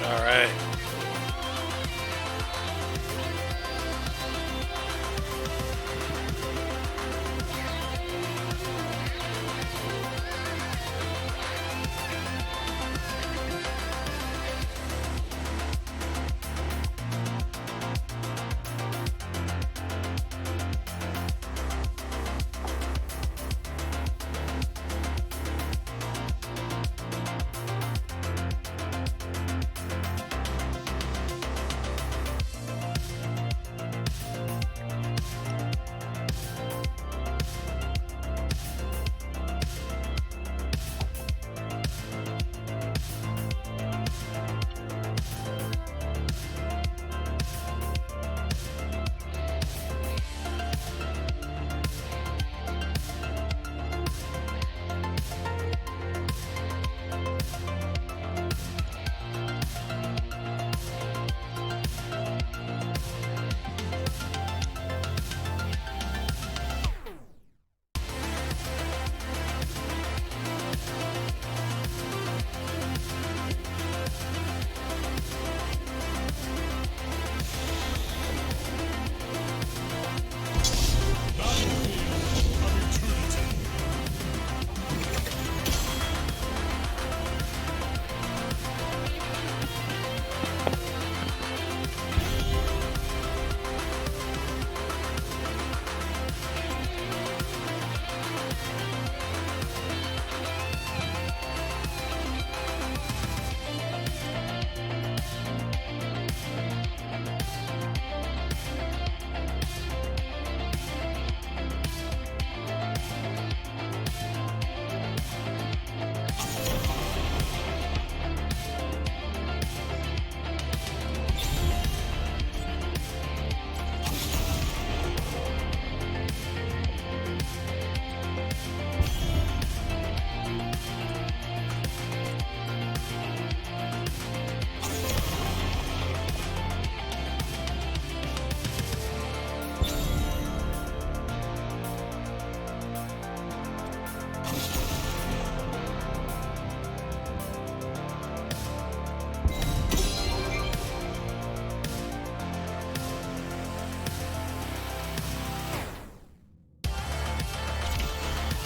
All right.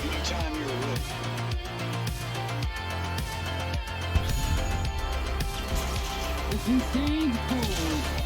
Anytime you're ready. Insane cold.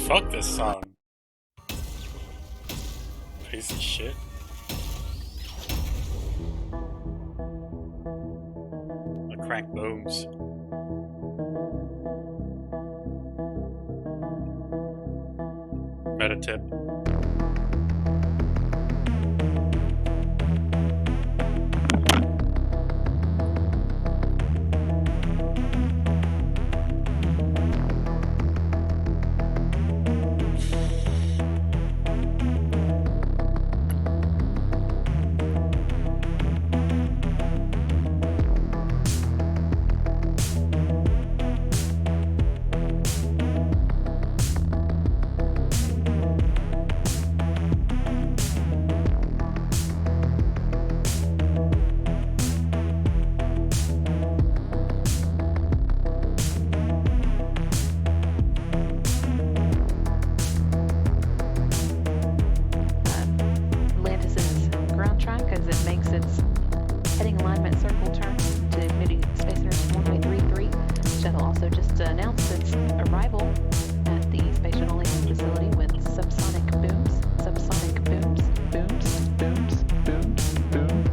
Fuck this song. Piece of shit. The crank booms. Meta tip. Atlantis' ground track as it makes its heading alignment circle turn to Moody Space Center's runway 33. Shuttle also just announced its arrival at the Space Shuttle landing facility with subsonic booms, booms, booms, booms, boom.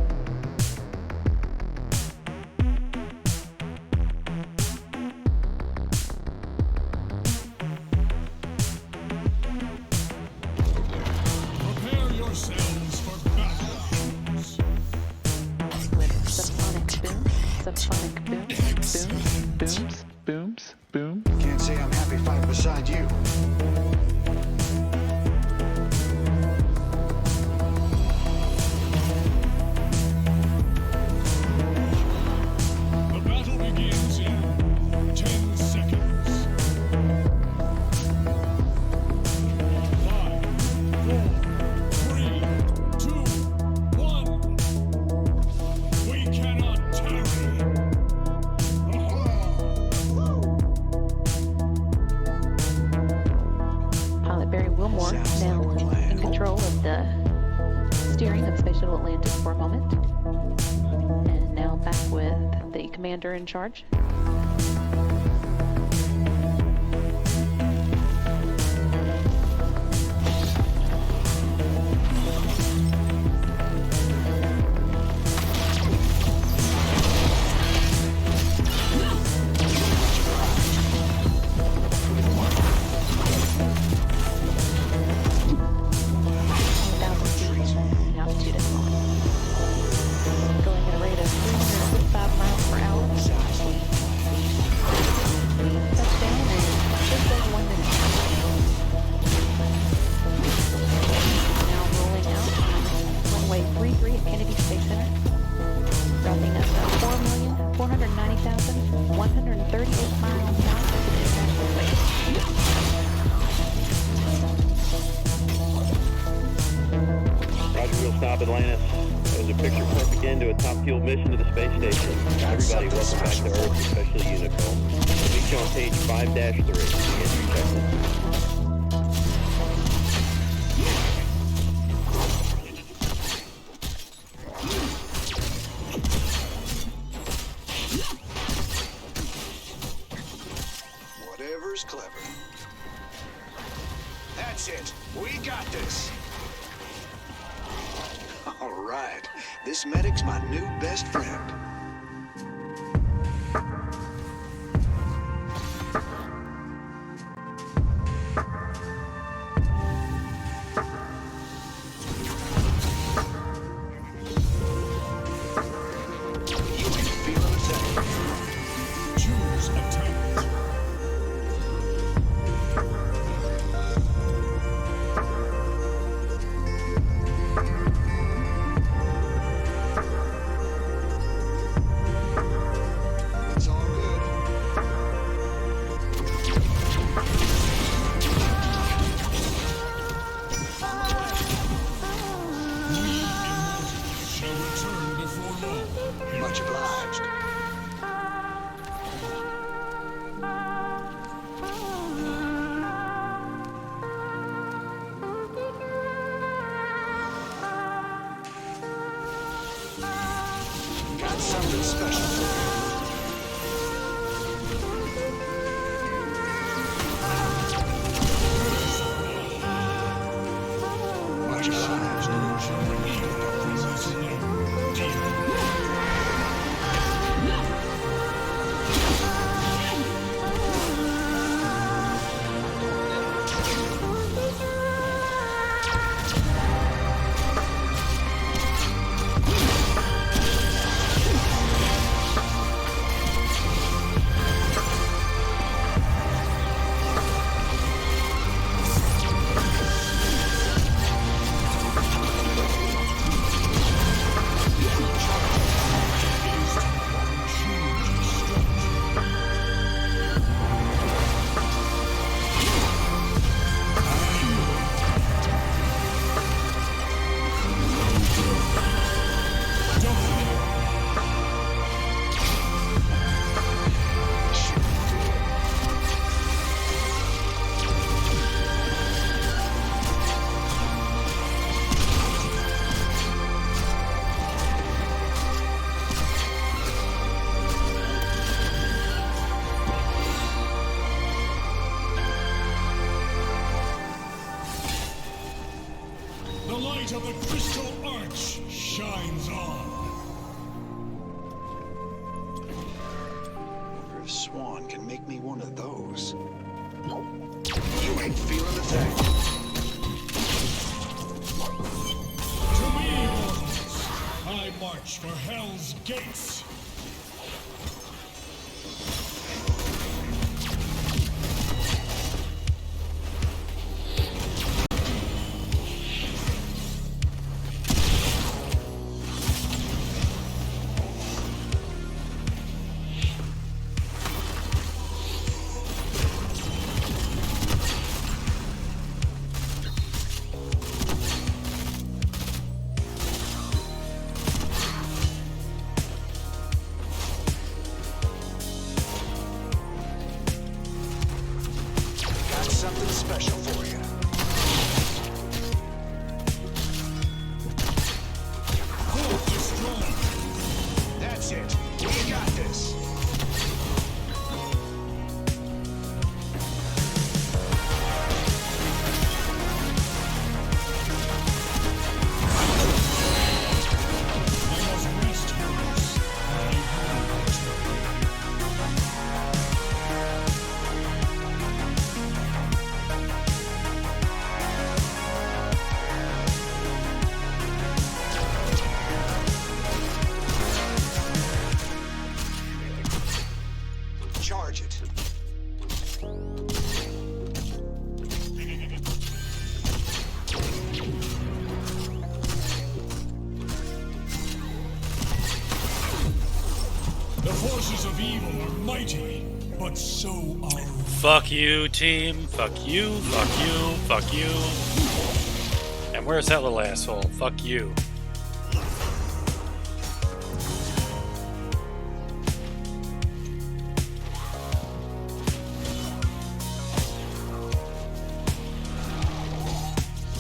Prepare yourselves for battle. With subsonic booms, boom. Can't say I'm happy fighting beside you. The battle begins in 10 seconds. 5, 4, 3, 2, 1. We cannot tarry. Pilot Barry Wilmore Sounds now like a plan. in control of the steering of Space Shuttle Atlantis for a moment. And now back with the commander in charge. Altitude at the moment. Going at a rate of 355 miles per hour. Touchdown in just over 1 minute. Now rolling out runway 33 at Kennedy Space Center. Wrapping up 4,490,138 miles south of the international space. Roger, we'll stop Atlantis. That was a picture-perfect end to a top-fuel mission to the space station. Everybody, welcome back to Earth, especially Unico. We'll meet you on page 5-3. Entry checklist. Whatever's clever. That's it. We got this. All right. This medic's my new best friend. You ain't feeling a thing. Choose attack. It's all good. We immortals shall return before long. Much obliged. Got something special for you. Swan can make me one of those. You ain't feeling the thing. To me, mortals, I march for Hell's Gates. Something special for you. Fort destroyed. That's it. We got this. I must rest, heroes. I will return. Charge it. The forces of evil are mighty, but so are we. Fuck you, team. Fuck you, fuck you, fuck you. And where's that little asshole? Fuck you.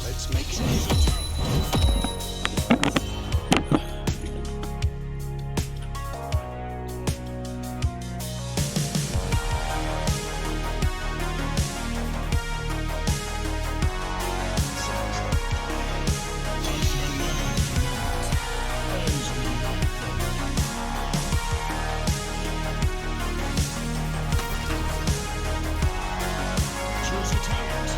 Let's make sense. Choose a talent.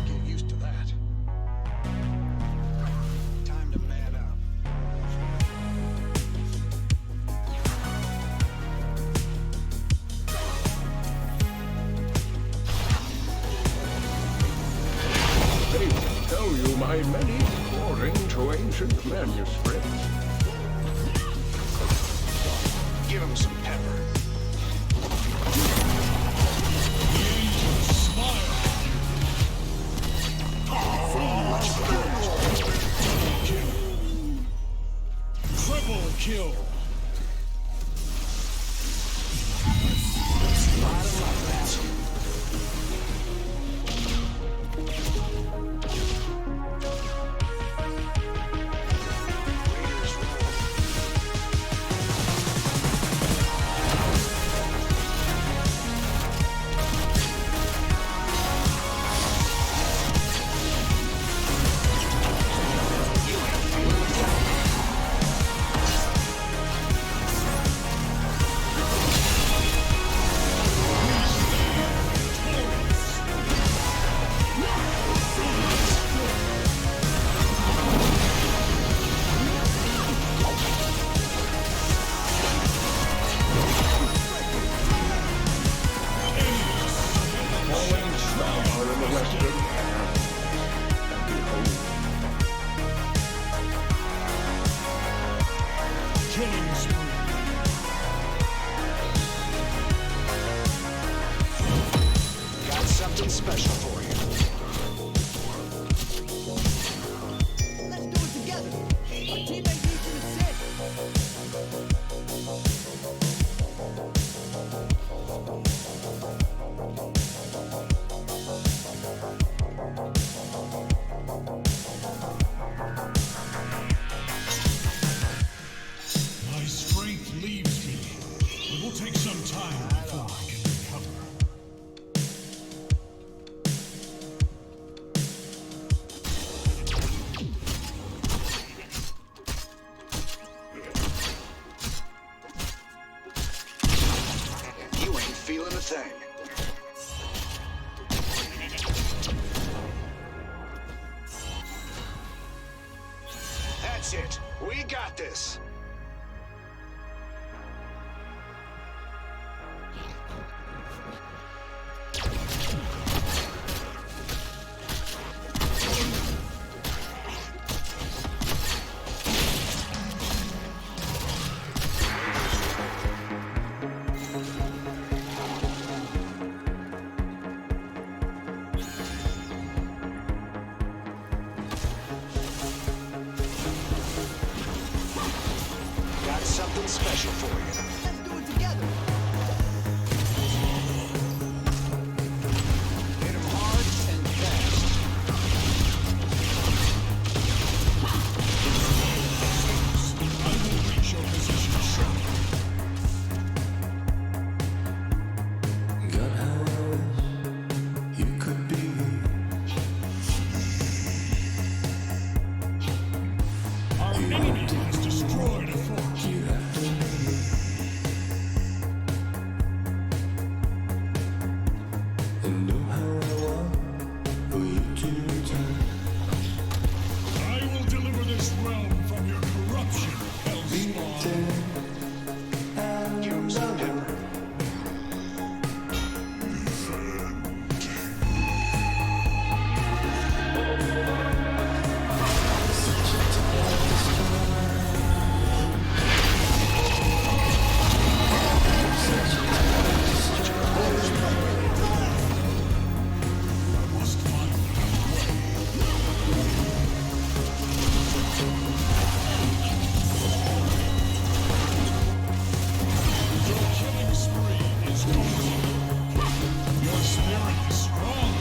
Get used to that. Time to man up. They tell you my many according to ancient manuscripts. Give him some pepper. Triple kill. Raiders thing. That's it. We got this. Got something special for you. Let's do it together. Hit 'em hard and fast. I will reach your position soon. God, how I wish you could be Our enemy has destroyed a fort. you after me. And know how I want for you to return. I will deliver this realm from your corruption, Hellspawn. Give 'em some pepper. I must find another way. Your killing spree is complete. Your spirit is strong.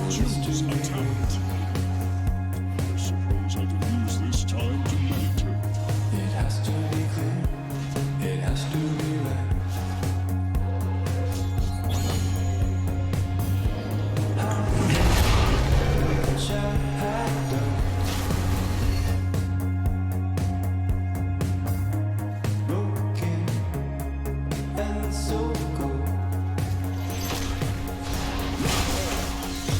Choose a talent. I suppose I could use this time to meditate. It has to be clear, it has to be right. How much I have done. Broken and so cold.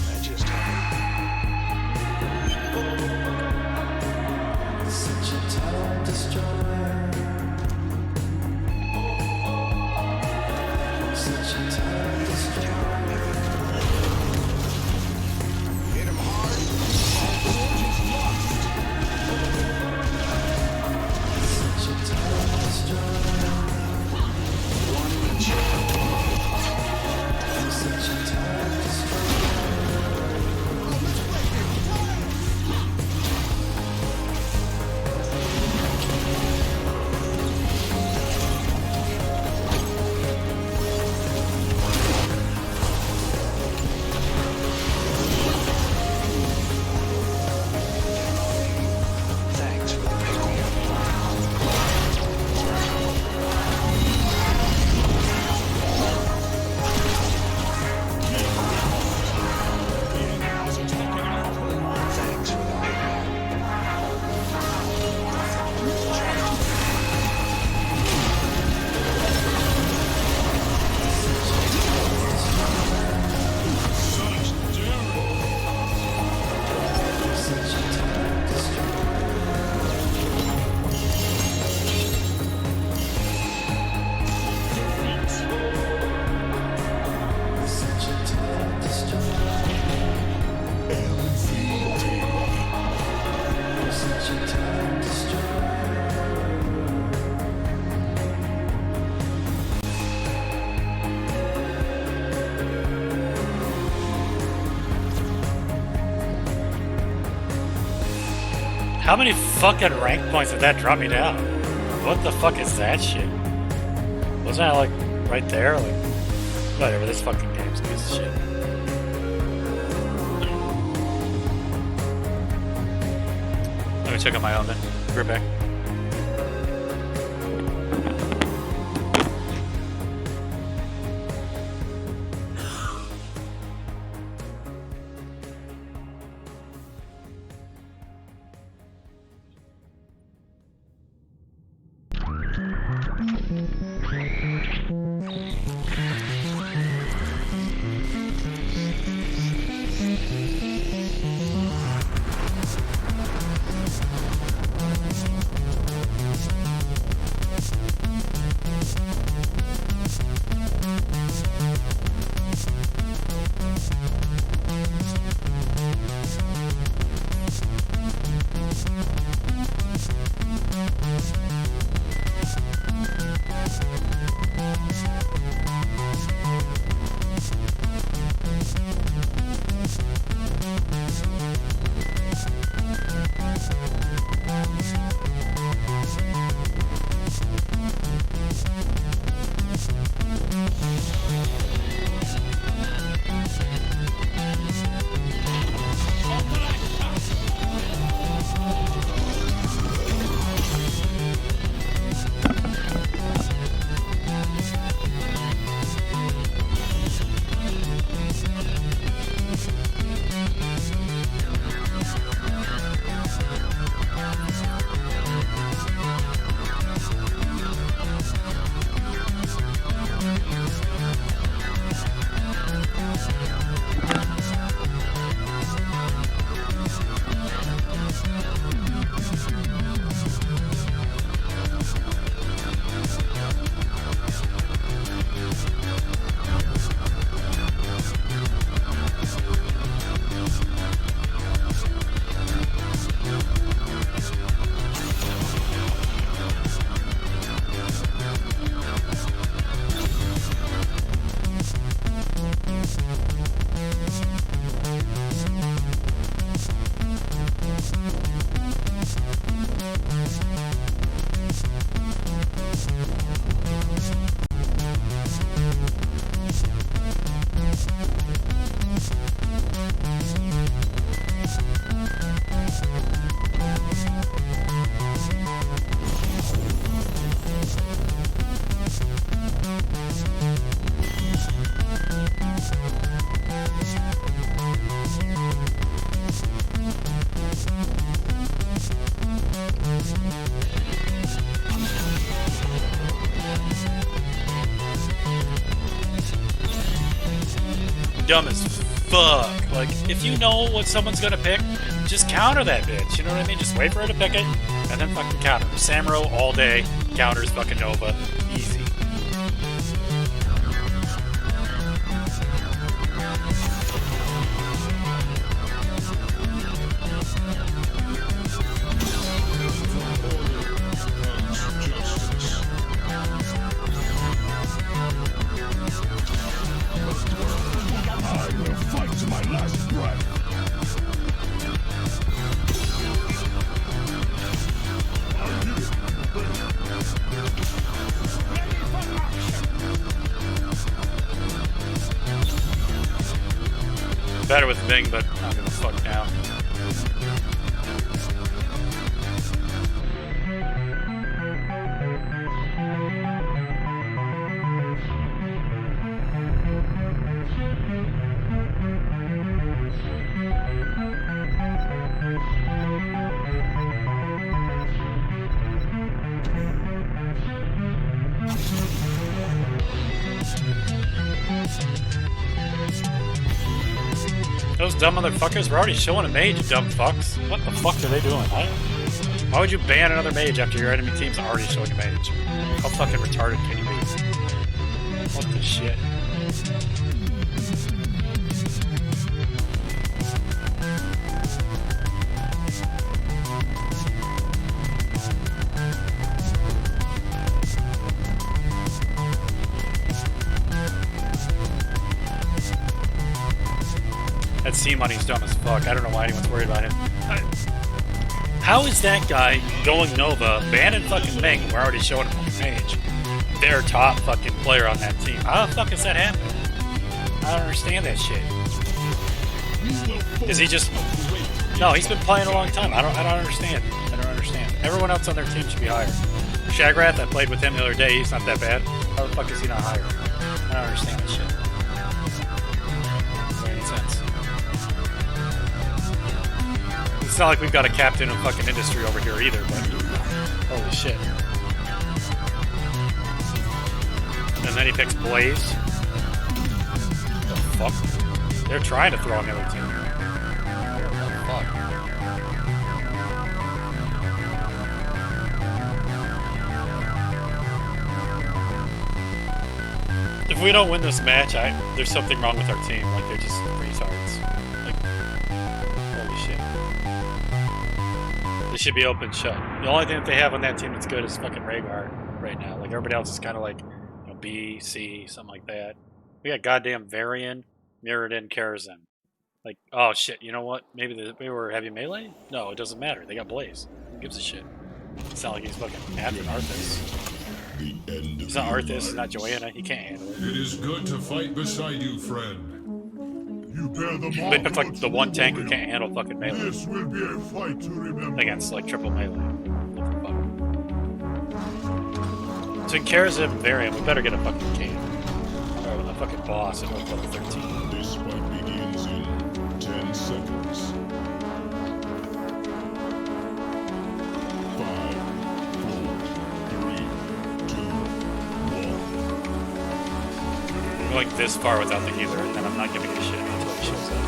That just happened. Such a time destroyer. Such a time destroyer. Hit 'em hard. Such a time destroyer. One each. Such a time destroyer. Thanks for the pick-me-up. The enemy is attacking our core. Thanks for the pick-me-up. Such daring. Such a time destroyer. Such a time destroyer. Such a time destroyer. How many fucking rank points did that drop me down? What the fuck is that shit? Wasn't I like right there? Like, whatever, this fucking game's a piece of shit. Let me check on my own then. We're back. dumb as fuck. Like, if you know what someone's gonna pick, just counter that bitch. You know what I mean? Just wait for her to pick it, and then fucking counter. Samuro all day, counters fucking Nova. Easy. Justice. I will fight to my last breath. Better with Bing, but I don't give a fuck now. Those dumb motherfuckers were already showing a mage, you dumb fucks. What the fuck are they doing? Why would you ban another mage after your enemy team's already showing a mage? How fucking retarded can you be? What the shit? That C-Money's dumb as fuck. I don't know why anyone's worried about him. How is that guy going Nova, banning fucking Ming, we're already showing him on the page, their top fucking player on that team? How the fuck is that happening? I don't understand that shit. Is he just... No, he's been playing a long time. I don't understand. I don't understand. Everyone else on their team should be higher. Shagrath, I played with him the other day, he's not that bad. How the fuck is he not higher? I don't understand that shit. Doesn't make any sense. It's not like we've got a captain of fucking industry over here either, but holy shit. And then he picks Blaze. What the fuck? They're trying to throw on the other team. What the fuck? If we don't win this match, there's something wrong with our team. Like, they're just retards. Like, holy shit. They should be open shut. The only thing that they have on that team that's good is fucking Rhaegar right now. Like, everybody else is kind of like, you know, B, C, something like that. We got goddamn Varian, Mirrodin, Karazhan. Like, oh shit, you know what? Maybe we were heavy melee? No, it doesn't matter. They got Blaze. Who gives a shit? It's not like he's fucking after Arthas. The end of He's not Arthas, he's not Joanna. He can't handle it. It is good to fight beside you, friend. You bear the They picked like the one tank who can't handle fucking melee This will be a fight to remember. against like triple melee. What the fuck? So in Karazhan and Varian, we better get a fucking king. Or a fucking boss at level 13. This fight begins in 10 seconds. 5, 4, 3, 2, 1. I'm going this far without the healer, and then I'm not giving a shit until he shows up.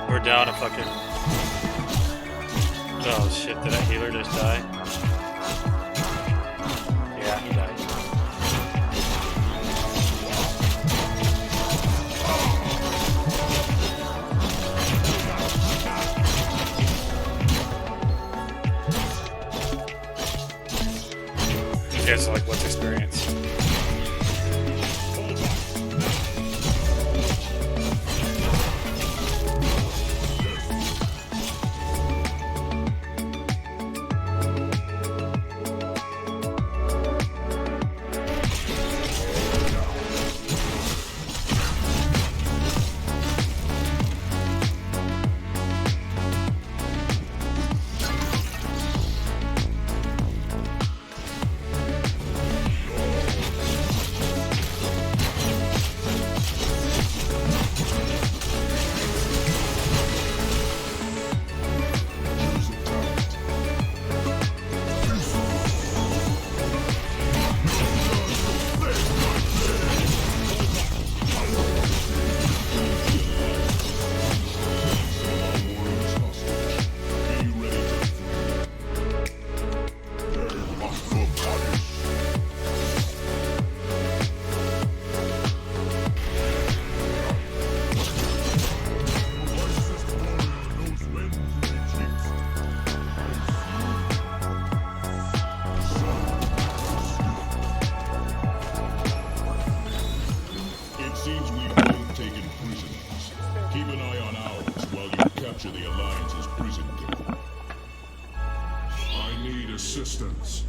We're down a fucking Oh shit, did that healer just die? Yeah, he died. You guys are like, what's experience? It seems we've both taken prisoners. Keep an eye on ours while you capture the Alliance's prison camp. I need assistance.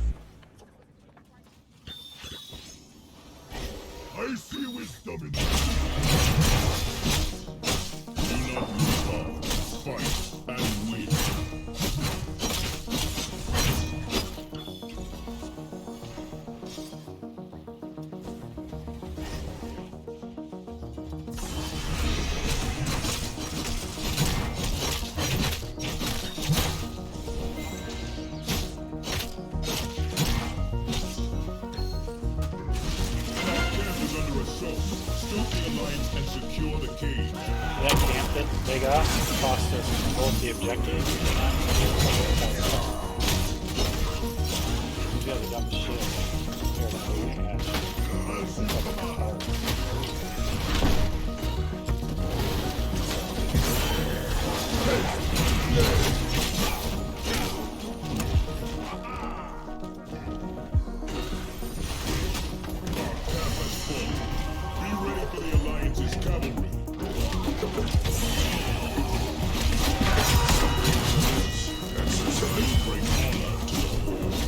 I see wisdom in you. Do not lose heart. Fight and win. Stop the Alliance and secure the cage. That camped it, big off, cost us both the objectives. You guys are dumb as shit. Here, Be ready for the Alliance's cavalry. Exercise brings honor to the horde.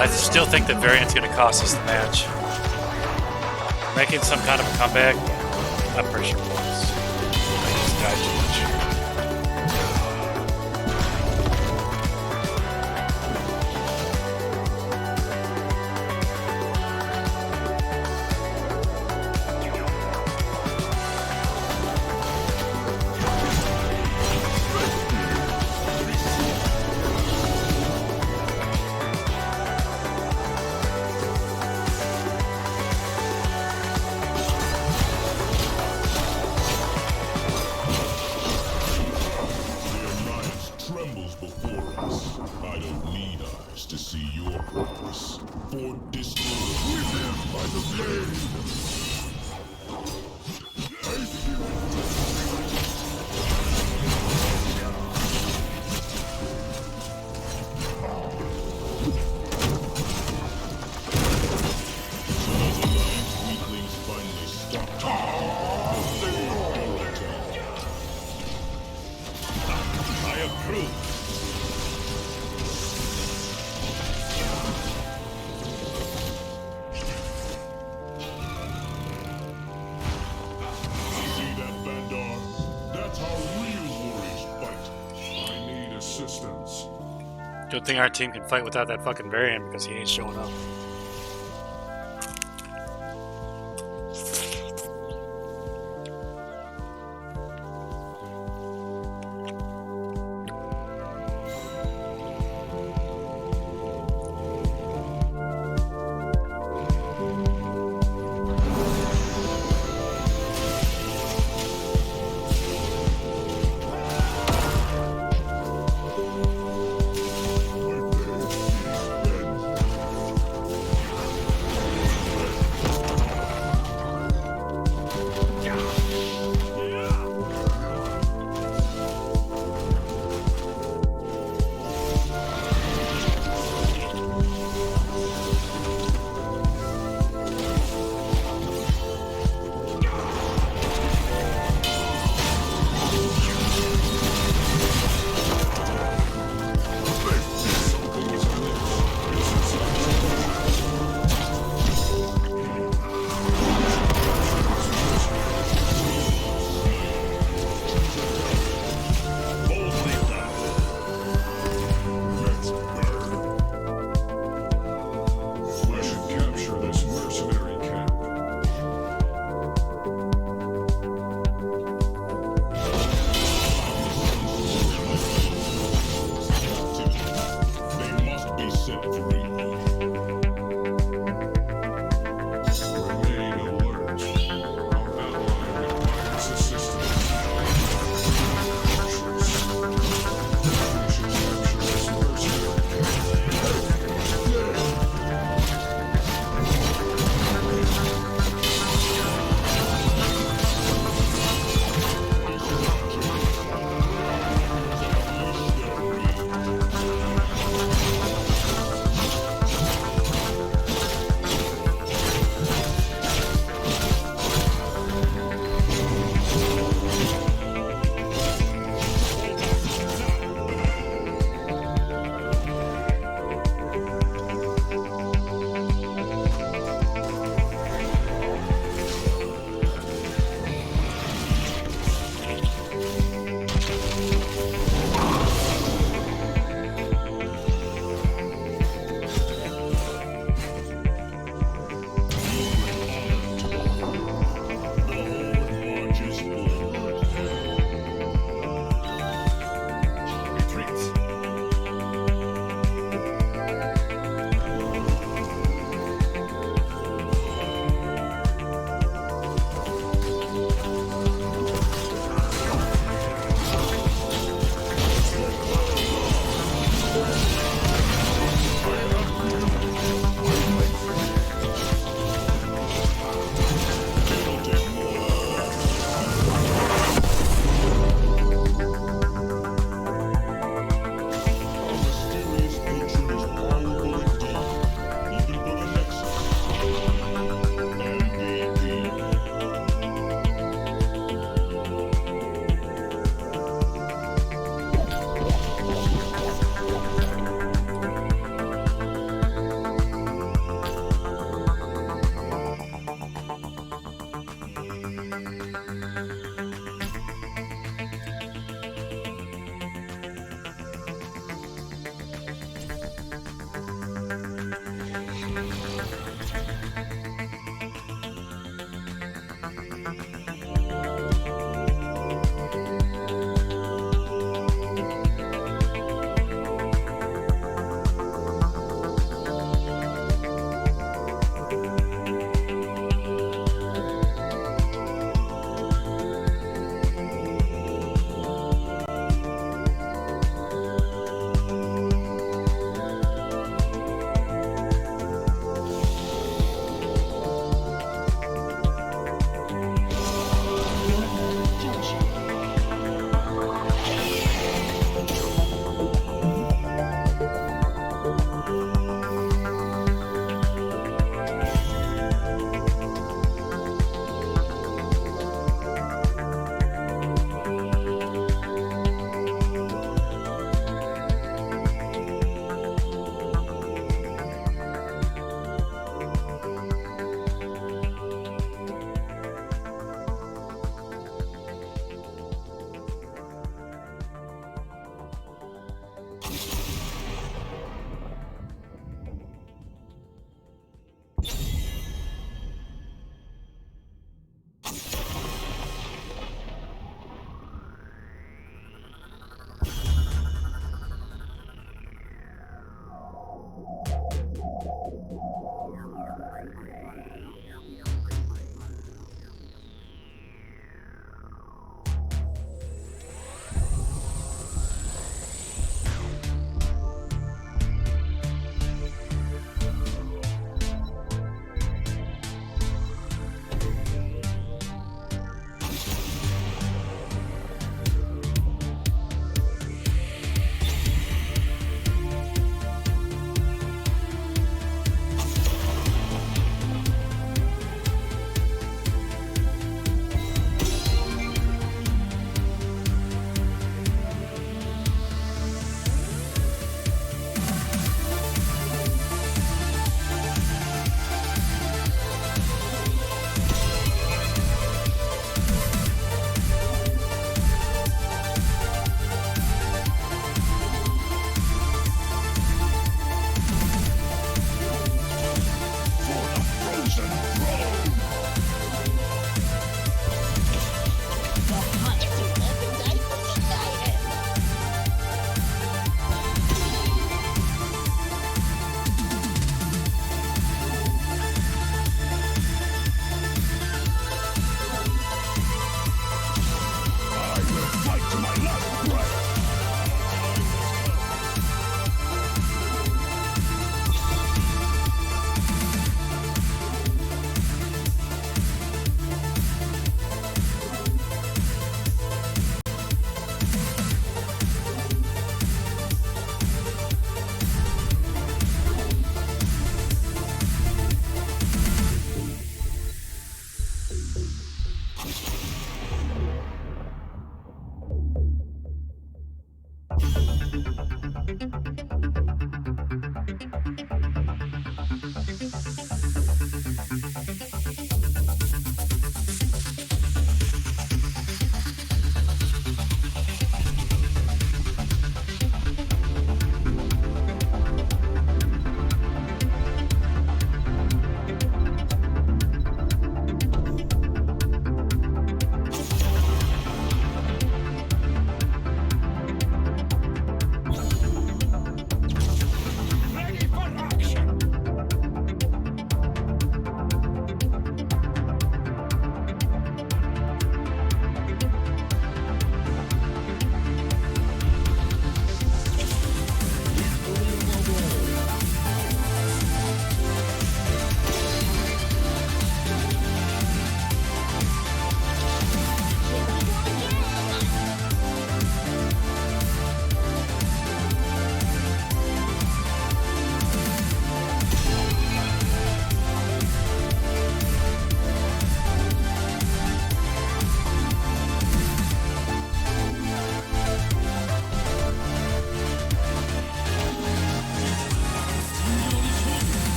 I still think that Variant's going to cost us the match. Making some kind of a comeback, but I'm pretty sure it was. I just died too much. Trembles before us. I don't need eyes to see your progress. For destroy them by the blade. So those Alliance weaklings finally stopped. I approve. See that, Vandar? That's how real warriors fight. I need assistance. Good thing our team can fight without that fucking Variant because he ain't showing up.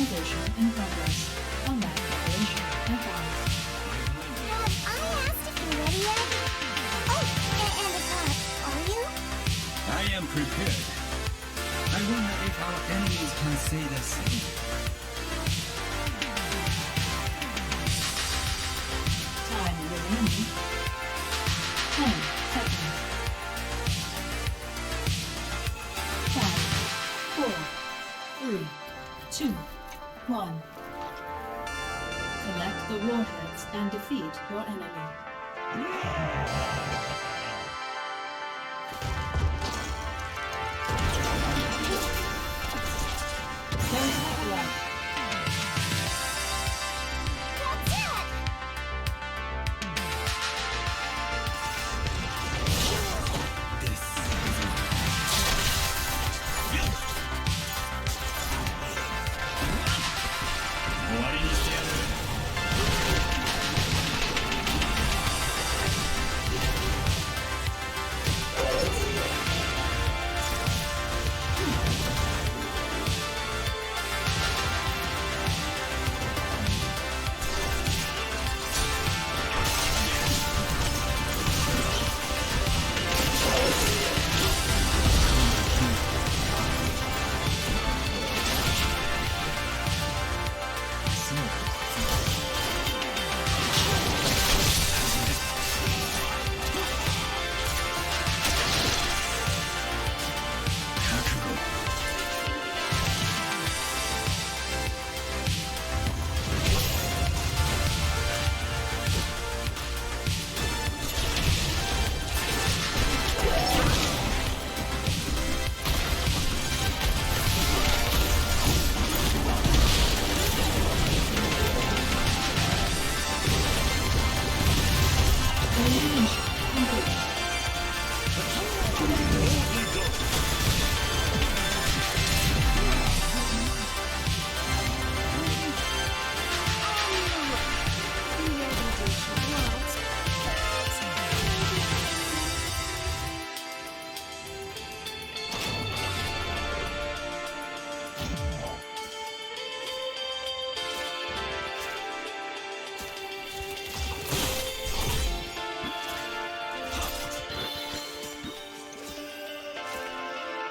Communication in progress. Combat preparation advised. Have I asked if you're ready yet? Oh, and a pot. Are you? I am prepared. I wonder if our enemies can say the same. Time remaining 10 seconds. 5, 4, 3, 2, 1. Collect the warheads and defeat your enemy. There's that blood. That's it!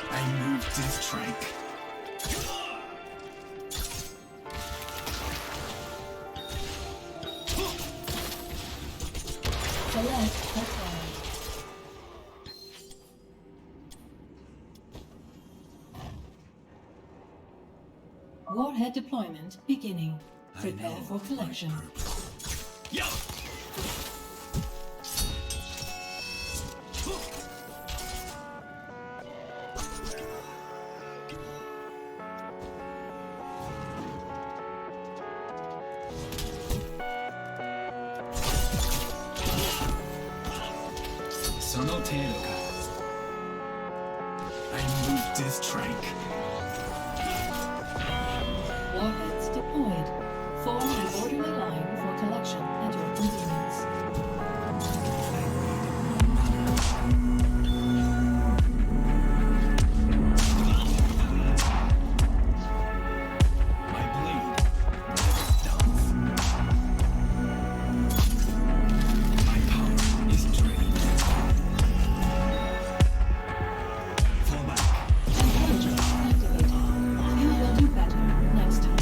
I moved this strike. Select the target. Warhead deployment beginning. Prepare for collection. I moved this strike. Warheads deployed. Form an orderly line for collection at your convenience. My blade dance. My power is drained. Fall back. Intelligence activated. You will do better next time.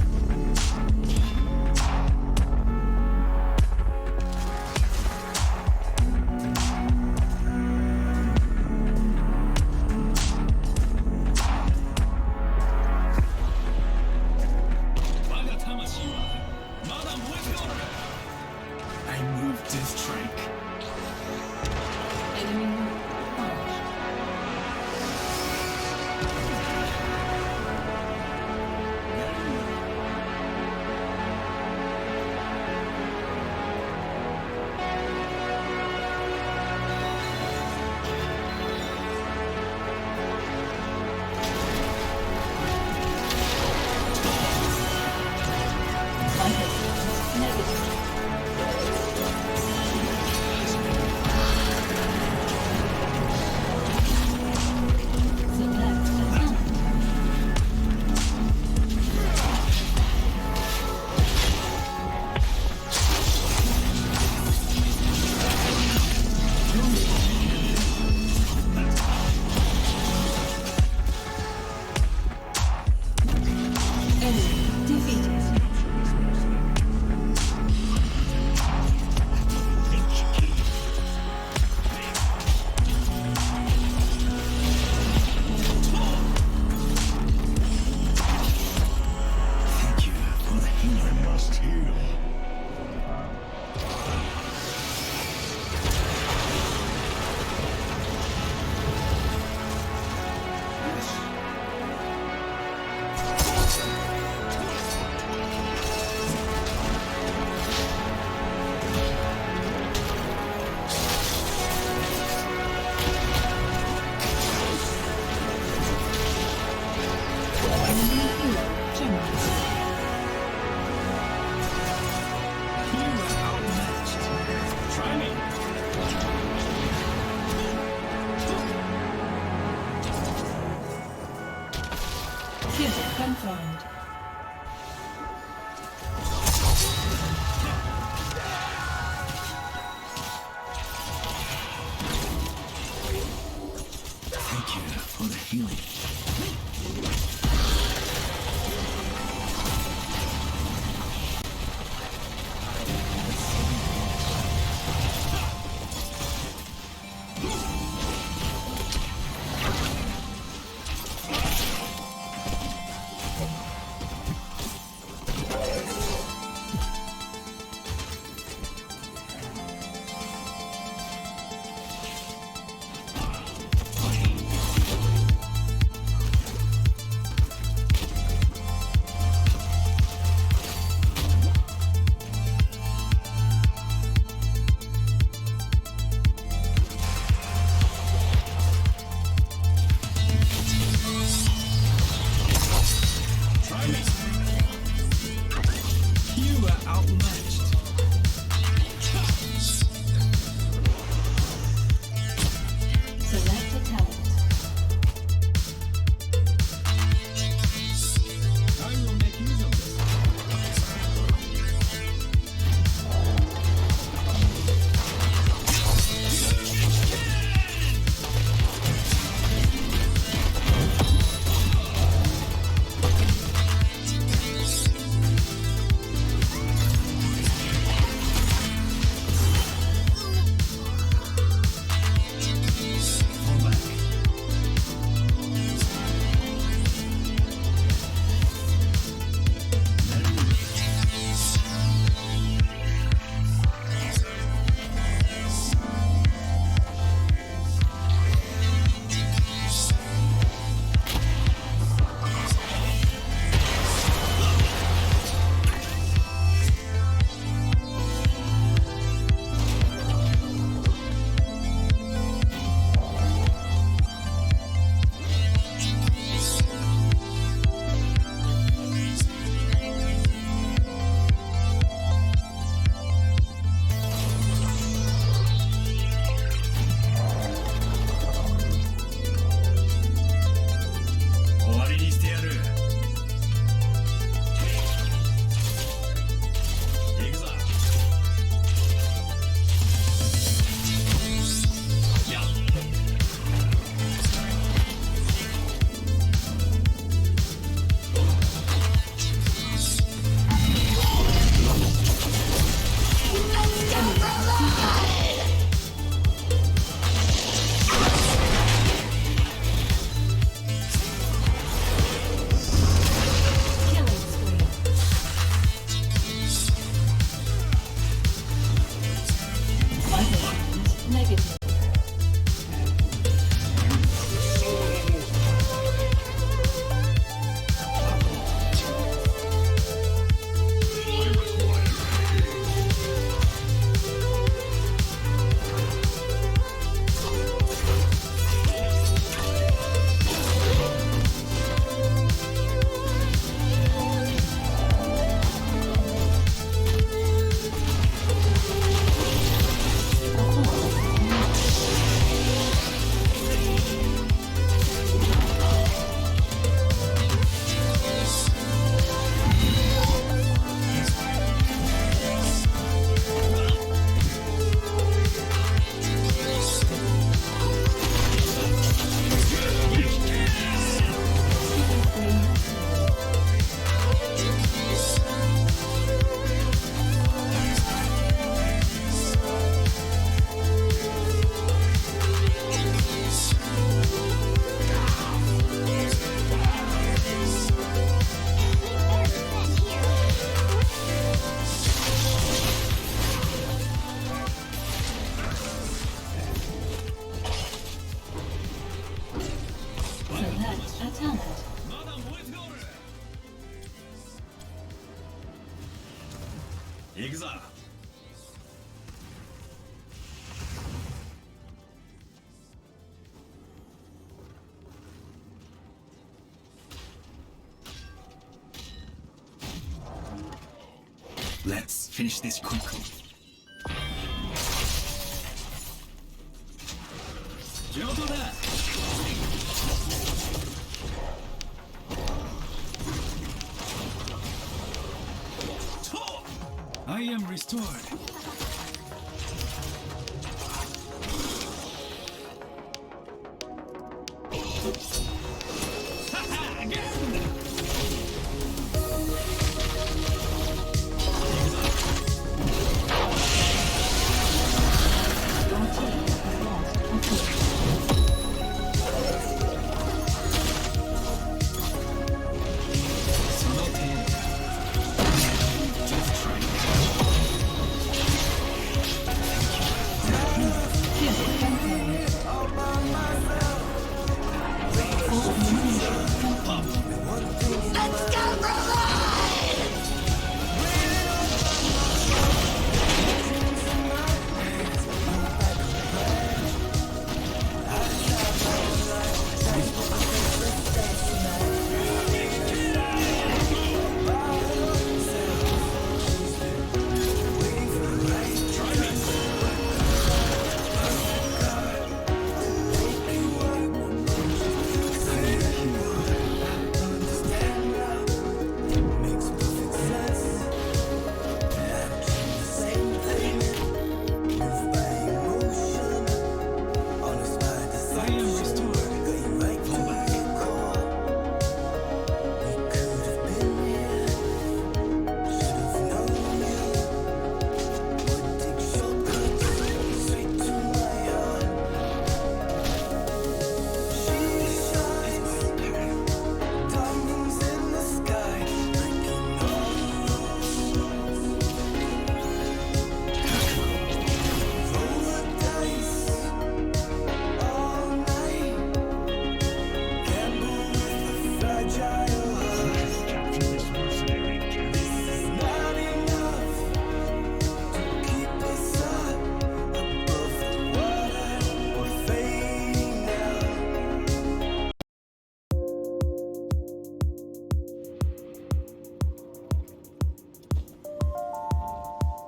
Kill confirmed. Thank you for the healing. You are outmatched. Select a talent. I will make use of this. Fall back. Let's finish this quickly. am restored.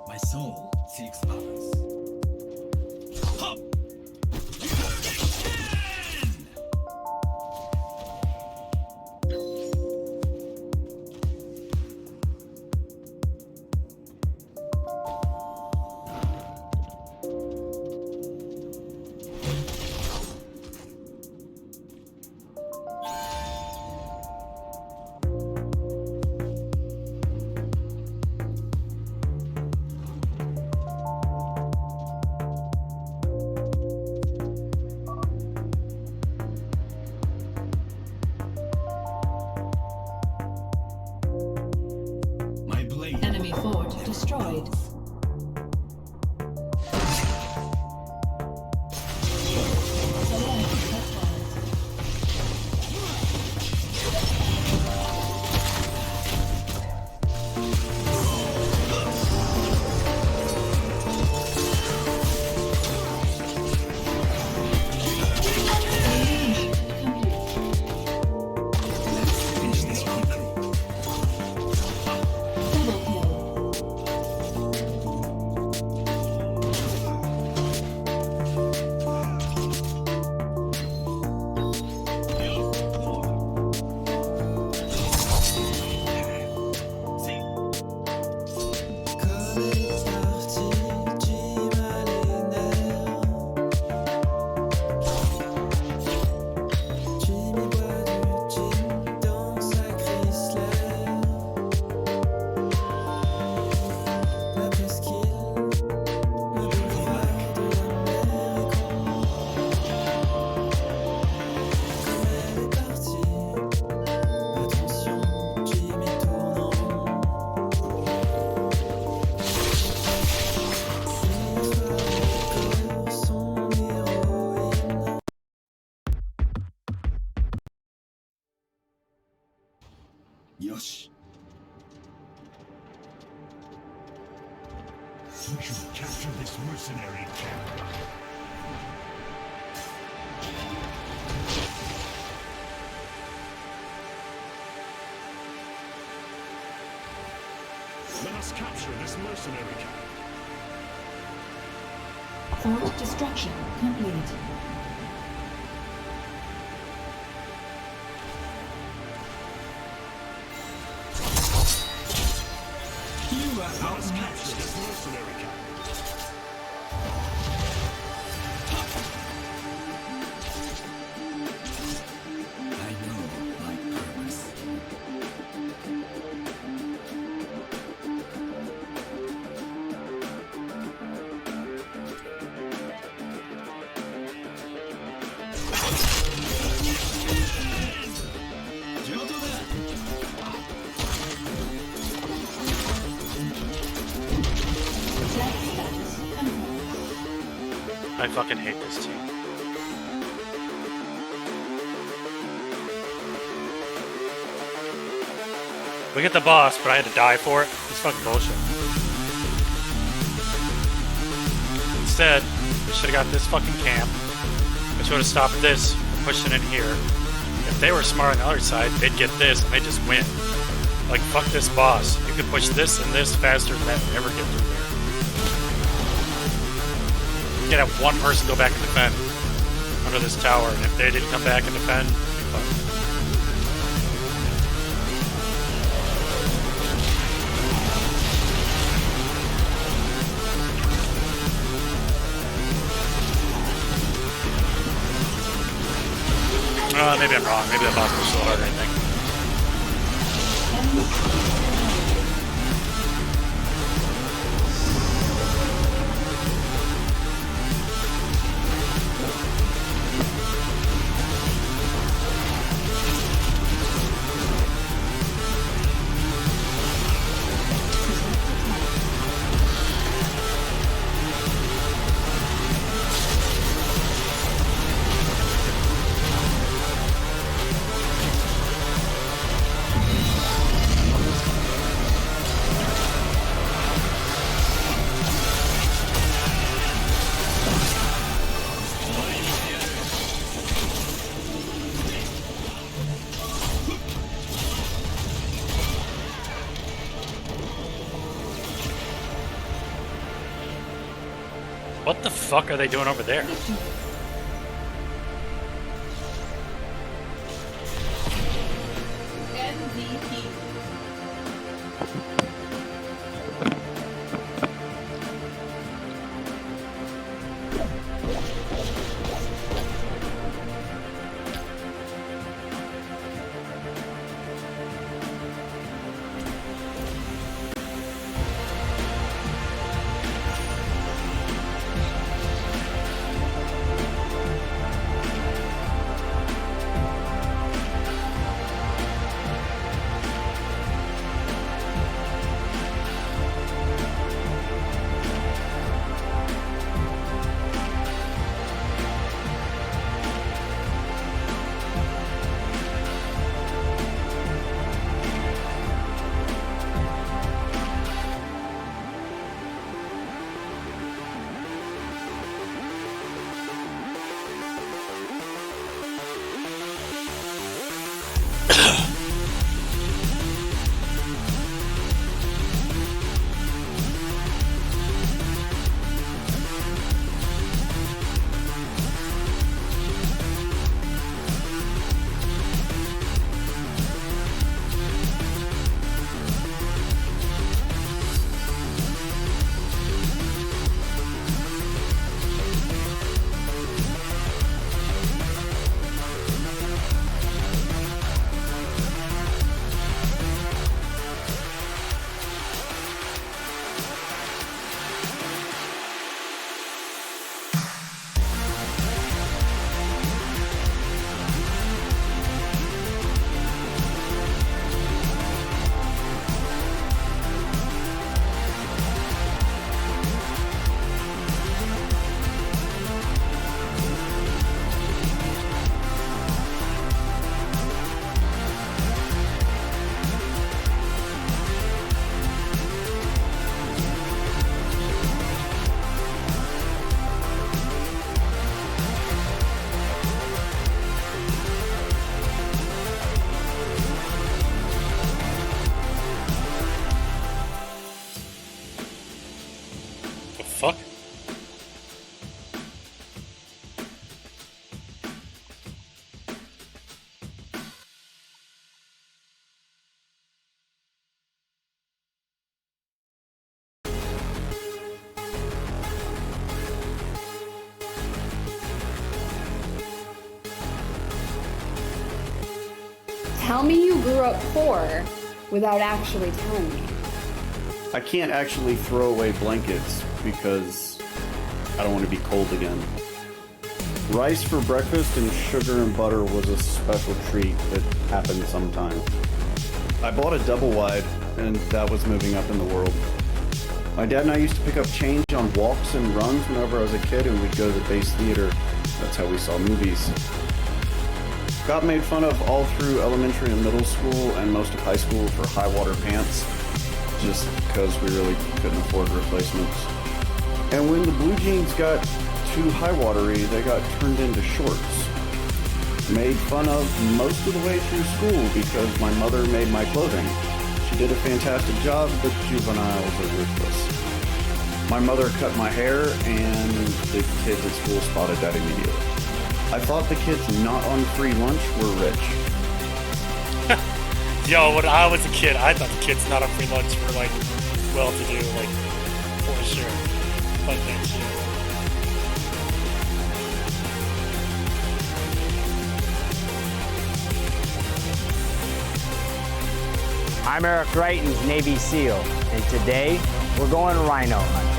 My soul seeks others. Hup! My blade. Enemy fort destroyed. Double kill. Yosh. We should capture this mercenary camp. Let us capture this mercenary camp. Fort destruction complete. You are outmatched. I know my purpose. I fucking hate this team. We get the boss, but I had to die for it. It's fucking bullshit. Instead, we should have got this fucking camp. We should have stopped this from pushing in here. If they were smart on the other side, they'd get this and they just win. Like, fuck this boss. You could push this and this faster than that and never get through there. You can have one person go back and defend under this tower, and if they didn't come back and defend, fuck. Maybe I'm wrong. Maybe the boss was so hard or anything. What the fuck are they doing over there? Tell me you grew up poor without actually telling me. I can't actually throw away blankets because I don't want to be cold again. Rice for breakfast and sugar and butter was a special treat that happened sometimes. I bought a double wide, and that was moving up in the world. My dad and I used to pick up change on walks and runs whenever I was a kid, and we'd go to the base theater. That's how we saw movies. Got made fun of all through elementary and middle school and most of high school for high water pants, just because we really couldn't afford replacements. And when the blue jeans got too high watery, they got turned into shorts. Made fun of most of the way through school because my mother made my clothing. She did a fantastic job, but juveniles are ruthless. My mother cut my hair, and the kids at school spotted that immediately. I thought the kids not on free lunch were rich. Yo, when I was a kid, I thought the kids not on free lunch were like well-to-do, like for sure. Fuck that shit. I'm Eric Wrighton's Navy SEAL, and today we're going rhino hunting.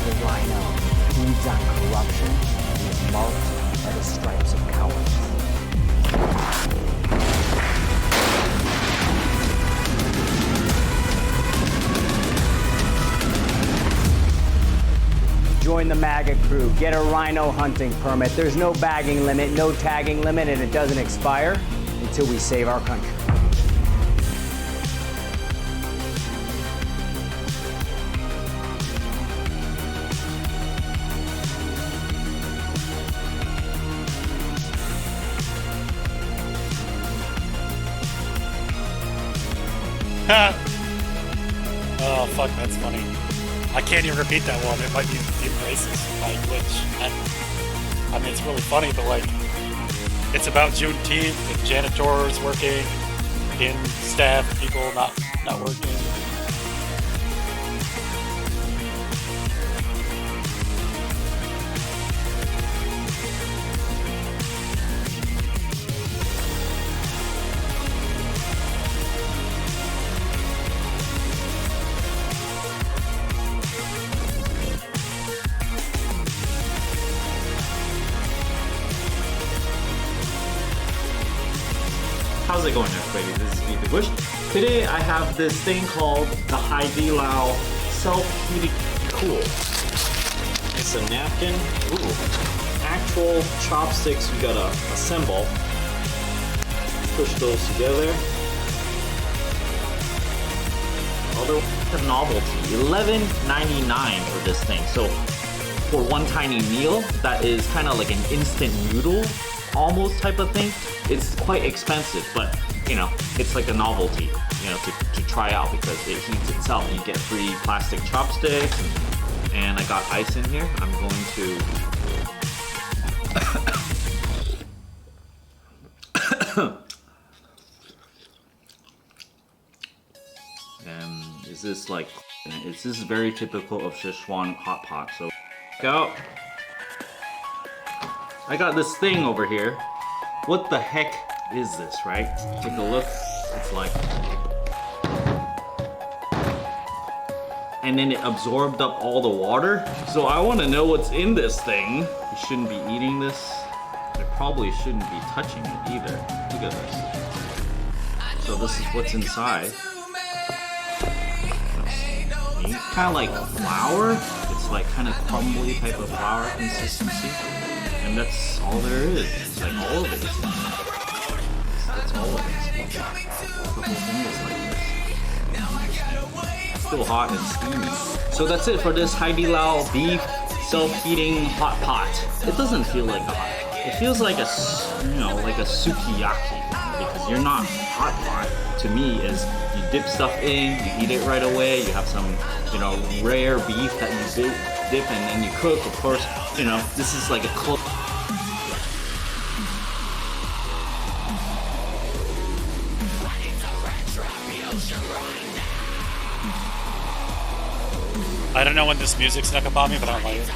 The rhino feeds on corruption and is marked by the stripes of cowardice. Join the MAGA crew, get a rhino hunting permit. There's no bagging limit, no tagging limit, and it doesn't expire until we save our country. Oh, fuck, that's funny. I can't even repeat that one. It might be racist by glitch. I mean, it's really funny, but like, it's about Juneteenth and janitors working, in staff, people not working. How's it going, everybody? This is Ethan Bush. Today I have this thing called the Haidilao Self-Heating Cool. It's a napkin. Ooh. Actual chopsticks we gotta assemble. Push those together. Other novelty, $11.99 for this thing. So for one tiny meal, that is kind of like an instant noodle almost type of thing. It's quite expensive, but you know, it's like a novelty, you know, to try out because it heats itself. You get free plastic chopsticks, and I got ice in here. I'm going to and is this like, this is very typical of Szechuan hot pot. So check out. I got this thing over here. What the heck is this, right? Take a look. It's like, and then it absorbed up all the water. So I want to know what's in this thing. You shouldn't be eating this. I probably shouldn't be touching it either. Look at this. So this is what's inside. Kind of like flour. It's like kind of crumbly type of flour consistency. And that's all there is. It's like all of it. That's all of it. The whole thing is like this. Still hot and steamy. So that's it for this Haidilao beef self-heating hot pot. It doesn't feel like a hot pot. It feels like a, you know, like a sukiyaki. Because you're not hot pot. To me, is you dip stuff in, you eat it right away. You have some, you know, rare beef that you dip and then you cook. Of course, you know, this is like a close. I don't know when this music snuck up on me, but I don't like it.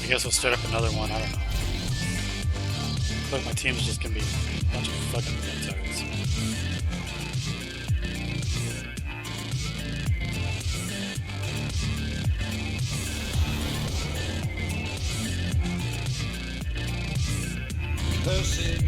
I guess we'll start up another one. I don't know. But my team's just gonna be a bunch of fucking retards. Person.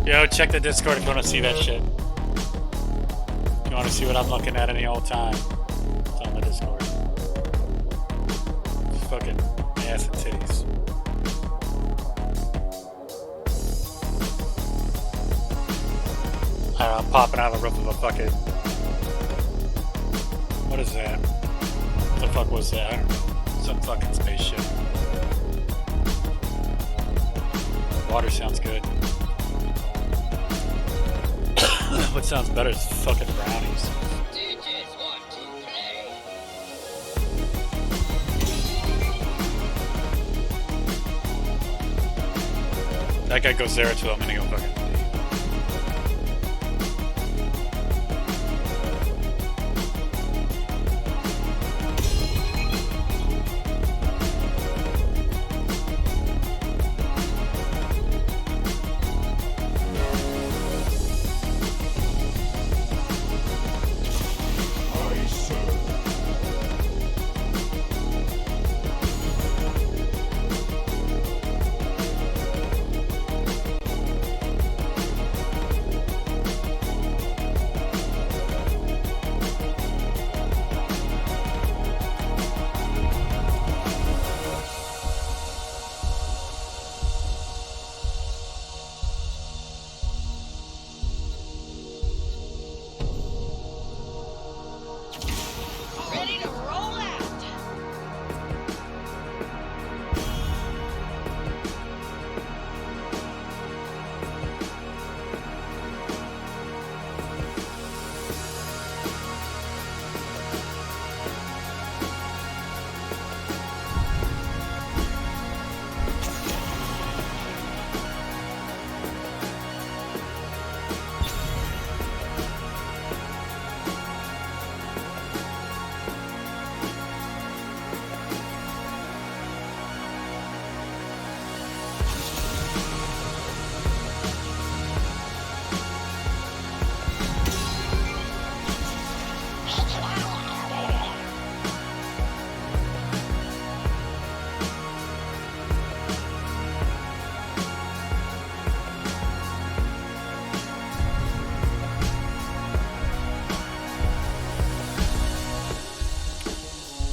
Yo, check the Discord if you want to see that shit. If you want to see what I'm looking at any old time, it's on the Discord. It's fucking ass and titties. I don't know, I'm popping out of the roof of a fucking... What is that? What the fuck was that? I don't know. Some fucking spaceship. Water sounds good. What sounds better is fucking brownies. That guy goes there too, I'm gonna go fucking...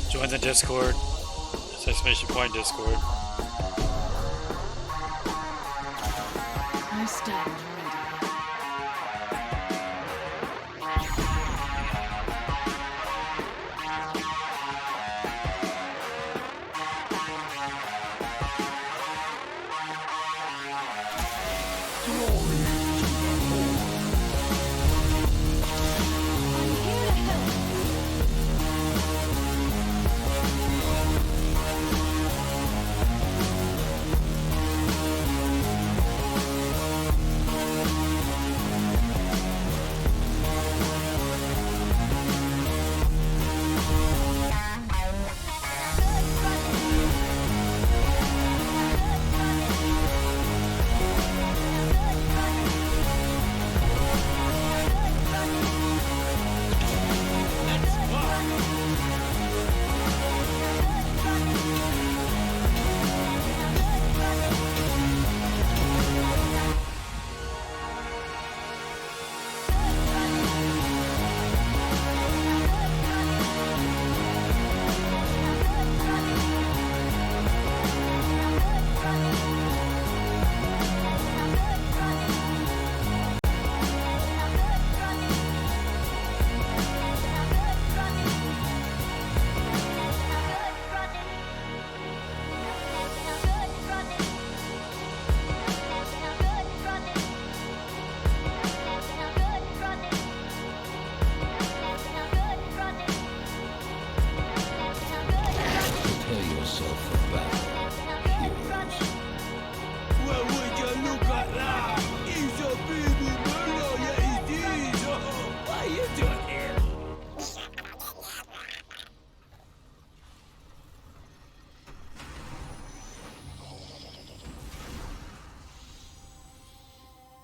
Join the Discord. Exclamation point Discord. I stand ready.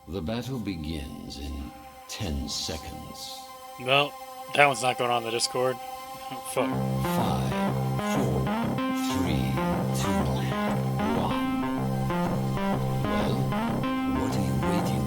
The battle begins in 10 seconds. Well, that one's not going on the Discord. Fuck. 5, 4, 3, 2, 1. Well, what are you waiting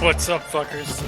What's up, fuckers?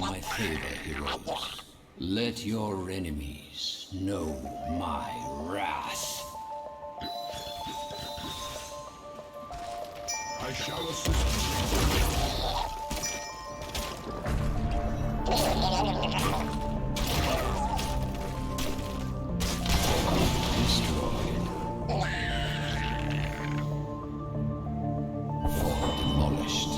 my favor, heroes. Let your enemies know my wrath. I shall assist Demolished.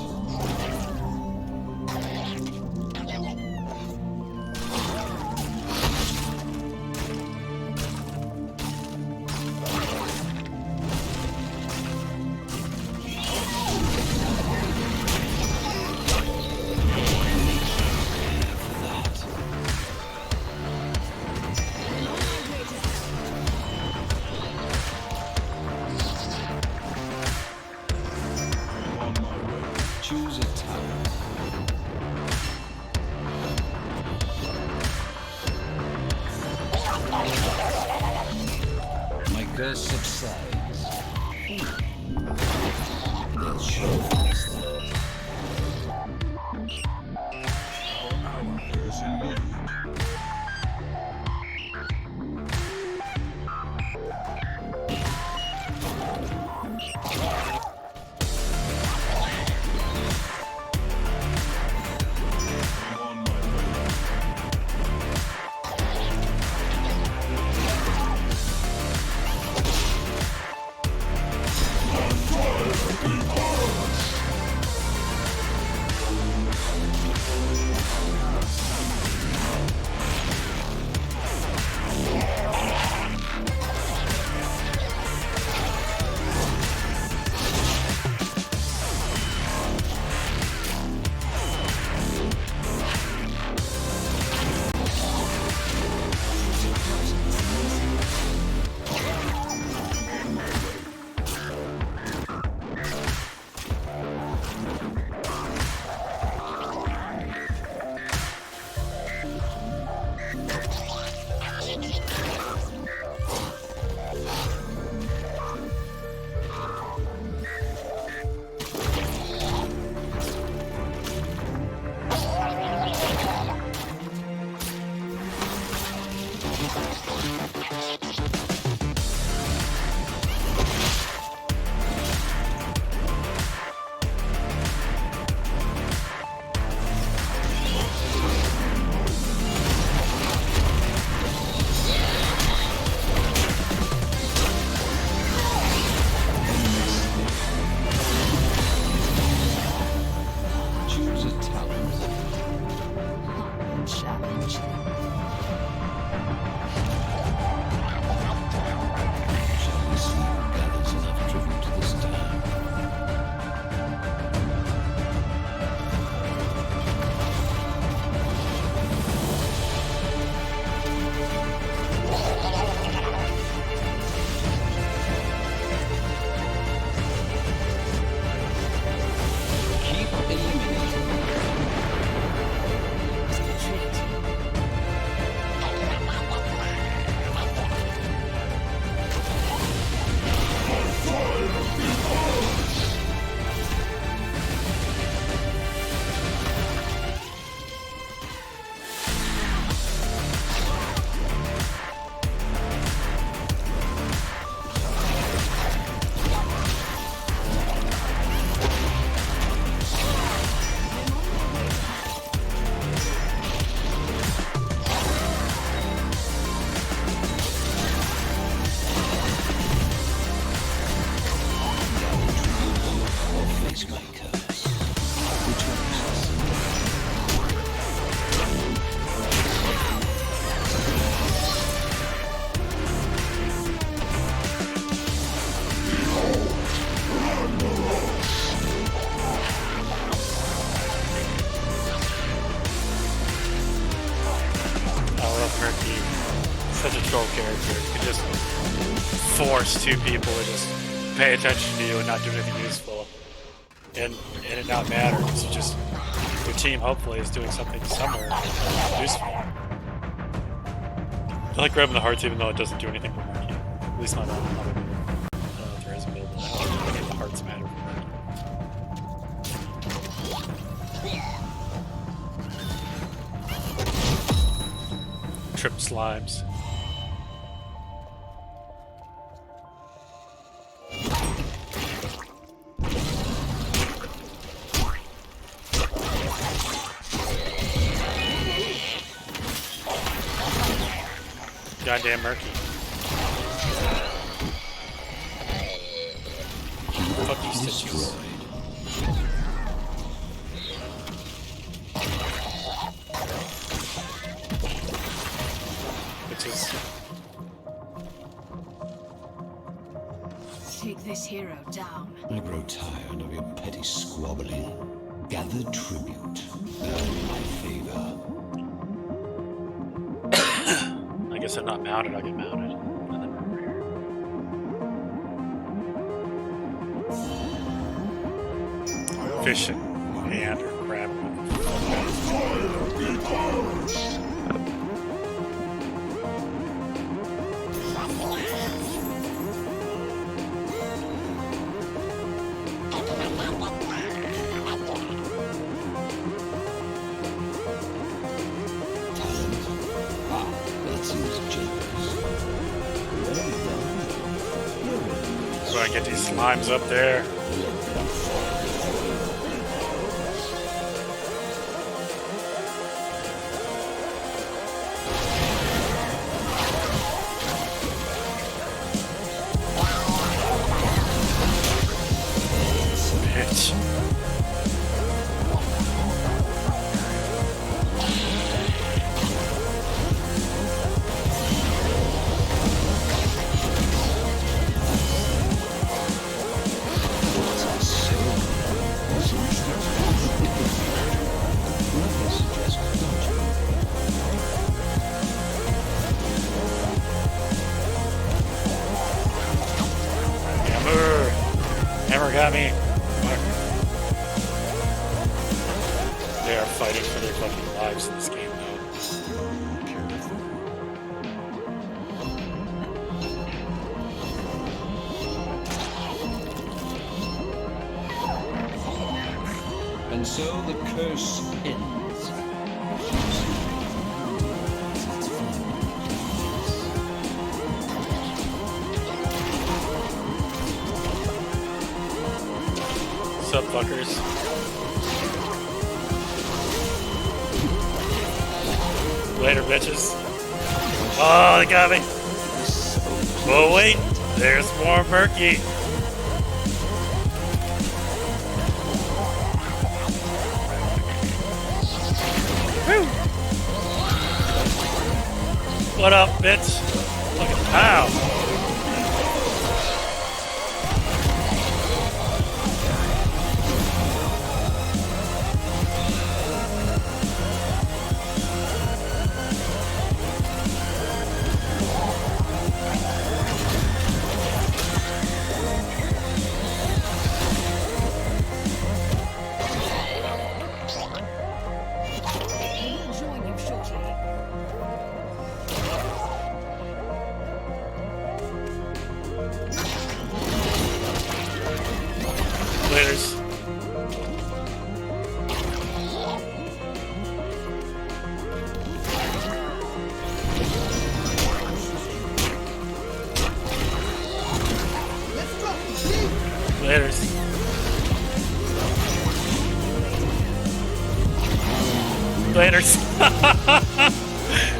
Choose a talent. My curse subsides. They'll show us that. our allies in need. Choose a talent. Challenge. Shall we see who gathers enough tribute to this town? Keep eliminating. Face my curse. I love Murky. Such a troll character. You can just force two people to just pay attention to you and not do anything useful. And it not matter because you just your team hopefully is doing something somewhere useful. I like grabbing the hearts even though it doesn't do anything for Murky. At least not on another move. I don't know if there is a build, but I don't think the hearts matter for Murky. Trip slimes. Goddamn murky. Fuck you, stitches. Bitches. Take this hero down. I grow tired of your petty squabbling. Gather tribute. Earn my favor. I guess I'm not mounted, I'll get mounted. And then over here. Fishing. And or crab. So I get these slimes up there. Bitch. Hammer got me. Fuck. They are fighting for their fucking lives in this game, And so the curse ends. What's up, fuckers? Later, bitches. Oh, they got me. Oh, wait. There's more murky. Woo. What up, bitch? Fucking pow. Join you shortly. Laters. Laters. Laters.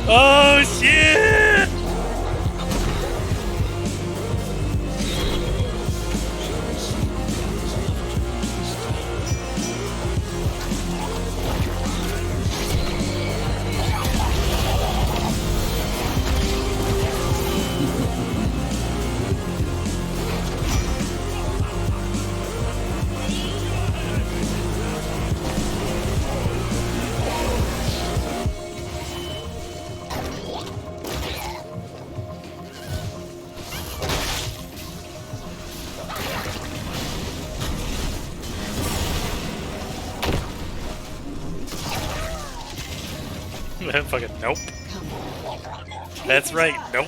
Oh shit! Fucking nope. That's right, nope.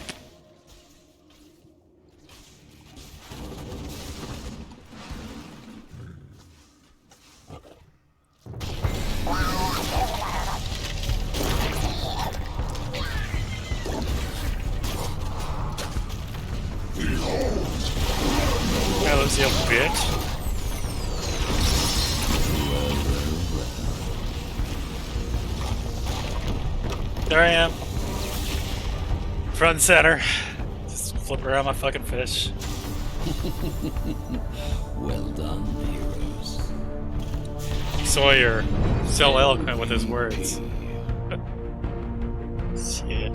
bitch. There I am. Front and center. Just flipping around my fucking fish. Well done, heroes. Sawyer, so eloquent with his words. Shit.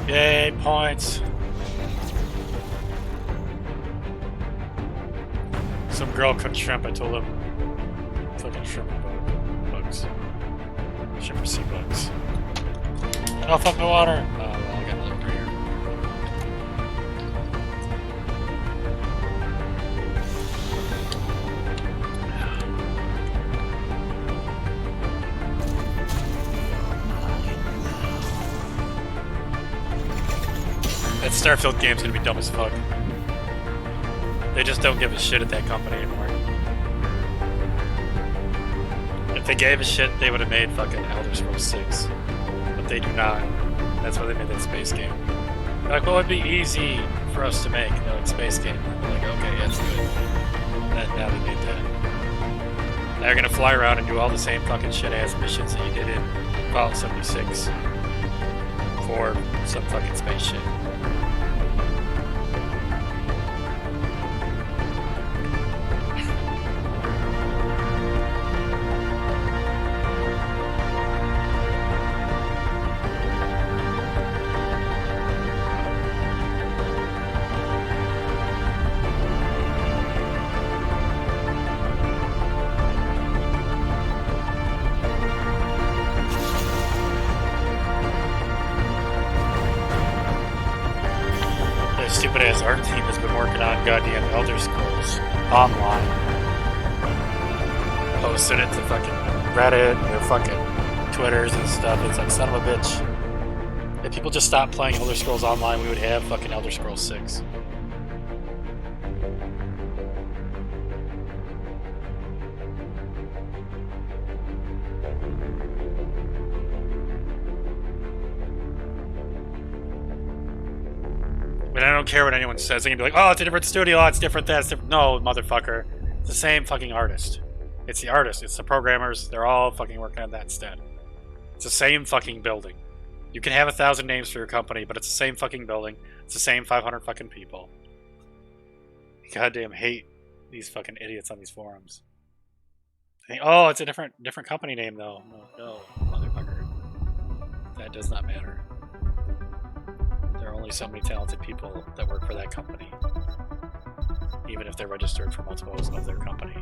Yay, points. Some girl couldn't shrimp, I told him. Fucking shrimp bugs. Shrimp or sea bugs. Oh, fuck my water! Oh, well, I got another over here. That Starfield game's gonna be dumb as fuck. They just don't give a shit at that company anymore. If they gave a shit, they would have made fucking Elder Scrolls 6. But they do not. That's why they made that space game. They're like, what would be easy for us to make? They're like, space game. They're like, okay, that's good. Now they made that. They're gonna fly around and do all the same fucking shit-ass missions that you did in Fallout 76. For some fucking space shit. Stupid ass art team has been working on goddamn Elder Scrolls Online. Posted it to fucking Reddit, their fucking Twitters and stuff. It's like, son of a bitch. If people just stopped playing Elder Scrolls Online, we would have fucking Elder Scrolls 6. I mean, I don't care what anyone says. They can be like, oh, it's a different studio, oh, it's different, that's different. No, motherfucker. It's the same fucking artist. It's the artist, it's the programmers, they're all fucking working on that instead. It's the same fucking building. You can have 1,000 names for your company, but it's the same fucking building. It's the same 500 fucking people. I goddamn hate these fucking idiots on these forums. They think, oh, it's a different company name though. No, motherfucker. That does not matter. There are only so many talented people that work for that company. Even if they're registered for multiples of their company.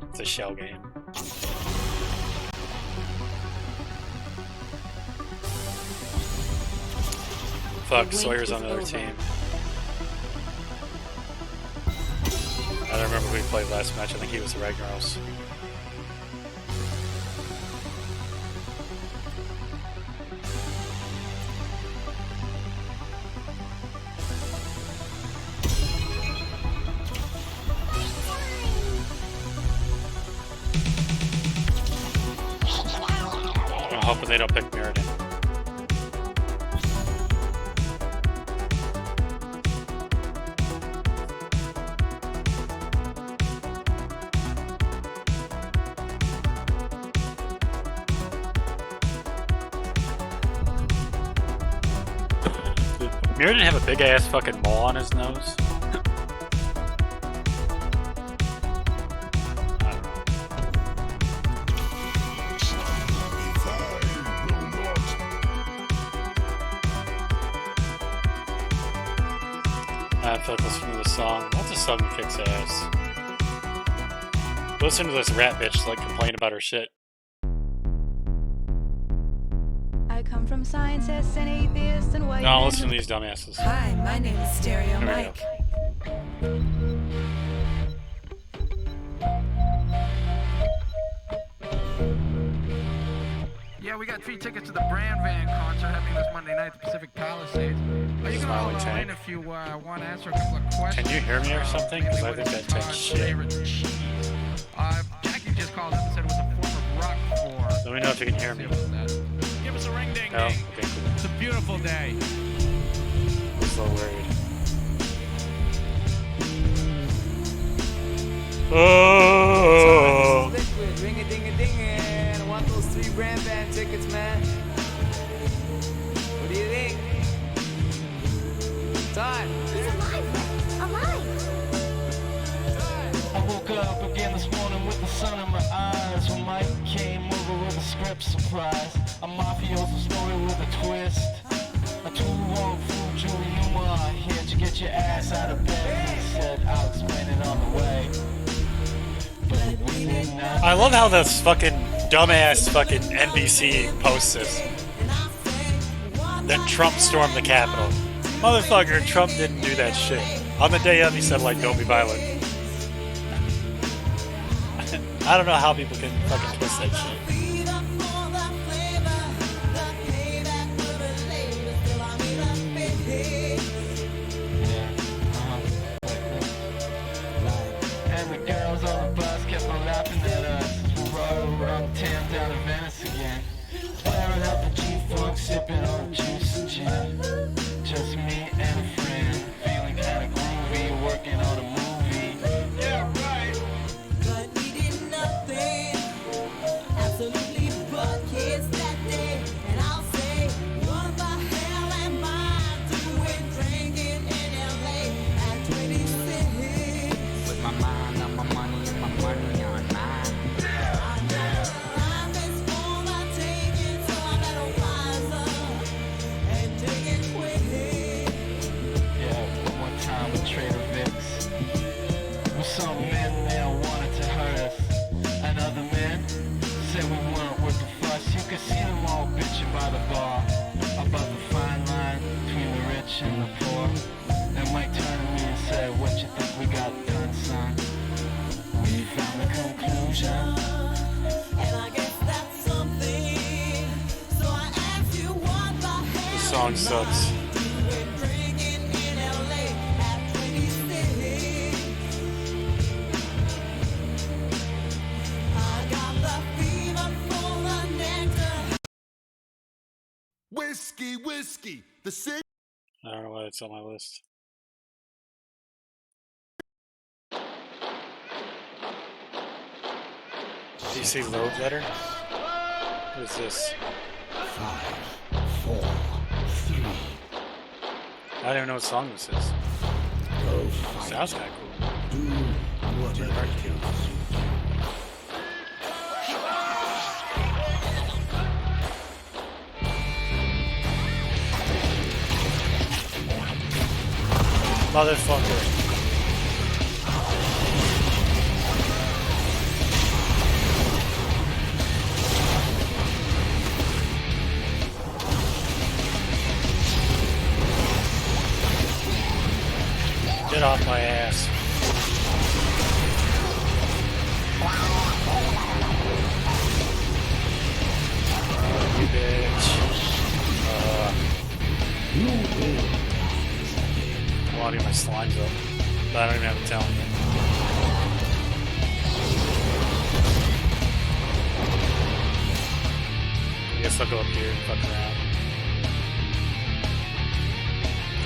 It's a shell game. Fuck, Sawyer's on the other team. I don't remember who we played last match. I think he was the Ragnaros. I'm hoping they don't pick Mirrodin. Mirrodin have a big ass fucking mole on his nose? I feel like listening to this song. What's a song that kicks ass? Listen to this rat bitch like complain about her shit. I come from scientists and atheists and white. No, listen to these dumbasses. Hi, my name is Stereo There we Mike. Yeah, we got free tickets to the Brand Van concert happening this Monday night at the Pacific Palisades. You can call in if you want to answer a couple of questions. Can you hear me or something? Because I think that takes shit. Jackie just called up and said it was a form of rock for. Let me know if you can hear me. Give us a ring ding No? ding. Okay, cool. It's a beautiful day. I'm so worried. Oh! Liquid, ring a ding a ding, and I want those 3 Brand Van tickets, man. What do you think? Time. He's alive. I woke up again this morning with the sun in my eyes. When Mike came over with a script surprise. A mafioso story with a twist. A too-long fool, Julie Newmar here to get your ass out of bed. He said, I'll explain it on the way. I love how this fucking dumbass fucking NBC posts this. Then Trump stormed the Capitol. Motherfucker, Trump didn't do that shit. On the day of, he said, like, don't be violent. I don't know how people can fucking twist that shit. And the girls on the bus kept on laughing at us. We rode around town down to Venice again. Flaring up the G-Funk, sipping on juice and gin. Just me and a friend, feeling kinda groovy, working on a movie. Yeah, right. But we did nothing, absolutely but kiss that day. And I'll say, what the hell am I doing drinking in LA at 26? With my mind on my money and my money on mine. Life is for the taking, so I better wise up and take it quick. Yeah, one time with Trader Vic's. With some men there wanted to hurt us. And other men said we weren't worth the fuss. You could see them all bitching by the bar about the fine line between the rich and the poor. And Mike turned to me and said, what you think we got done, son? We found the conclusion. And I guess that's something. So I asked you what the hell This song sucks. drinking in LA at 26. I got the fever for the nectar. Whiskey, the cig. I don't know why it's on my list. DC Load Letter? What is this? 5, 4, 3. I don't even know what song this is. Sounds kinda cool. Do whatever it takes. Motherfucker. Get off my ass. You bitch. I want to get my slimes up, but I don't even have to tell them. I guess I'll go up here and fuck around.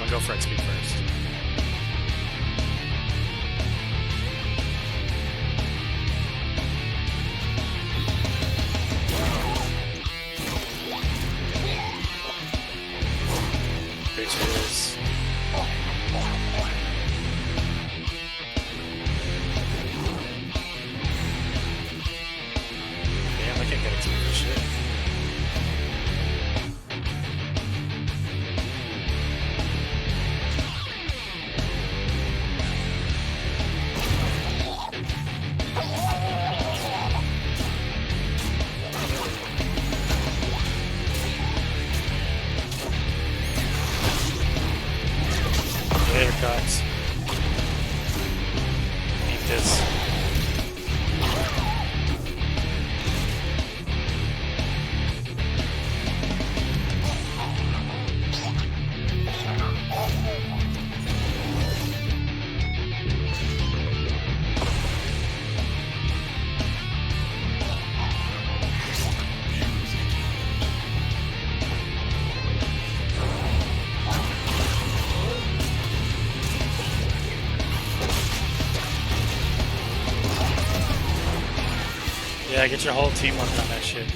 I'll go for XP first. Bitches. Yeah, get your whole team working on that shit.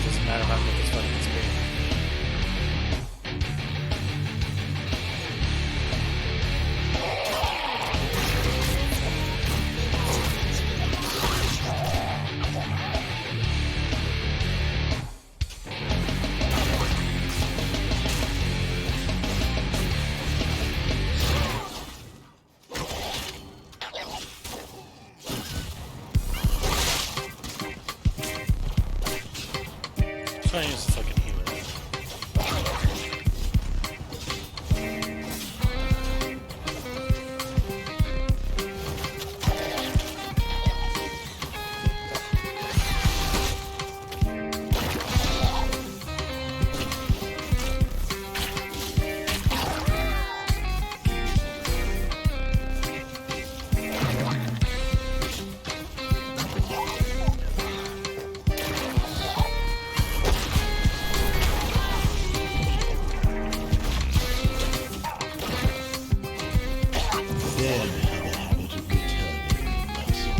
Doesn't matter how much this fucking speed. Try and use the fucking healer. Then the habit of returning, my son.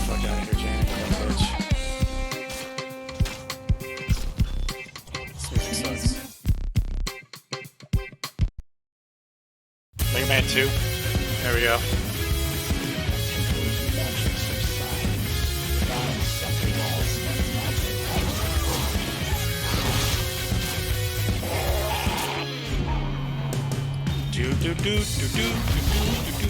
Fuck out of here, Jamie. Bitch. This music sucks. Mega Man 2. There we go. Do do do do do do do do.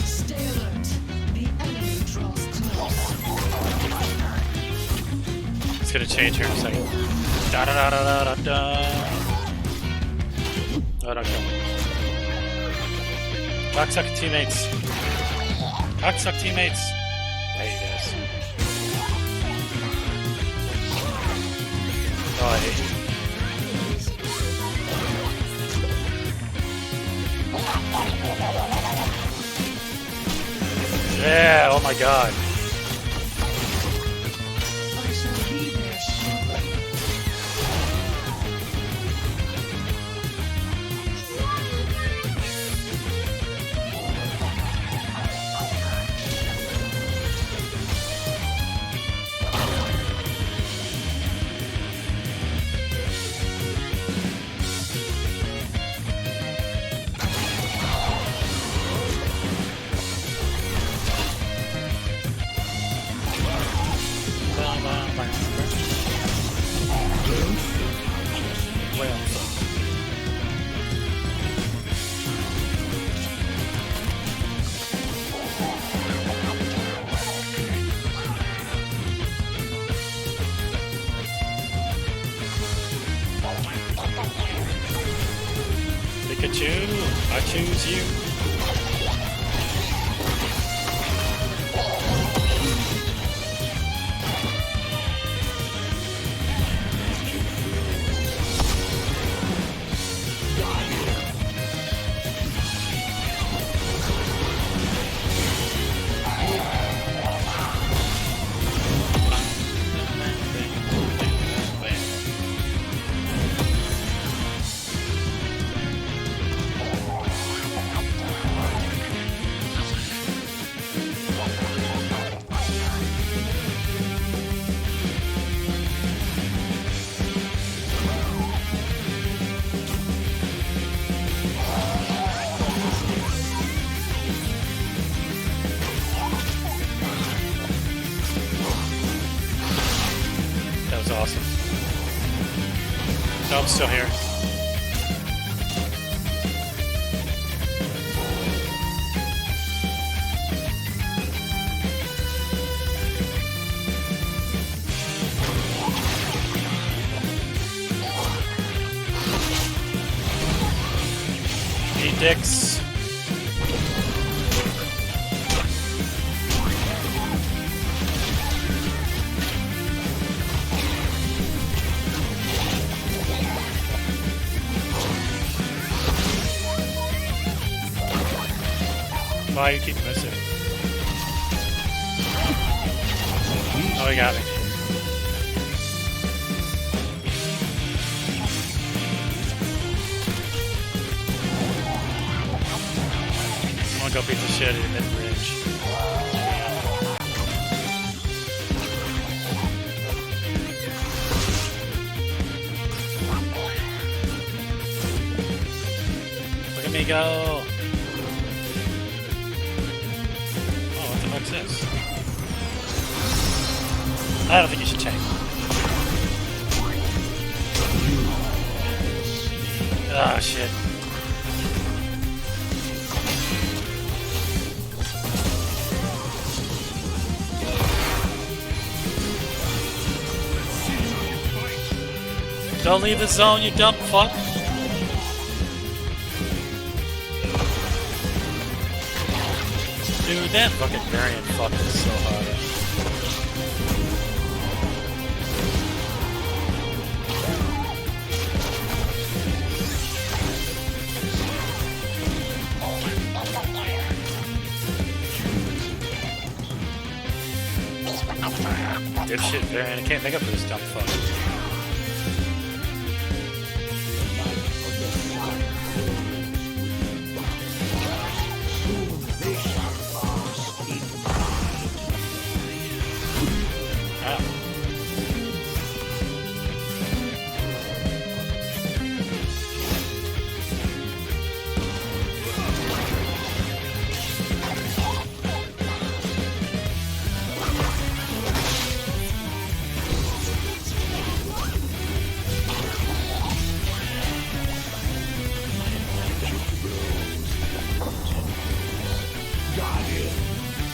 Stay alert. The enemy draws close. It's gonna change here in a second. Da da da da da da. Oh, don't kill me. Cocksucker teammates. Cocksuck teammates. Hey, you guys. Oh, I hate you. Yeah, oh my god. I shall be there shortly. Pikachu, I choose you. That was awesome. No, I'm still here. Eat dicks. Why you keep missing? Oh, he got me. I'm gonna go beat the shit out of mid-range. Look at me go! What's this? I don't think you should tank. Oh shit. Don't leave the zone, you dumb fuck. Dude, that fucking variant fuck is so hard. Dipshit variant, I can't make up for this dumb fuck.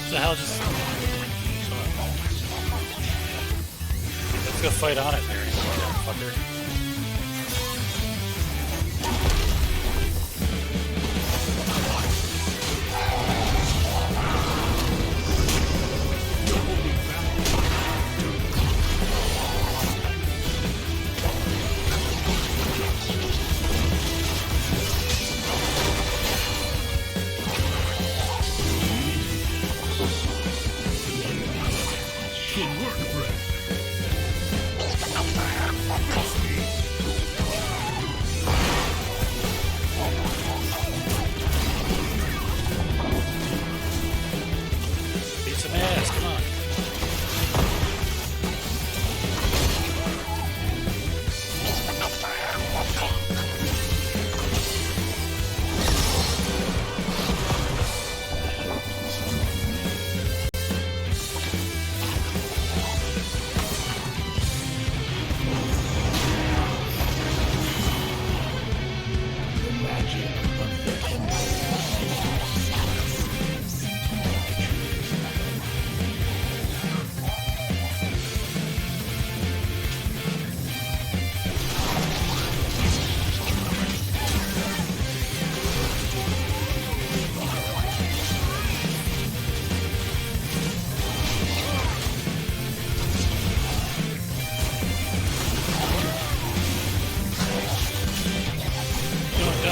What the hell just... Let's go fight on it, Mary. Fucker.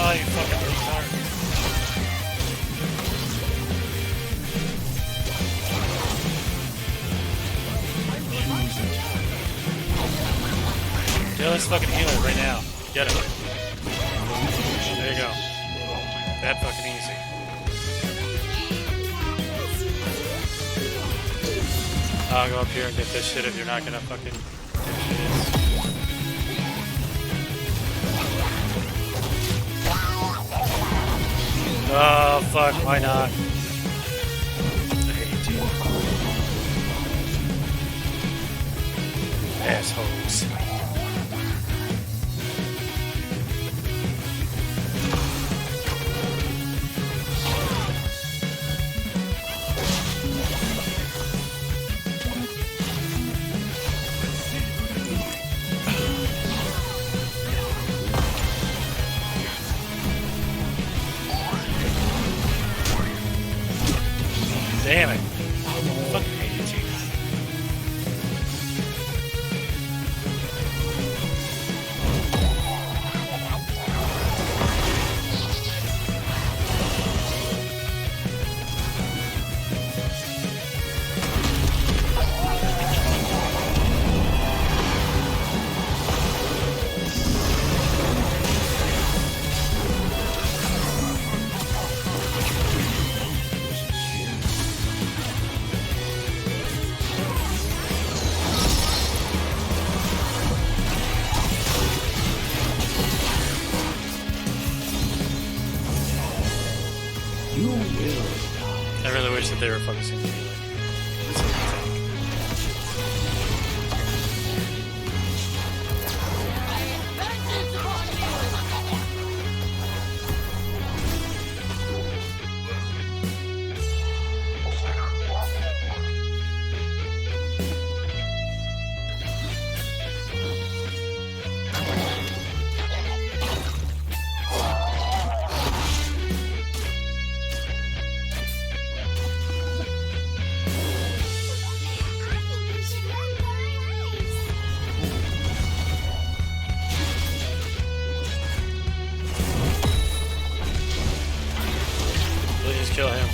Oh, you fucking retard. Yeah, let's fucking heal it right now. Get it. There you go. That fucking easy. I'll go up here and get this shit if you're not gonna fucking do shit. Oh fuck, why not? I hate you. Assholes. You will die. I really wish that they were focusing on me. Please kill him.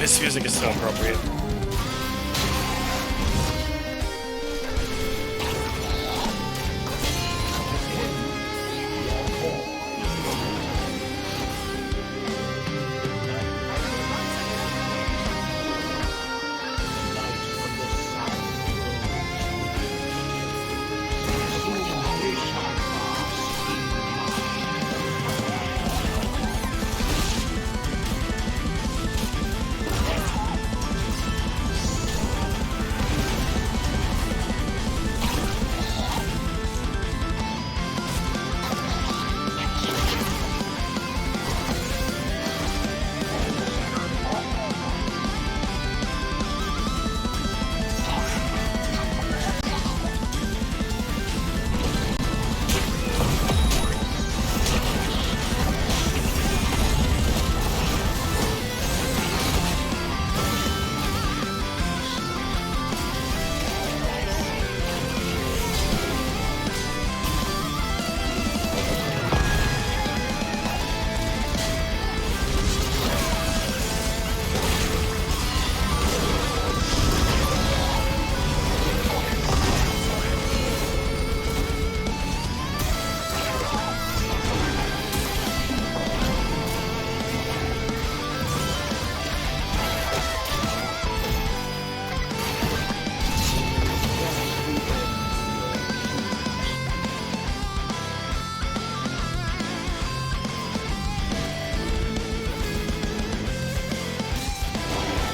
This music is so appropriate.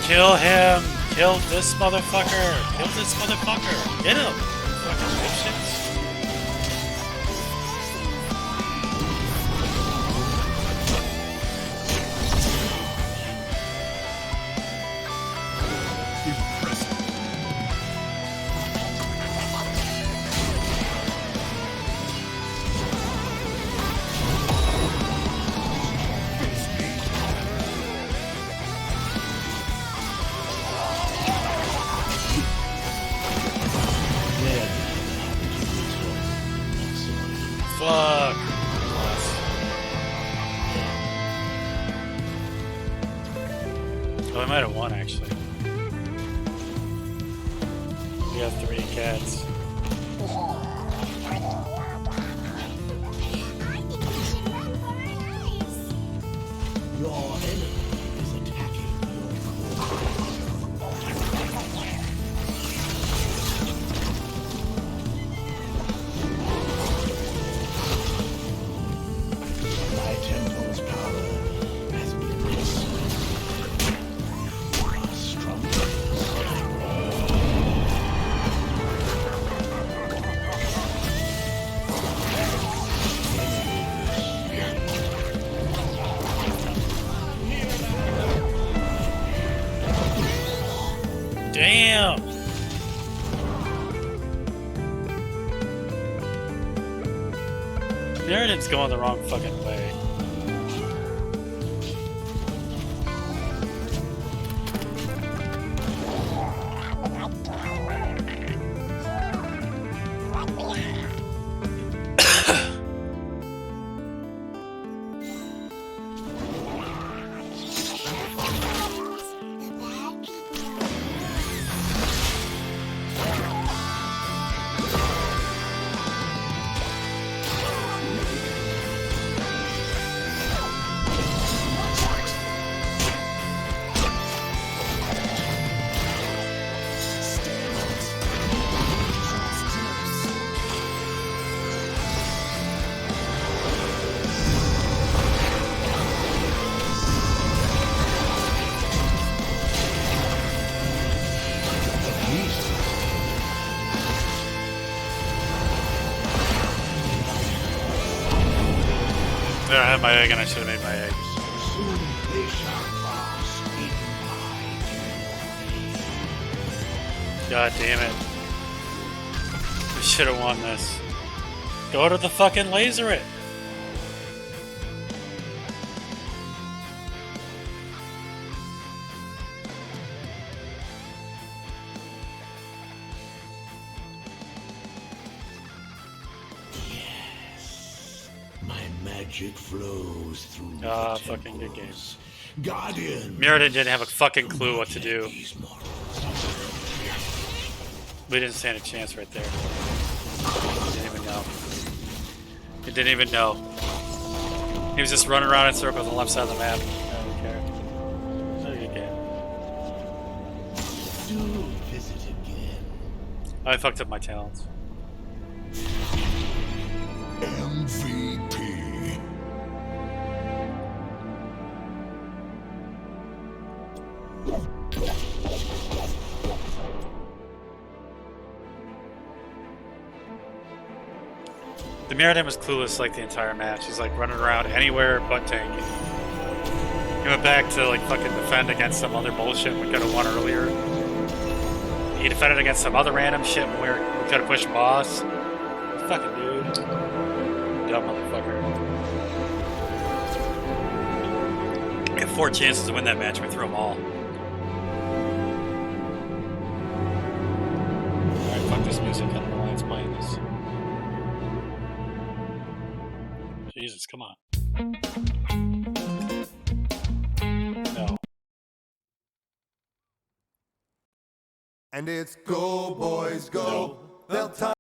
Kill him! Kill this motherfucker! Kill this motherfucker! Get him! Fucking bitches. Fuck. Oh, I might have won actually. We have 3 cats. Your enemy is attacking My temple's power has been restored. Stronger. Damn! Narrative's going the wrong fucking way. There, I have my egg and I should have made my egg. God damn it. We should have won this. Go to the fucking laser it! My magic flows through Ah, the fucking good game. temples, Guardian. Mirrodin didn't have a fucking clue what to do. We didn't stand a chance right there. He didn't even know. He didn't even know. He was just running around in circles on the left side of the map. I don't care. No, you can't. Do visit again. I fucked up my talents. MVP. The Mirrodin was clueless like the entire match. He's like running around anywhere but tanking. He went back to like fucking defend against some other bullshit we could have won earlier. He defended against some other random shit when we could have pushed boss. Fucking dude. Dumb motherfucker. We had 4 chances to win that match. We threw them all. Alright, fuck this music. I don't know why it's playing this. Jesus, come on. No. And it's go, boys, go. They'll tie.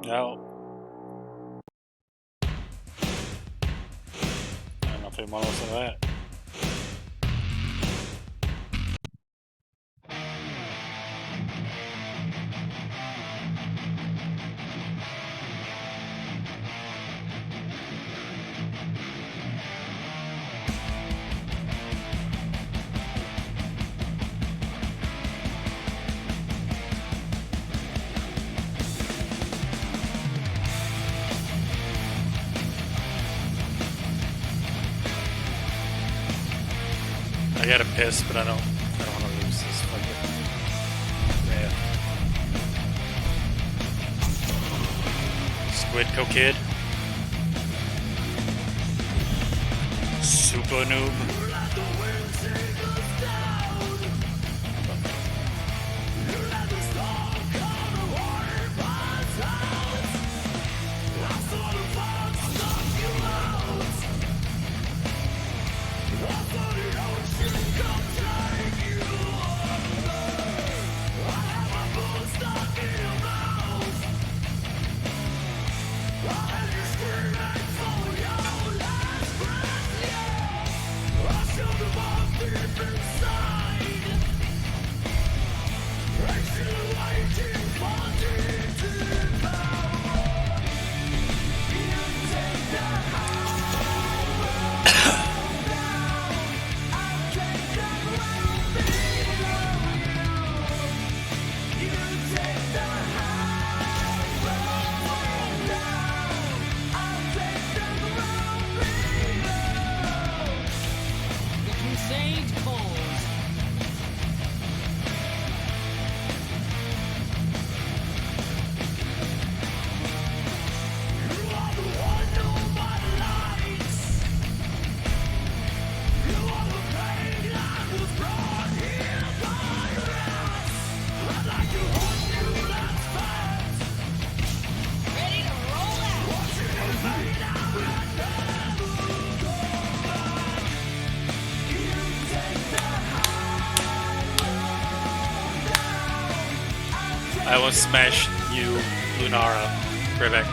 No. I don't know if they want to listen to that. I gotta piss, but I don't want to lose this fucking. Yeah. Squid Kid. Super noob. I will smash you, Lunara, Rivik.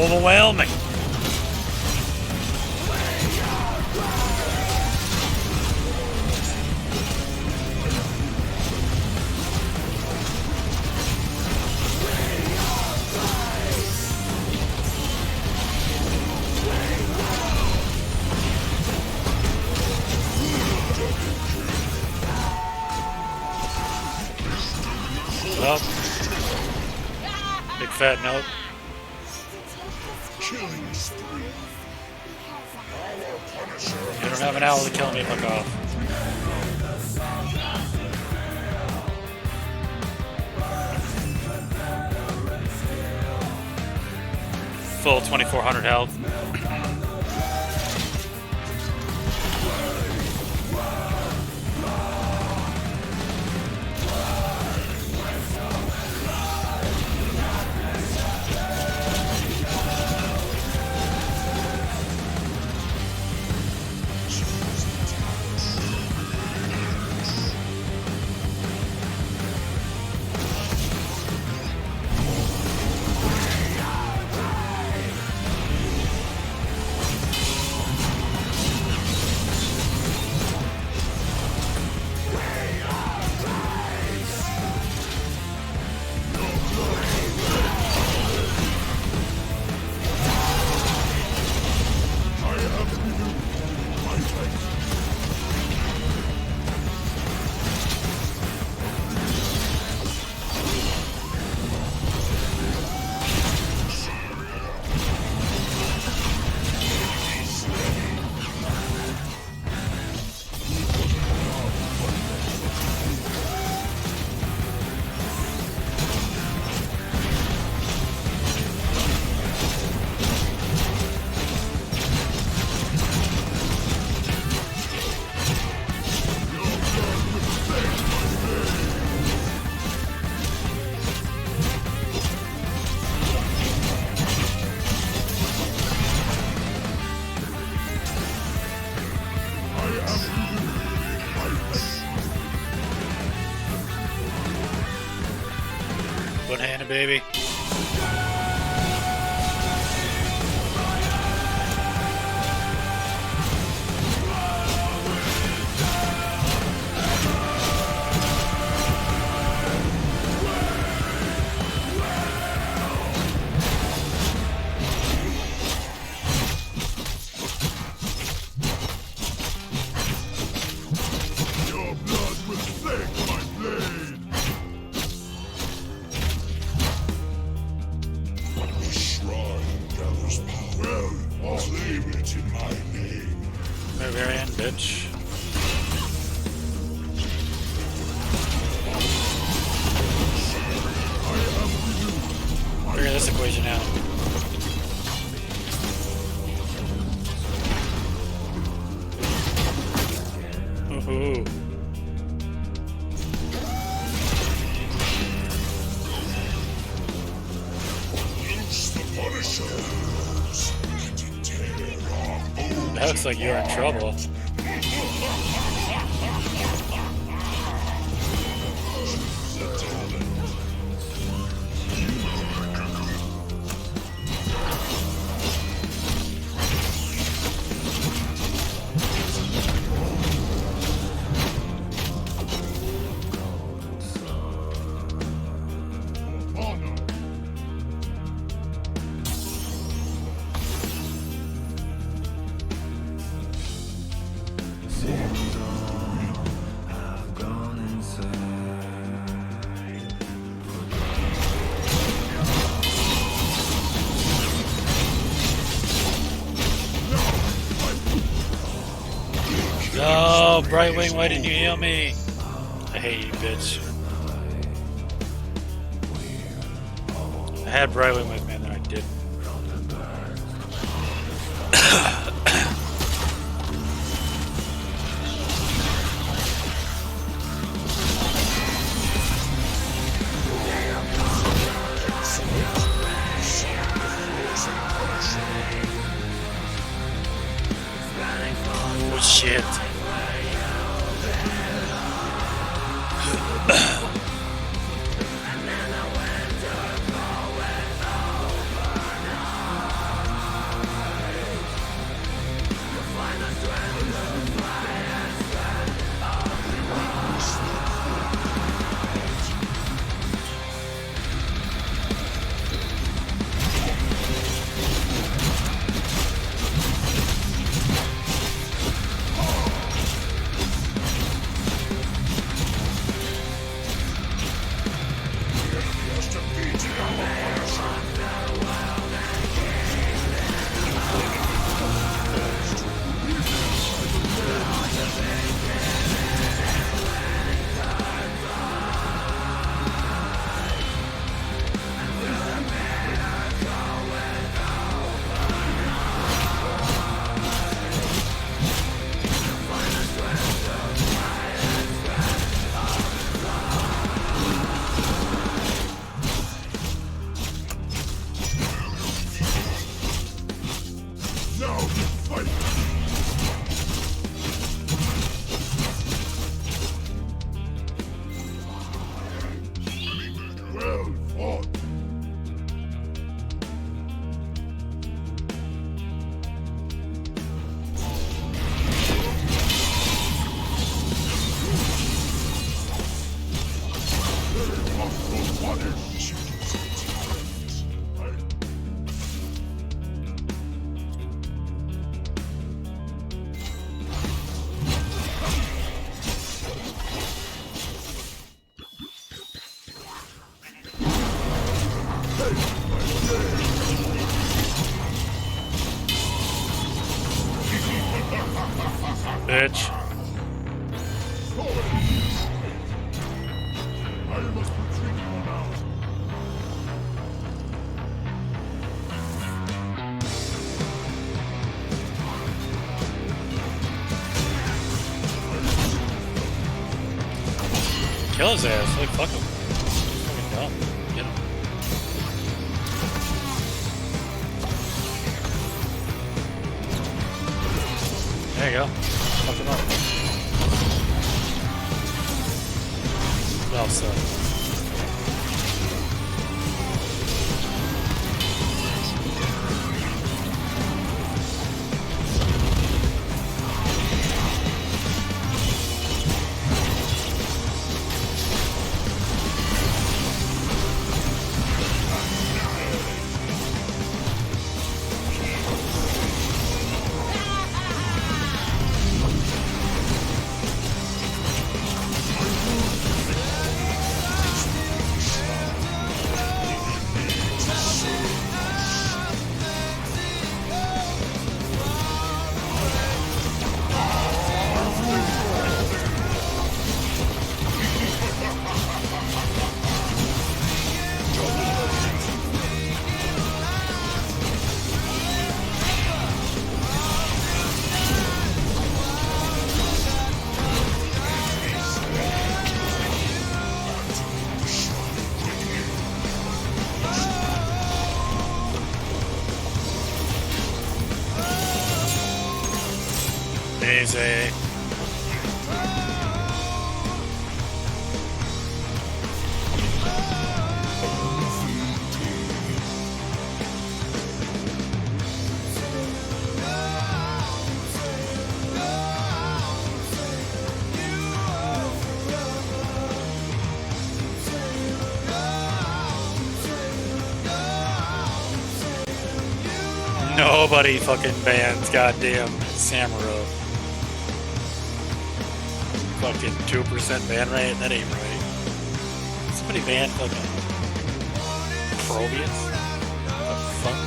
overwhelming. Oh. Big fat note. Killing spree. You don't have an owl to kill me, fuck off. Full 2400 health. Banana baby. Your blood will thank my blade. The shrine gathers power. Well, claim it in my name. Barbarian, bitch. Figure this equation out. Ooh. Loose the punishers. Tear off. That looks like you're in trouble. No, Brightwing, why didn't you heal me? I hate you, bitch. I had Brightwing with me and then I didn't. Oh shit. Bitch. I must retreat for now. Kill his ass. Like, fuck him. He's fucking dumb. Get him. There you go. Fuck him up. Well, so. Easy. Nobody fucking bans goddamn Samuro. Fucking 2% ban rate? That ain't right. Somebody banned fucking Probius? What the fuck?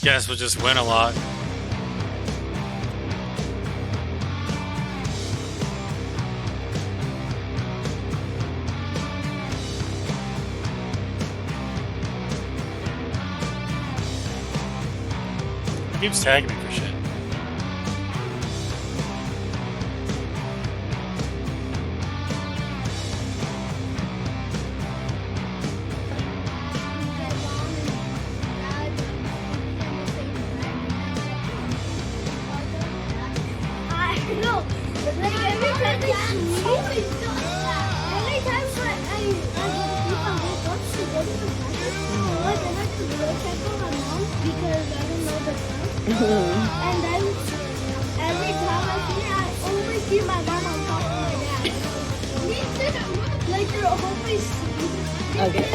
Guess we'll just win a lot. He keeps tagging me for shit. No, like every time they see me, every time I keep on my thoughts to go to the bathroom, but then I have to go check on my mom because I don't know the time. And then every time I see her, I always see my mom on top of my dad. Me too. Like you're always seeing. Okay.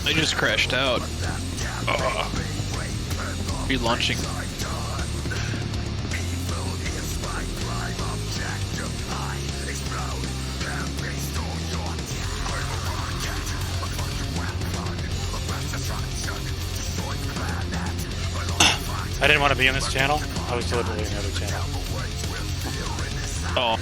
I just crashed out. Relaunching. I didn't want to be on this channel. I was deliberately on the other channel. Oh.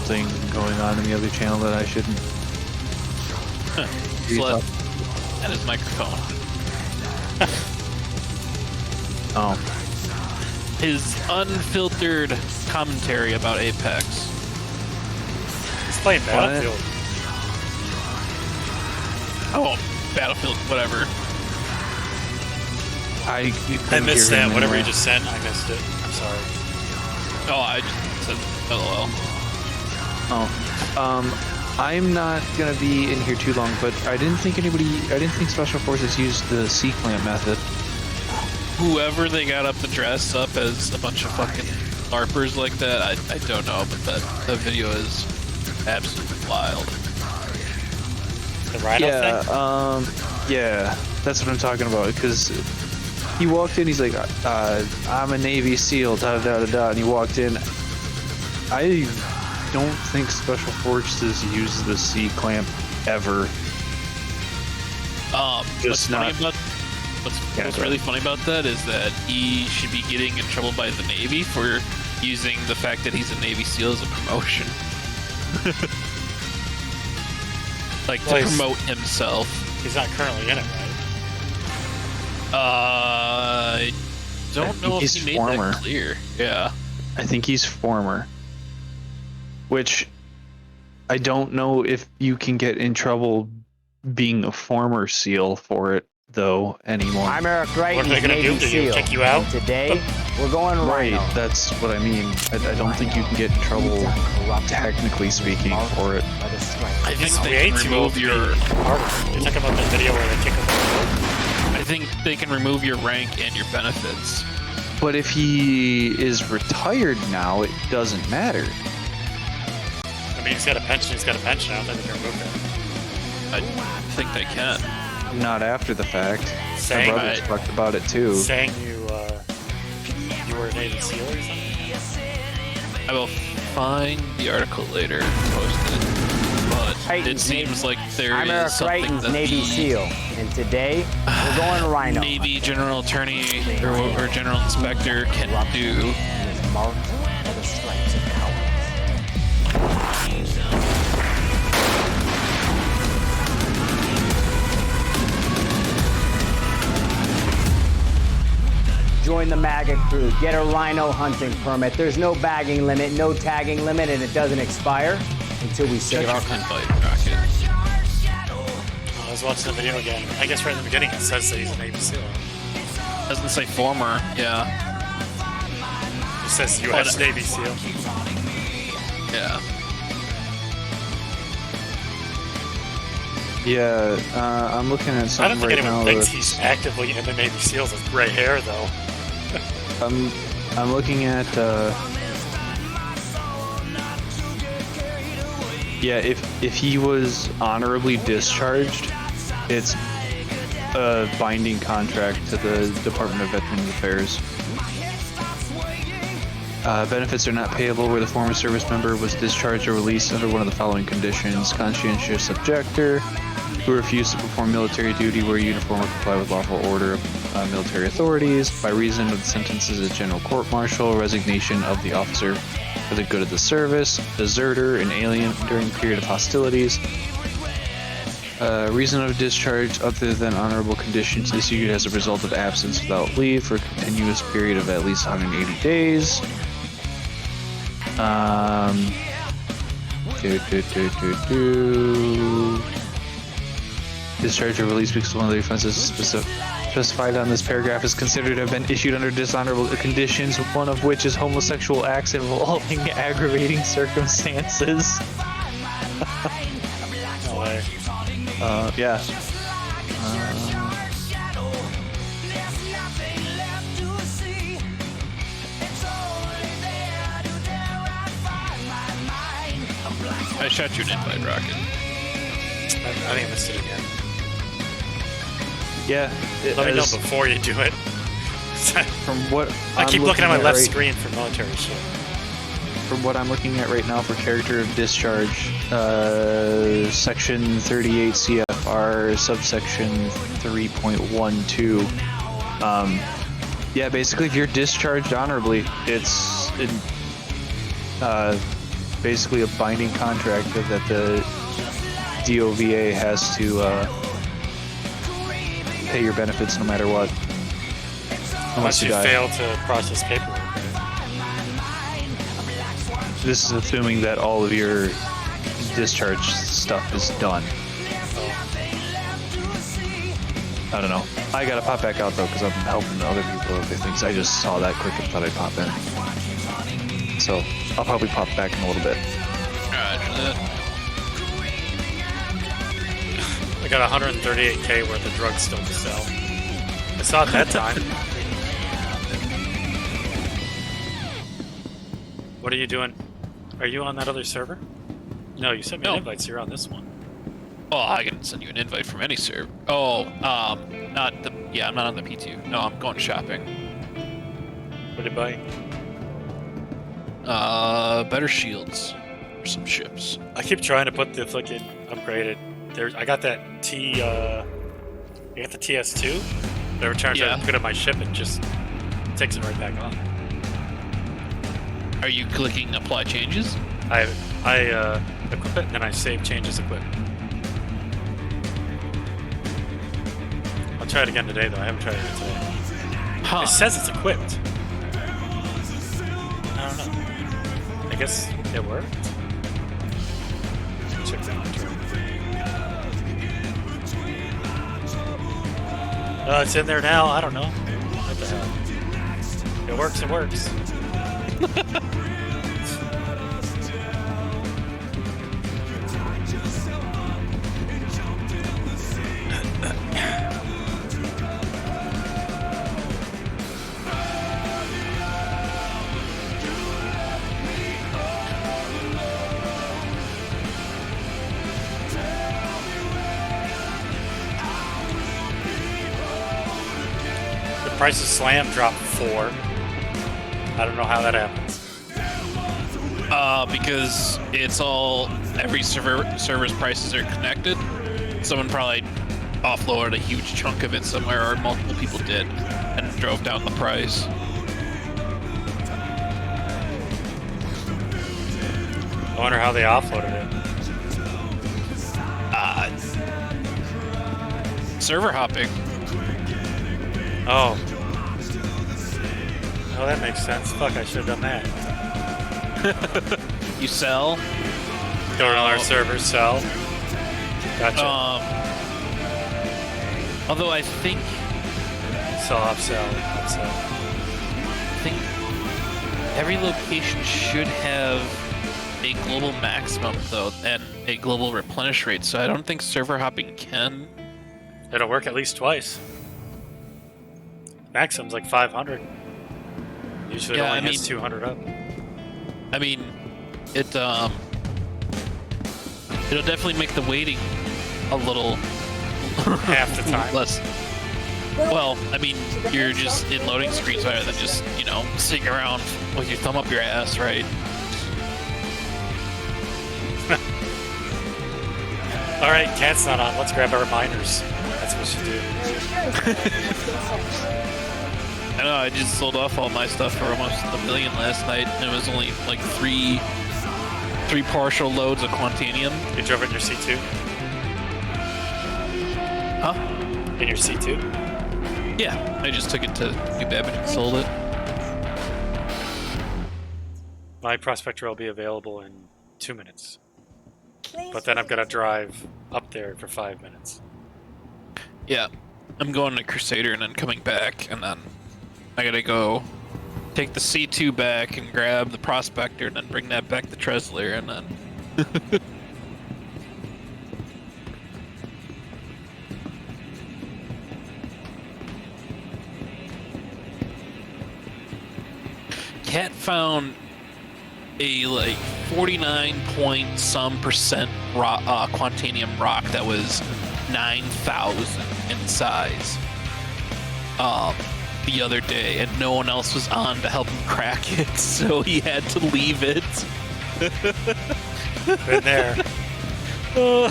Thing going on in the other channel that I shouldn't. Slip. And his microphone. Oh. His unfiltered commentary about Apex. He's playing Battlefield. Oh, Battlefield, whatever. I missed that. Whatever you just sent, I missed it. I'm sorry. Oh, I just said LOL. Oh, I'm not gonna be in here too long, but I didn't think Special Forces used the C-clamp method. Whoever they got up to dress up as a bunch of fucking LARPers like that, I don't know, but that video is absolutely wild. The Rhino thing? Yeah, that's what I'm talking about, because he walked in, he's like, I'm a Navy SEAL, and he walked in. I don't think Special Forces use the C-clamp ever. What's really funny about that is that he should be getting in trouble by the Navy for using the fact that he's a Navy SEAL as a promotion. Like, to promote himself. He's not currently in it, right? I don't know if he made that clear. Yeah. I think he's former. Which, I don't know if you can get in trouble being a former SEAL for it, though, anymore. I'm Eric Crichton, Navy SEAL. Kick you out? Today, we're going right. Rhino. That's what I mean. I don't think you can get in trouble, technically speaking, for it. I think they can remove your... You're talking about the video where they kick him out? I think they can remove your rank and your benefits. But if he is retired now, it doesn't matter. I mean, he's got a pension. I don't think they can remove that. I think they can. Not after the fact. Saying, my brothers talked about it too. Saying you were a Navy SEAL or something? I will find the article later and post it. But it seems like there I'm is Eric something Crichton's that Navy SEAL, and today we're going Rhino. Navy General Attorney or General Inspector can do. Marked by the stripes of cowardice. Join the MAGA crew. Get a Rhino hunting permit. There's no bagging limit, no tagging limit, and it doesn't expire until we save our country. I was watching the video again. I guess right in the beginning it says that he's a Navy SEAL. Doesn't say former, yeah. It says U.S. Navy SEAL. Yeah. Yeah, I'm looking at something I don't think right anyone now. thinks he's actively in the Navy SEALs with gray hair, though. I'm looking at. Yeah, if he was honorably discharged, it's a binding contract to the Department of Veterans Affairs. Benefits are not payable where the former service member was discharged or released under one of the following conditions: conscientious objector, who refuse to perform military duty, wear uniform, or comply with lawful order of military authorities by reason of the sentences of general court-martial, resignation of the officer for the good of the service, deserter, and alien during the period of hostilities. Reason of discharge other than honorable conditions issued as a result of absence without leave for a continuous period of at least 180 days. Discharge or release because one of the offenses specified on this paragraph is considered to have been issued under dishonorable conditions, one of which is homosexual acts involving aggravating circumstances. No way. Yeah. I shot you an invite, Rocket. I think I missed it again. Yeah. Let me know before you do it. From what I keep looking at my left right, screen for military shit. From what I'm looking at right now for character of discharge, section 38 CFR, subsection 3.12. Yeah, basically, if you're discharged honorably, it's basically a binding contract that the DOVA has to pay your benefits no matter what. Unless you fail to process paperwork. This is assuming that all of your discharge stuff is done. I don't know. I gotta pop back out though because I'm helping other people with their things. I just saw that quick and thought I'd pop in. So I'll probably pop back in a little bit. I got 138k worth of drugs still to sell. I saw it that time. What are you doing? Are you on that other server? No, you sent me an invite, so you're on this one. Oh, I can send you an invite from any server. Oh, not the. Yeah, I'm not on the P2. No, I'm going shopping. What did you buy? Better shields for some ships. I keep trying to put the fucking upgraded. I got that I got the TS2. But every time I try to put it on my ship, it just takes it right back on. Are you clicking apply changes? I equip it and then I save changes equip. I'll try it again today though. I haven't tried it today. Huh. It says it's equipped. I don't know. I guess it worked. Check the inventory. It's in there now. I don't know. What the hell? It works. It works. The price of Slam dropped 4. I don't know how that happens. Because it's all every server's prices are connected. Someone probably offloaded a huge chunk of it somewhere, or multiple people did, and drove down the price. I wonder how they offloaded it. Server hopping. Oh. Oh, that makes sense. Fuck, I should have done that. You sell. Go to another server, sell. Gotcha. Although I think sell, upsell. I think every location should have a global maximum though, and a global replenish rate. So I don't think server hopping can. It'll work at least twice. Maximum's like 500. Usually it only has 200 up. I mean, it'll definitely make the waiting a little half the time less. Well, I mean, you're just in loading screens rather than just, sitting around with your thumb up your ass, right? All right, Cat's not on. Let's grab our miners. That's what we should do. I know, I just sold off all my stuff for almost $1 million last night, and it was only like three partial loads of Quantanium. You drove in your C2? Huh? In your C2? Yeah, I just took it to New Babbage and sold it. My Prospector will be available in 2 minutes. But then I've got to drive up there for 5 minutes. Yeah, I'm going to Crusader and then coming back, and then I gotta go take the C2 back and grab the Prospector and then bring that back to Tresler, and then... Cat found a like 49 point some percent rock, Quantanium rock that was 9,000 in size the other day, and no one else was on to help him crack it, so he had to leave it. Been there. Well,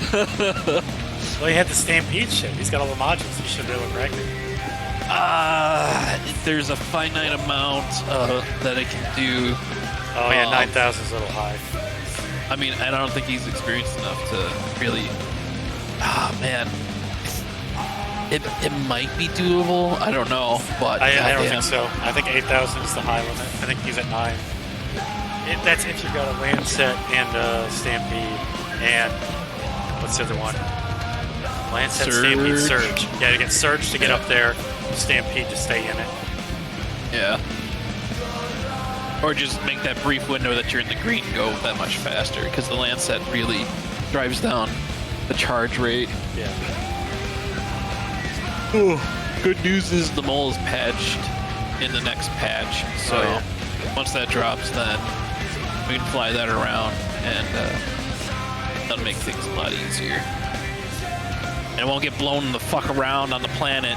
he had the Stampede shit. He's got all the modules. He should be able to crack it. There's a finite amount that it can do. Oh yeah, 9,000 is a little high. I mean, I don't think he's experienced enough to really... man. It might be doable. I don't know, but... I don't think so. I think 8,000 is the high limit. I think he's at 9. That's if you've got a Lancet and a Stampede and... What's the other one? Lancet, Stampede, Surge. Yeah, you get Surge to get up there, Stampede to stay in it. Yeah. Or just make that brief window that you're in the green go that much faster, because the Lancet really drives down the charge rate. Yeah. Ooh. Good news is the mole is patched in the next patch, so once that drops, then we can fly that around, and that'll make things a lot easier. And it won't get blown the fuck around on the planet.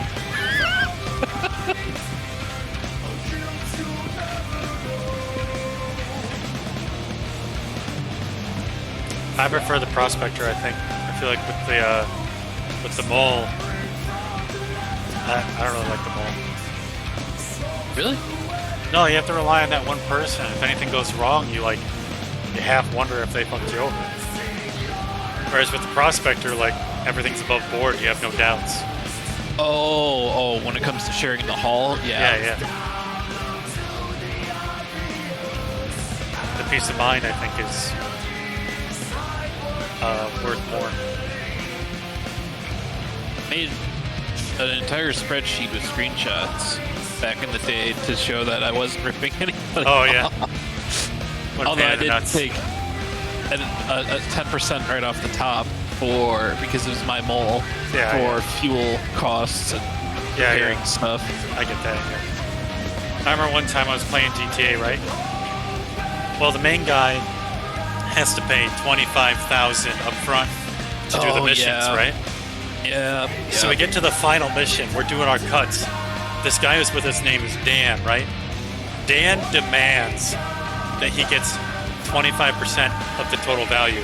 I prefer the Prospector, I think. I feel like with the mole, I don't really like the mole. Really? No, you have to rely on that one person. If anything goes wrong, you half wonder if they fucked you over. Whereas with the Prospector, like, everything's above board, you have no doubts. Oh, when it comes to sharing the hull, Yeah. The peace of mind, I think, is worth more. Made an entire spreadsheet with screenshots back in the day to show that I wasn't ripping anybody Oh, yeah. Although I did take a 10% right off the top because it was my mole for fuel costs and repairing stuff. I get that. Yeah. I remember one time I was playing GTA, right? Well, the main guy has to pay $25,000 up front to do the missions, right? Yeah. So we get to the final mission. We're doing our cuts. This guy who's with us, name is Dan, right? Dan demands that he gets 25% of the total value.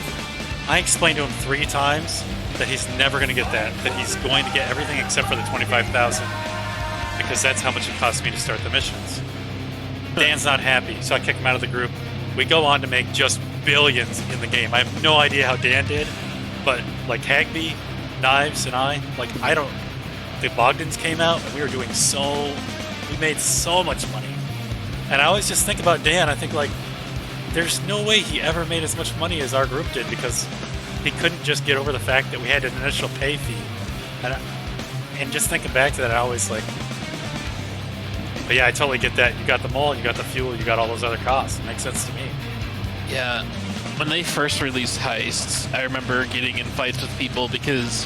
I explained to him 3 times that he's never going to get that he's going to get everything except for the $25,000, because that's how much it costs me to start the missions. Dan's not happy, so I kick him out of the group. We go on to make just billions in the game. I have no idea how Dan did, but like Hagby, Knives, and the Bogdans came out, and we made so much money. And I always just think about Dan, I think like, there's no way he ever made as much money as our group did, because he couldn't just get over the fact that we had an initial pay fee. And just thinking back to that, I always like... But yeah, I totally get that. You got the mole, you got the fuel, you got all those other costs. It makes sense to me. Yeah. When they first released heists, I remember getting in fights with people because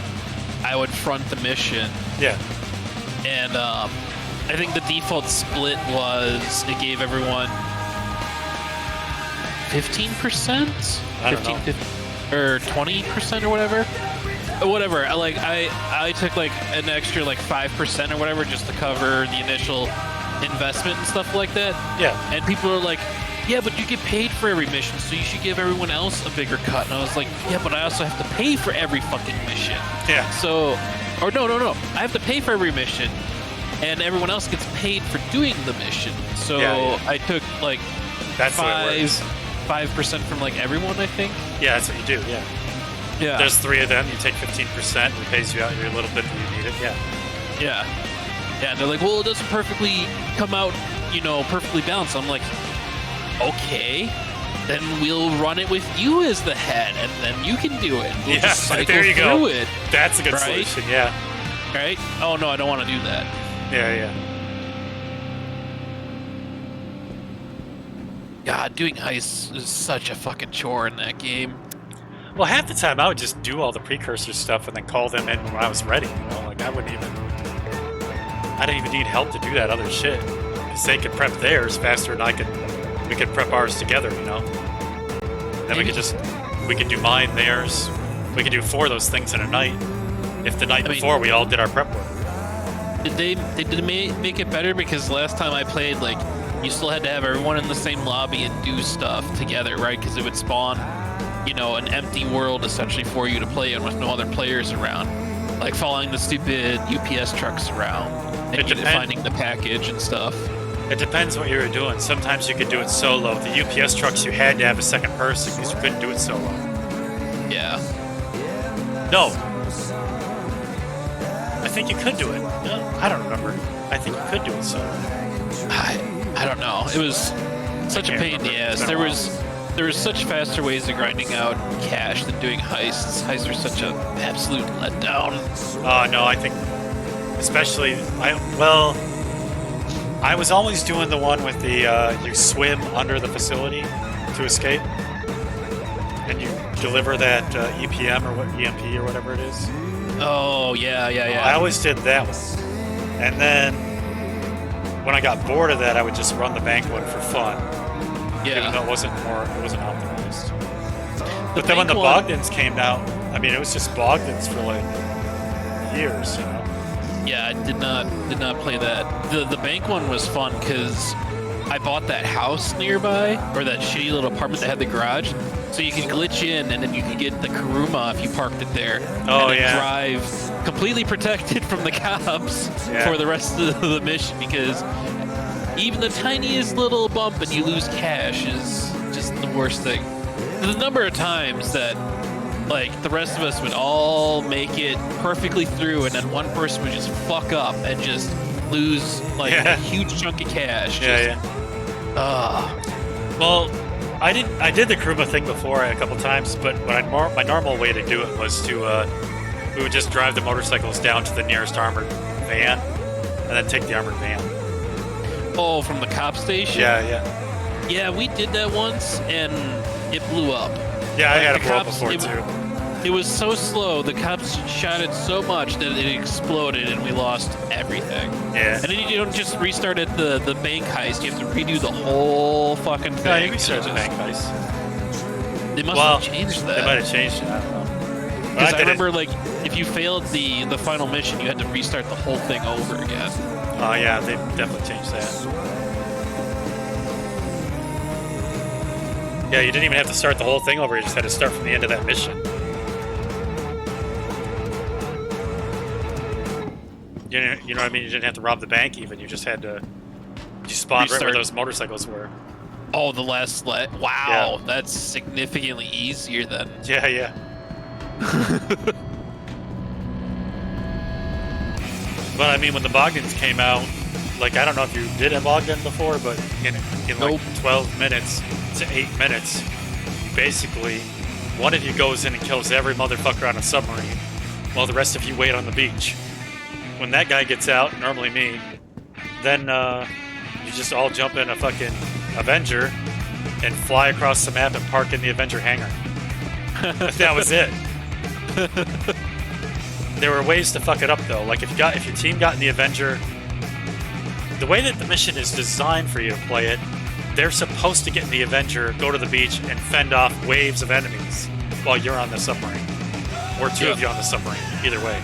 I would front the mission. Yeah. And I think the default split was it gave everyone 15%? I don't know. 15, or 20% or whatever? Whatever. I took like an extra like 5% or whatever just to cover the initial investment and stuff like that. Yeah. And people are like, yeah, but you get paid for every mission, so you should give everyone else a bigger cut. And I was like, yeah, but I also have to pay for every fucking mission. Yeah. So, or no. I have to pay for every mission, and everyone else gets paid for doing the mission. So I took like That's the way it works. 5% from like everyone, I think. Yeah, that's what you do. Yeah. Yeah. There's 3 of them. You take 15%. It pays you out your little bit that you need it. Yeah. Yeah. Yeah. And they're like, well, it doesn't perfectly come out, perfectly balanced. I'm like, okay, then we'll run it with you as the head, and then you can do it. We'll just cycle there you through go. it. That's a good right? solution. Yeah. Right? Oh no, I don't want to do that. Yeah. God, doing heists is such a fucking chore in that game. Well, half the time I would just do all the precursor stuff and then call them in when I was ready. Like I didn't even need help to do that other shit. Because they could prep theirs faster than we could prep ours together, Then we could do mine, theirs. We could do 4 of those things in a night. If the night before we all did our prep work. Did they make it better? Because last time I played, like, you still had to have everyone in the same lobby and do stuff together, right? Because it would spawn, an empty world essentially for you to play in with no other players around. Like following the stupid UPS trucks around and finding the package and stuff. It depends what you were doing. Sometimes you could do it solo. The UPS trucks, you had to have a second person because you couldn't do it solo. Yeah. No. I think you could do it. No, I don't remember. I think you could do it solo. I don't know. It was such a pain in the ass. There was such faster ways of grinding out cash than doing heists. Heists are such an absolute letdown. No, I think especially I was always doing the one with the you swim under the facility to escape, and you deliver that EPM or EMP or whatever it is. Oh yeah. I always did that one, and then when I got bored of that, I would just run the bank one for fun. Yeah. Even though it wasn't optimized. But then when the Bogdans came out, I mean, it was just Bogdans for like years, Yeah, I did not play that. The bank one was fun because I bought that house nearby, or that shitty little apartment that had the garage, so you could glitch in and then you could get the Kuruma if you parked it there. Oh, and then yeah. drive completely protected from the cops for the rest of the mission, because even the tiniest little bump and you lose cash is just the worst thing. The number of times that like the rest of us would all make it perfectly through, and then one person would just fuck up and just lose like a huge chunk of cash. Well, I did the Kuruma thing before a couple times, but my normal way to do it was to we would just drive the motorcycles down to the nearest armored van, and then take the armored van. Oh, from the cop station? Yeah, we did that once, and it blew up. Yeah, I had it blow up cops- before it- too. It was so slow, the cops shot it so much that it exploded and we lost everything. Yeah. And then you don't just restart at the bank heist, you have to redo the whole fucking thing. No, you restart the bank heist. They must have changed that. They might have changed it, I don't know. Because I remember, like, if you failed the final mission, you had to restart the whole thing over again. Oh yeah, they definitely changed that. Yeah, you didn't even have to start the whole thing over, you just had to start from the end of that mission. You know what I mean? You didn't have to rob the bank even, you just had to... You spawned right where those motorcycles were. Oh, the last wow, that's significantly easier than... Yeah. But I mean, when the Bogdans came out, like, I don't know if you did a Bogdan before, but in like 12 minutes to 8 minutes, basically, one of you goes in and kills every motherfucker on a submarine, while the rest of you wait on the beach. When that guy gets out, normally me, then you just all jump in a fucking Avenger and fly across the map and park in the Avenger hangar. That was it. There were ways to fuck it up though. Like if your team got in the Avenger, the way that the mission is designed for you to play it, they're supposed to get in the Avenger, go to the beach, and fend off waves of enemies while you're on the submarine, or two of you on the submarine. Either way.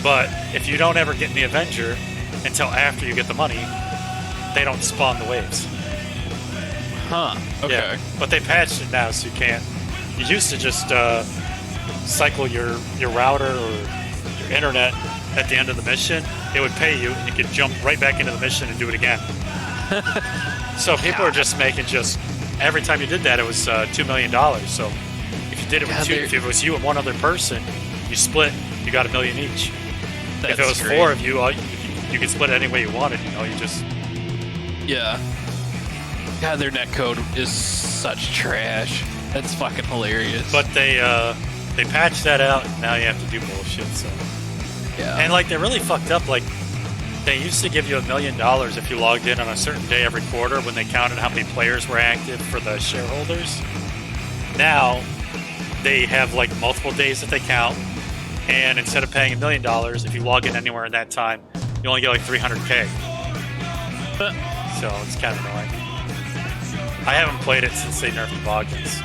But if you don't ever get in the Avenger until after you get the money, they don't spawn the waves. Huh. Okay. Yeah, but they patched it now, so you can't. You used to just cycle your router or your internet at the end of the mission. It would pay you, and you could jump right back into the mission and do it again. So people are just making every time you did that, it was $2 million. So if you did it with if it was you and one other person, you split, you got $1 million each. If it was great. 4 of you, you could split it any way you wanted. You know, you just. Yeah. God, their netcode is such trash. That's fucking hilarious. But they patched that out, and now you have to do bullshit. So. Yeah. And like they really fucked up. Like they used to give you $1 million if you logged in on a certain day every quarter when they counted how many players were active for the shareholders. Now they have like multiple days that they count, and instead of paying $1 million, if you log in anywhere in that time, you only get like 300K. So it's kind of annoying. I haven't played it since they nerfed the Bogdans.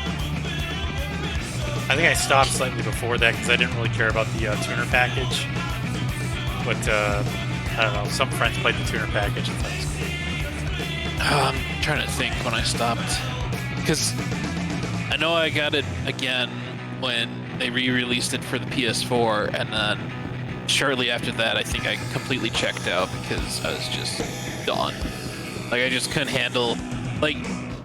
I think I stopped slightly before that because I didn't really care about the tuner package. But I don't know, some friends played the tuner package and thought it was cool. I'm trying to think when I stopped. Because I know I got it again when they re-released it for the PS4, and then shortly after that I think I completely checked out because I was just done. Like I just couldn't handle, like,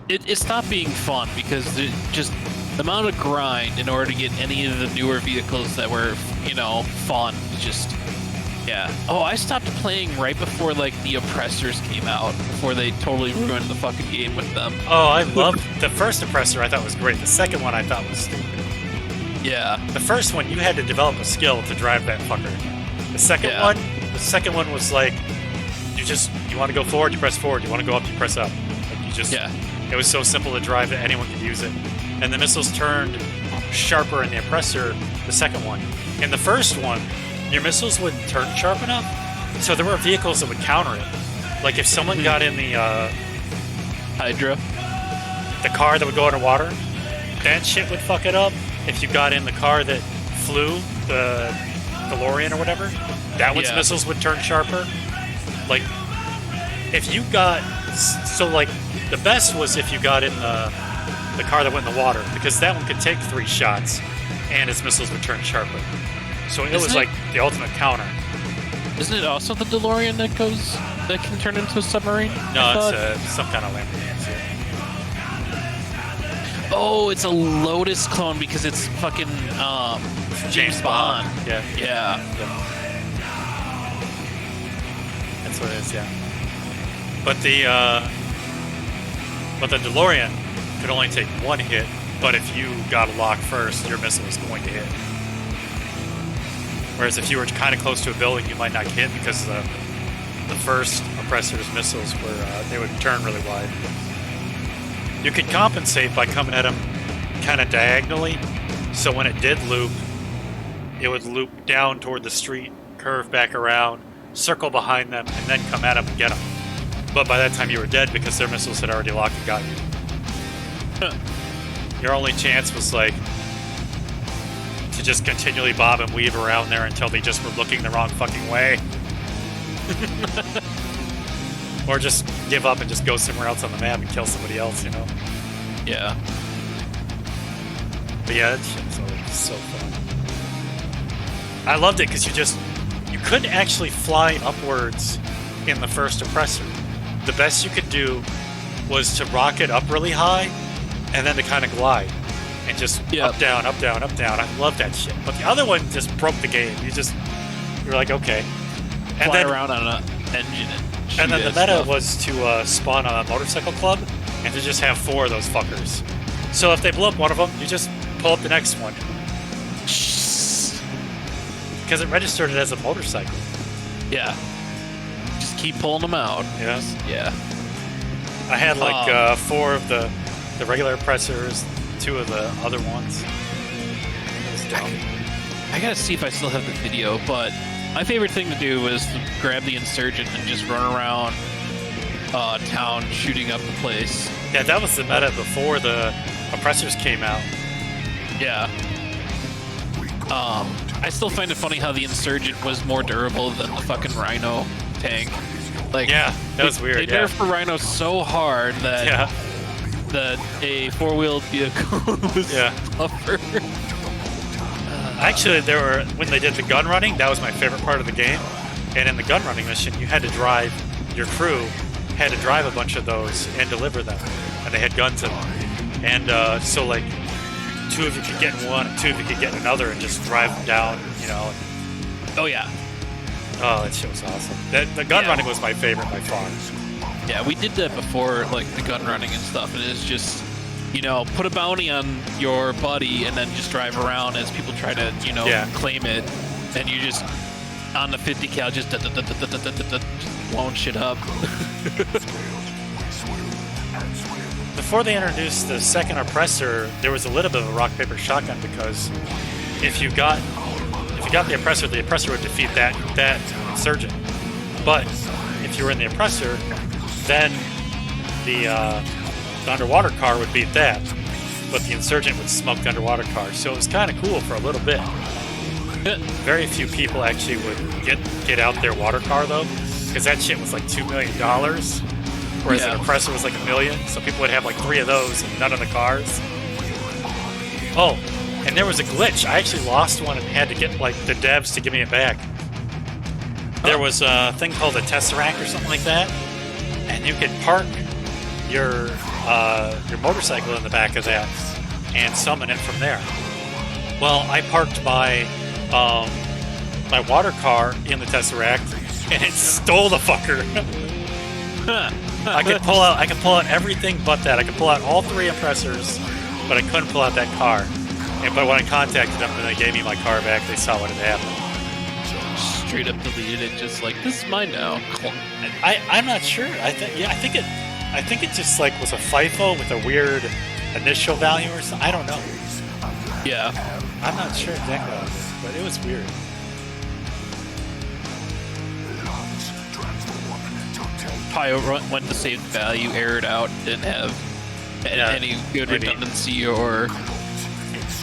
it stopped being fun because it just, the amount of grind in order to get any of the newer vehicles that were, you know, fun, just, yeah. Oh, I stopped playing right before, like, the Oppressors came out, before they totally ruined the fucking game with them. Oh, I loved the first Oppressor. I thought was great. The second one I thought was stupid. Yeah. The first one, you had to develop a skill to drive that fucker. The second one was like, you want to go forward, you press forward. You want to go up, you press up. Like you just, it was so simple to drive that anyone could use it. And the missiles turned sharper in the Oppressor, the second one. In the first one, your missiles wouldn't turn sharp enough, so there were vehicles that would counter it. Like if someone got in the Hydra, the car that would go underwater, that shit would fuck it up. If you got in the car that flew, the DeLorean or whatever, that one's missiles would turn sharper. Like, if you got, so like, the best was if you got in the car that went in the water, because that one could take 3 shots, and its missiles would turn sharper. So it was like the ultimate counter. Isn't it also the DeLorean that can turn into a submarine? No, it's some kind of Lamborghini. Oh, it's a Lotus clone because it's fucking James Bond. Yeah. That's what it is, yeah. But the DeLorean could only take 1 hit, but if you got a lock first, your missile was going to hit. Whereas if you were kind of close to a building, you might not hit because the first Oppressor's missiles were they would turn really wide. You could compensate by coming at them kind of diagonally, so when it did loop, it would loop down toward the street, curve back around, circle behind them, and then come at them and get them. But by that time you were dead because their missiles had already locked and got you. Your only chance was like to just continually bob and weave around there until they just were looking the wrong fucking way. Or just give up and just go somewhere else on the map and kill somebody else, you know? Yeah. But yeah, that shit was always so fun. I loved it because you couldn't actually fly upwards in the first Oppressor. The best you could do was to rocket up really high and then to kind of glide and just up, down, up, down, up, down. I love that shit. But the other one just broke the game. You're like, okay. And fly then around on an engine and then the meta was to spawn a motorcycle club and to just have 4 of those fuckers. So if they blow up one of them, you just pull up the next one. Because it registered it as a motorcycle. Yeah. Just keep pulling them out. Yes. Yeah. I had like 4 of the regular Oppressors, 2 of the other ones. It was dumb. I gotta see if I still have the video, but my favorite thing to do was to grab the Insurgent and just run around town shooting up the place. Yeah, that was the meta before the Oppressors came out. Yeah. I still find it funny how the Insurgent was more durable than the fucking Rhino tank. Like, yeah, that was weird. They nerfed the Rhino so hard that that a four-wheeled vehicle was tougher. Actually, when they did the gun running, that was my favorite part of the game. And in the gun running mission, you had to drive, your crew had to drive a bunch of those and deliver them. And they had guns in them. And so, like, 2 of you could get in one, and 2 of you could get in another and just drive them down, you know. Oh, yeah. Oh, that shit was awesome. The gun running was my favorite by far. Yeah, we did that before, like, the gun running and stuff. And it's just, you know, put a bounty on your buddy and then just drive around as people try to, you know, claim it. And you just, on the 50 cal, just blowing shit up. Before they introduced the second oppressor, there was a little bit of a rock paper shotgun because if you got the oppressor would defeat that insurgent. But if you were in the oppressor, then the underwater car would beat that, but the insurgent would smoke the underwater car. So it was kind of cool for a little bit. Very few people actually would get out their water car though, because that shit was like $2 million, whereas the oppressor was like $1 million. So people would have like 3 of those and none of the cars. Oh, and there was a glitch. I actually lost one and had to get like the devs to give me it back. There was a thing called a Tesseract or something like that, and you could park your motorcycle in the back of that and summon it from there. Well, I parked my water car in the Tesseract, and it stole the fucker. I could pull out everything but that. I could pull out all 3 oppressors, but I couldn't pull out that car. But when I contacted them, and they gave me my car back, they saw what had happened. Straight up deleted it, just like, this is mine now. I'm not sure. I think it just like was a FIFO with a weird initial value or something. I don't know. Yeah. I'm not sure exactly what it is, but it was weird. Probably went to save value, aired out, didn't have any good redundancy or...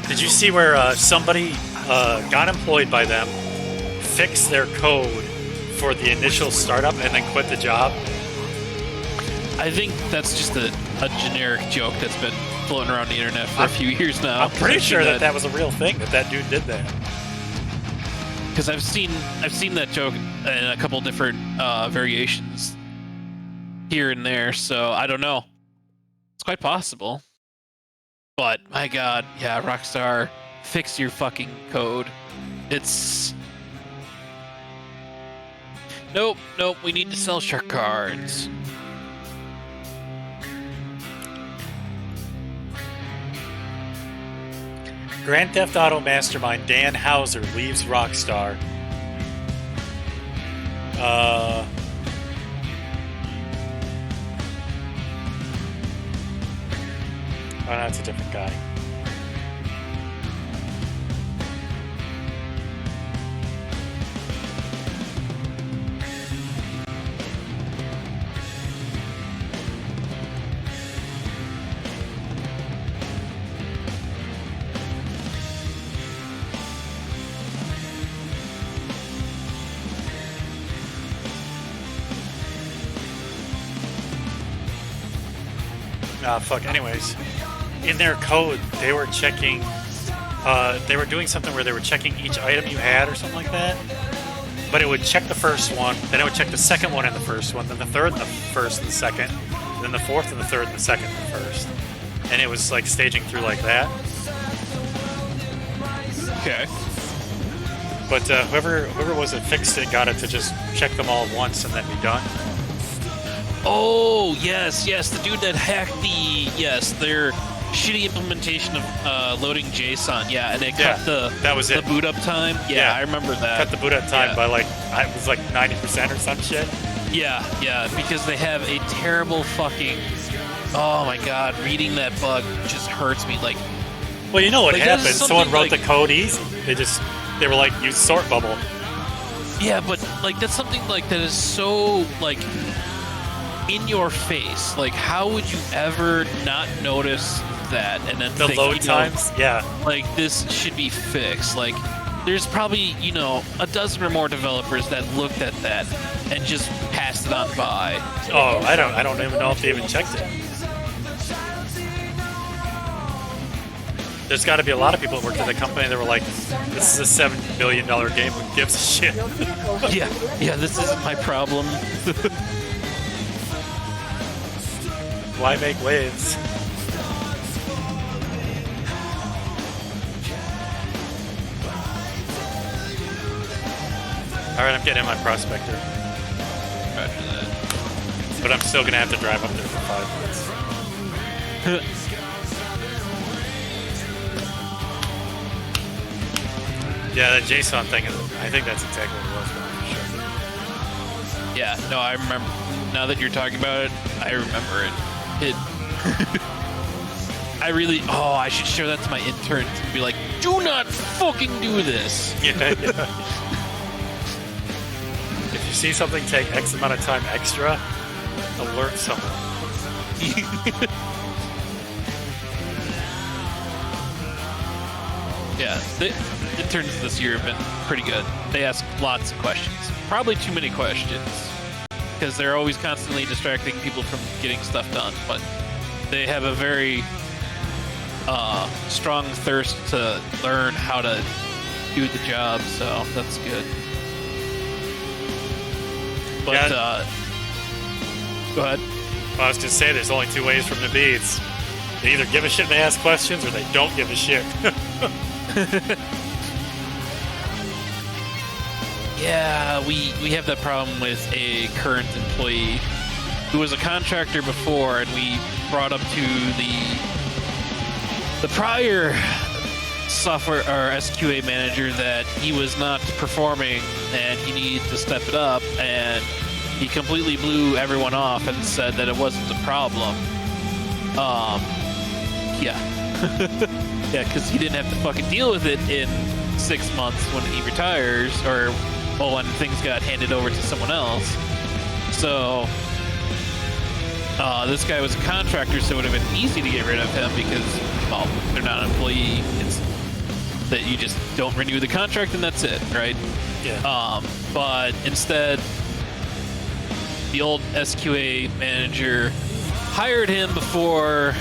Did you see where somebody got employed by them, fixed their code for the initial startup, and then quit the job? I think that's just a generic joke that's been floating around the internet for a few years now. I'm pretty sure that was a real thing, that dude did that. Because I've seen that joke in a couple different variations here and there, so I don't know. It's quite possible. But, my god, yeah, Rockstar, fix your fucking code. It's... Nope, we need to sell shark cards. Grand Theft Auto mastermind Dan Houser leaves Rockstar. Oh, no, that's a different guy. Fuck. Anyways, in their code, they were checking. They were doing something where they were checking each item you had or something like that. But it would check the first one, then it would check the second one and the first one, then the third and the first and the second, then the fourth and the third and the second and the first. And it was like staging through like that. Okay. But whoever was it fixed it, got it to just check them all at once and then be done. Oh, yes, the dude that hacked their shitty implementation of loading JSON, and it cut the boot up time. Yeah, I remember that. Cut the boot up time by it was like 90% or some shit. Yeah, because they have a terrible fucking... Oh my god, reading that bug just hurts me, like... Well, you know what happened? Someone wrote the code easy. They were like, use sort bubble. Yeah, but like that's something like that is so like in your face. Like, how would you ever not notice that and then the think, load times? Yeah, like this should be fixed. Like, there's probably a dozen or more developers that looked at that and just passed it on by. Oh, I don't even know if they even checked it. there's got to be a lot of people that worked at the company that were like, this is a $7 million game. Who gives a shit? Yeah, this isn't my problem. Why make waves? Alright, I'm getting in my Prospector. Roger that. But I'm still gonna have to drive up there for 5 minutes. Yeah, the JSON thing is, I think that's exactly what it was for sure. Yeah, no, I remember. Now that you're talking about it, I remember it. I really. Oh, I should show that to my interns and be like, do not fucking do this. Yeah. If you see something take X amount of time extra, alert someone. Yeah, the interns this year have been pretty good. They ask lots of questions. Probably too many questions. Because they're always constantly distracting people from getting stuff done. But they have a very strong thirst to learn how to do the job, so that's good. But, Yeah. Go ahead. Well, I was gonna say there's only 2 ways from the beats. They either give a shit and they ask questions, or they don't give a shit. Yeah, we have that problem with a current employee who was a contractor before, and we brought up to the prior software or SQA manager that he was not performing and he needed to step it up, and he completely blew everyone off and said that it wasn't a problem. Yeah. Yeah, because he didn't have to fucking deal with it in 6 months when he retires, or when things got handed over to someone else. So, this guy was a contractor, so it would have been easy to get rid of him because, well, they're not an employee. It's that you just don't renew the contract and that's it, right? Yeah. But instead, the old SQA manager hired him before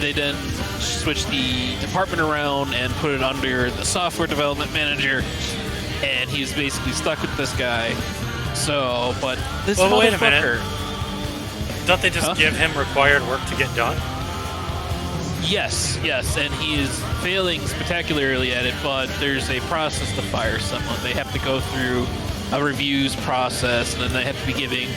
they then switched the department around and put it under the software development manager, and he's basically stuck with this guy. So, but this Well, wait a motherfucker... minute. Don't they just give him required work to get done? Yes, and he is failing spectacularly at it, but there's a process to fire someone. They have to go through a reviews process, and then they have to be giving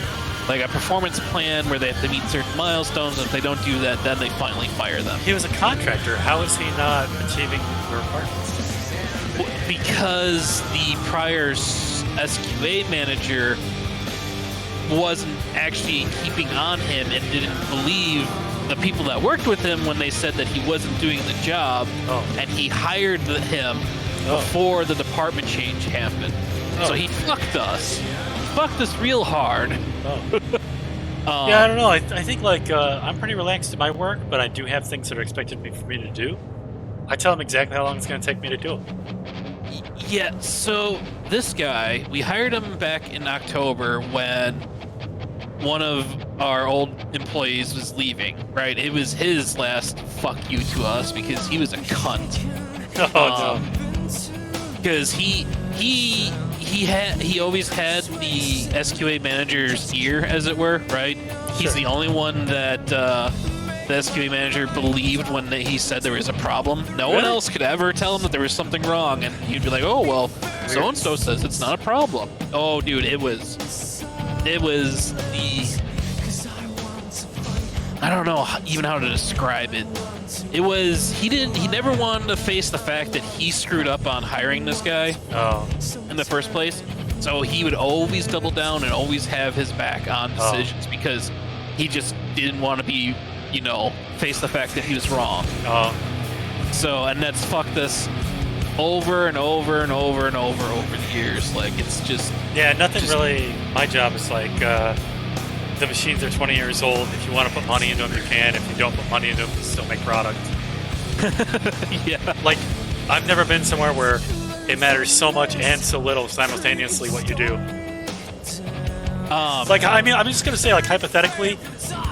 like a performance plan where they have to meet certain milestones, and if they don't do that, then they finally fire them. He was a contractor. How is he not achieving the requirements? Because the prior SQA manager wasn't actually keeping on him and didn't believe the people that worked with him when they said that he wasn't doing the job, and he hired him before the department change happened. So he fucked us. Fucked us real hard. Yeah, I don't know. I think like I'm pretty relaxed in my work, but I do have things that are expected for me to do. I tell him exactly how long it's going to take me to do it. Yeah, so this guy, we hired him back in October when one of our old employees was leaving, right? It was his last fuck you to us because he was a cunt. Oh, no. Because he always had the SQA manager's ear, as it were, right? He's the only one that the SQA manager believed when he said there was a problem. No one else could ever tell him that there was something wrong, and he'd be like, "Oh well, so and so says it's not a problem." Oh, dude, it was the I don't know even how to describe it. It was he never wanted to face the fact that he screwed up on hiring this guy in the first place. So he would always double down and always have his back on decisions because he just didn't want to be, face the fact that he was wrong. So, and that's fucked us over and over and over and over the years. Like, it's just... Yeah, nothing really... My job is like, the machines are 20 years old. If you want to put money into them, you can. If you don't put money into them, you still make product. Yeah. Like, I've never been somewhere where it matters so much and so little simultaneously what you do. Like, I mean, I'm just going to say, like, hypothetically,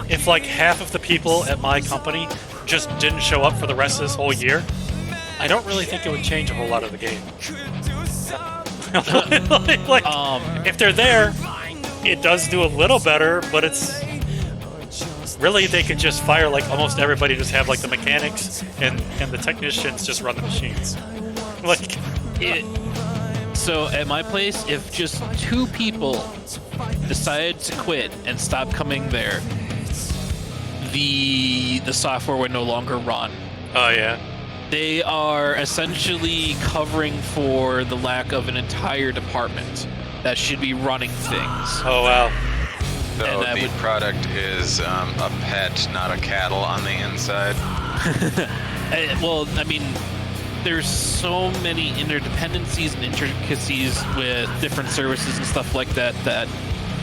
if, like, half of the people at my company just didn't show up for the rest of this whole year, I don't really think it would change a whole lot of the game. If they're there, it does do a little better, but it's really they could just fire like almost everybody, just have like the mechanics and the technicians just run the machines. Like So at my place, if just 2 people decide to quit and stop coming there, the software would no longer run. Oh yeah. They are essentially covering for the lack of an entire department that should be running things. Oh wow. So the product is a pet, not a cattle on the inside. Well, I mean, there's so many interdependencies and intricacies with different services and stuff like that that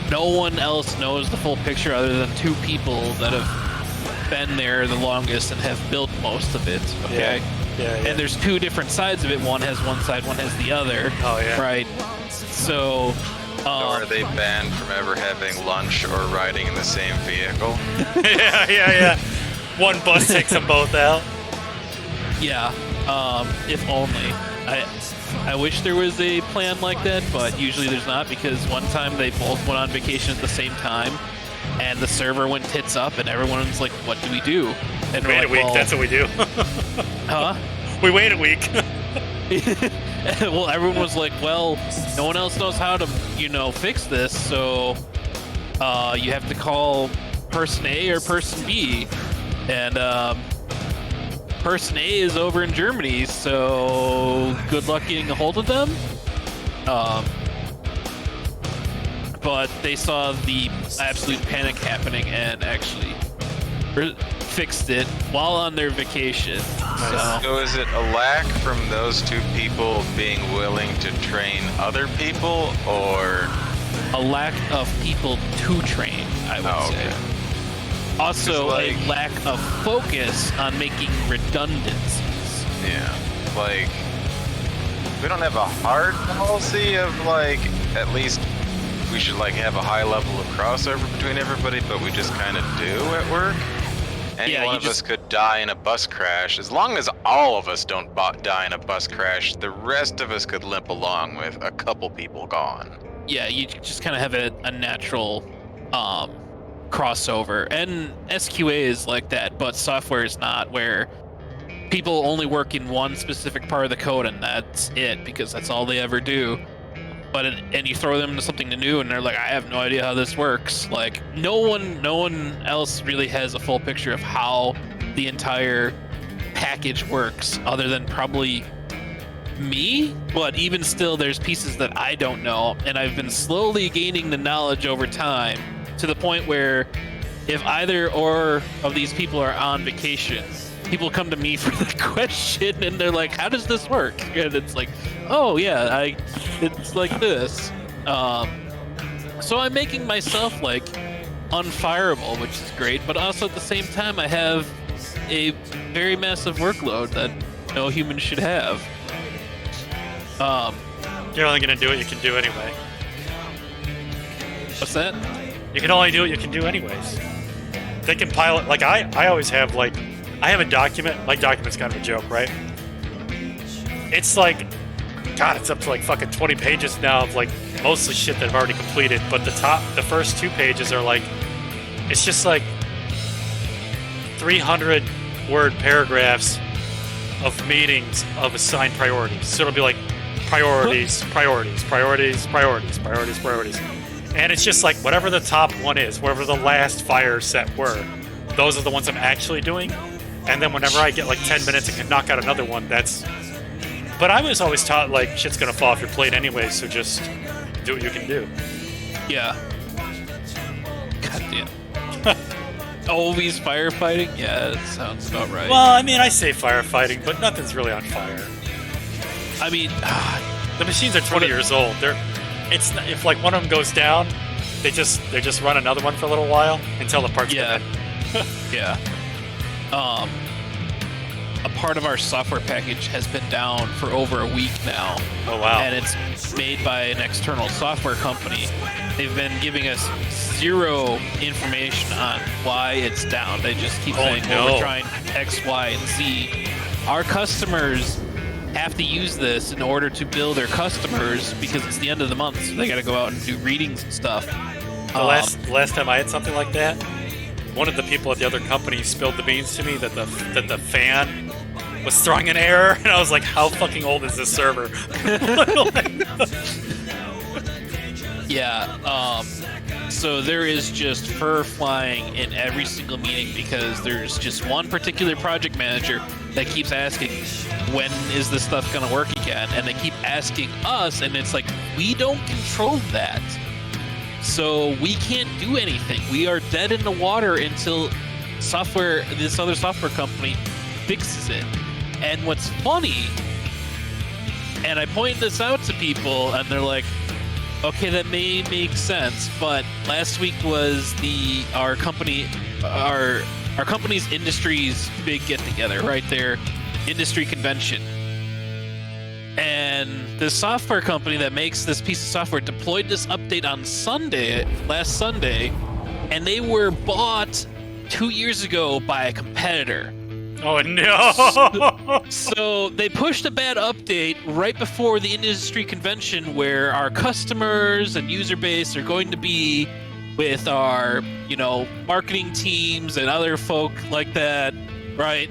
no one else knows the full picture other than 2 people that have been there the longest and have built most of it. Okay. Yeah. And there's 2 different sides of it. One has one side, one has the other. Oh yeah. Right. So. Or are they banned from ever having lunch or riding in the same vehicle? yeah. One bus takes them both out. Yeah. If only. I wish there was a plan like that, but usually there's not, because one time they both went on vacation at the same time, and the server went tits up, and everyone's like, "What do we do?" And Wait we're a like, week. well, That's what we do. Huh? We wait a week. Well, everyone was like, "Well, no one else knows how to, fix this, so you have to call person A or person B," and person A is over in Germany, so good luck getting a hold of them. But they saw the absolute panic happening and actually fixed it while on their vacation. So is it a lack from those 2 people being willing to train other people, or a lack of people to train, I would say. Also, a lack of focus on making redundancies. Yeah, like, we don't have a hard policy of, like, at least we should, like, have a high level of crossover between everybody, but we just kind of do at work. Any one of us could die in a bus crash. As long as all of us don't die in a bus crash, the rest of us could limp along with a couple people gone. Yeah, you just kind of have a natural crossover, and SQA is like that, but software is not, where people only work in one specific part of the code and that's it, because that's all they ever do. And you throw them into something new and they're like, I have no idea how this works. Like, no one else really has a full picture of how the entire package works, other than probably me. But even still, there's pieces that I don't know, and I've been slowly gaining the knowledge over time, to the point where if either or of these people are on vacation, people come to me for the question, and they're like, how does this work? And it's like, oh yeah, it's like this. So I'm making myself like unfireable, which is great, but also at the same time I have a very massive workload that no human should have. You're only gonna do what you can do anyway. What's that? You can only do what you can do anyways. They can pilot, like I always have, like, I have a document, like, document's kind of a joke, right? It's like, God, it's up to like fucking 20 pages now of like mostly shit that I've already completed, but the first 2 pages are like, it's just like 300 word paragraphs of meetings of assigned priorities. So it'll be like priorities, priorities, priorities, priorities, priorities, priorities. And it's just like whatever the top one is, whatever the last fire set were, those are the ones I'm actually doing. And then whenever I get like 10 minutes and can knock out another one, that's... But I was always taught, like, shit's gonna fall off your plate anyway, so just do what you can do. Yeah. God damn. Always firefighting? Yeah, that sounds about right. Well, I mean, I say firefighting, but nothing's really on fire. I mean, the machines are 20 years old. It's if like one of them goes down, they just run another one for a little while until the parts come in. Yeah. A part of our software package has been down for over a week now. Oh wow. And it's made by an external software company. They've been giving us zero information on why it's down. They just keep saying, well, we're trying X, Y, and Z. Our customers have to use this in order to bill their customers because it's the end of the month, so they got to go out and do readings and stuff. The last time I had something like that, one of the people at the other company spilled the beans to me that the fan was throwing an error, and I was like, "How fucking old is this server?" Yeah. So there is just fur flying in every single meeting because there's just one particular project manager that keeps asking, when is this stuff going to work again? And they keep asking us, and it's like, we don't control that. So we can't do anything. We are dead in the water until this other software company fixes it. And what's funny, and I point this out to people, and they're like, okay, that may make sense, but last week was our company's industry's big get-together, right there, industry convention. And the software company that makes this piece of software deployed this update on last Sunday, and they were bought 2 years ago by a competitor. Oh no! So they pushed a bad update right before the industry convention where our customers and user base are going to be with our, marketing teams and other folk like that, right?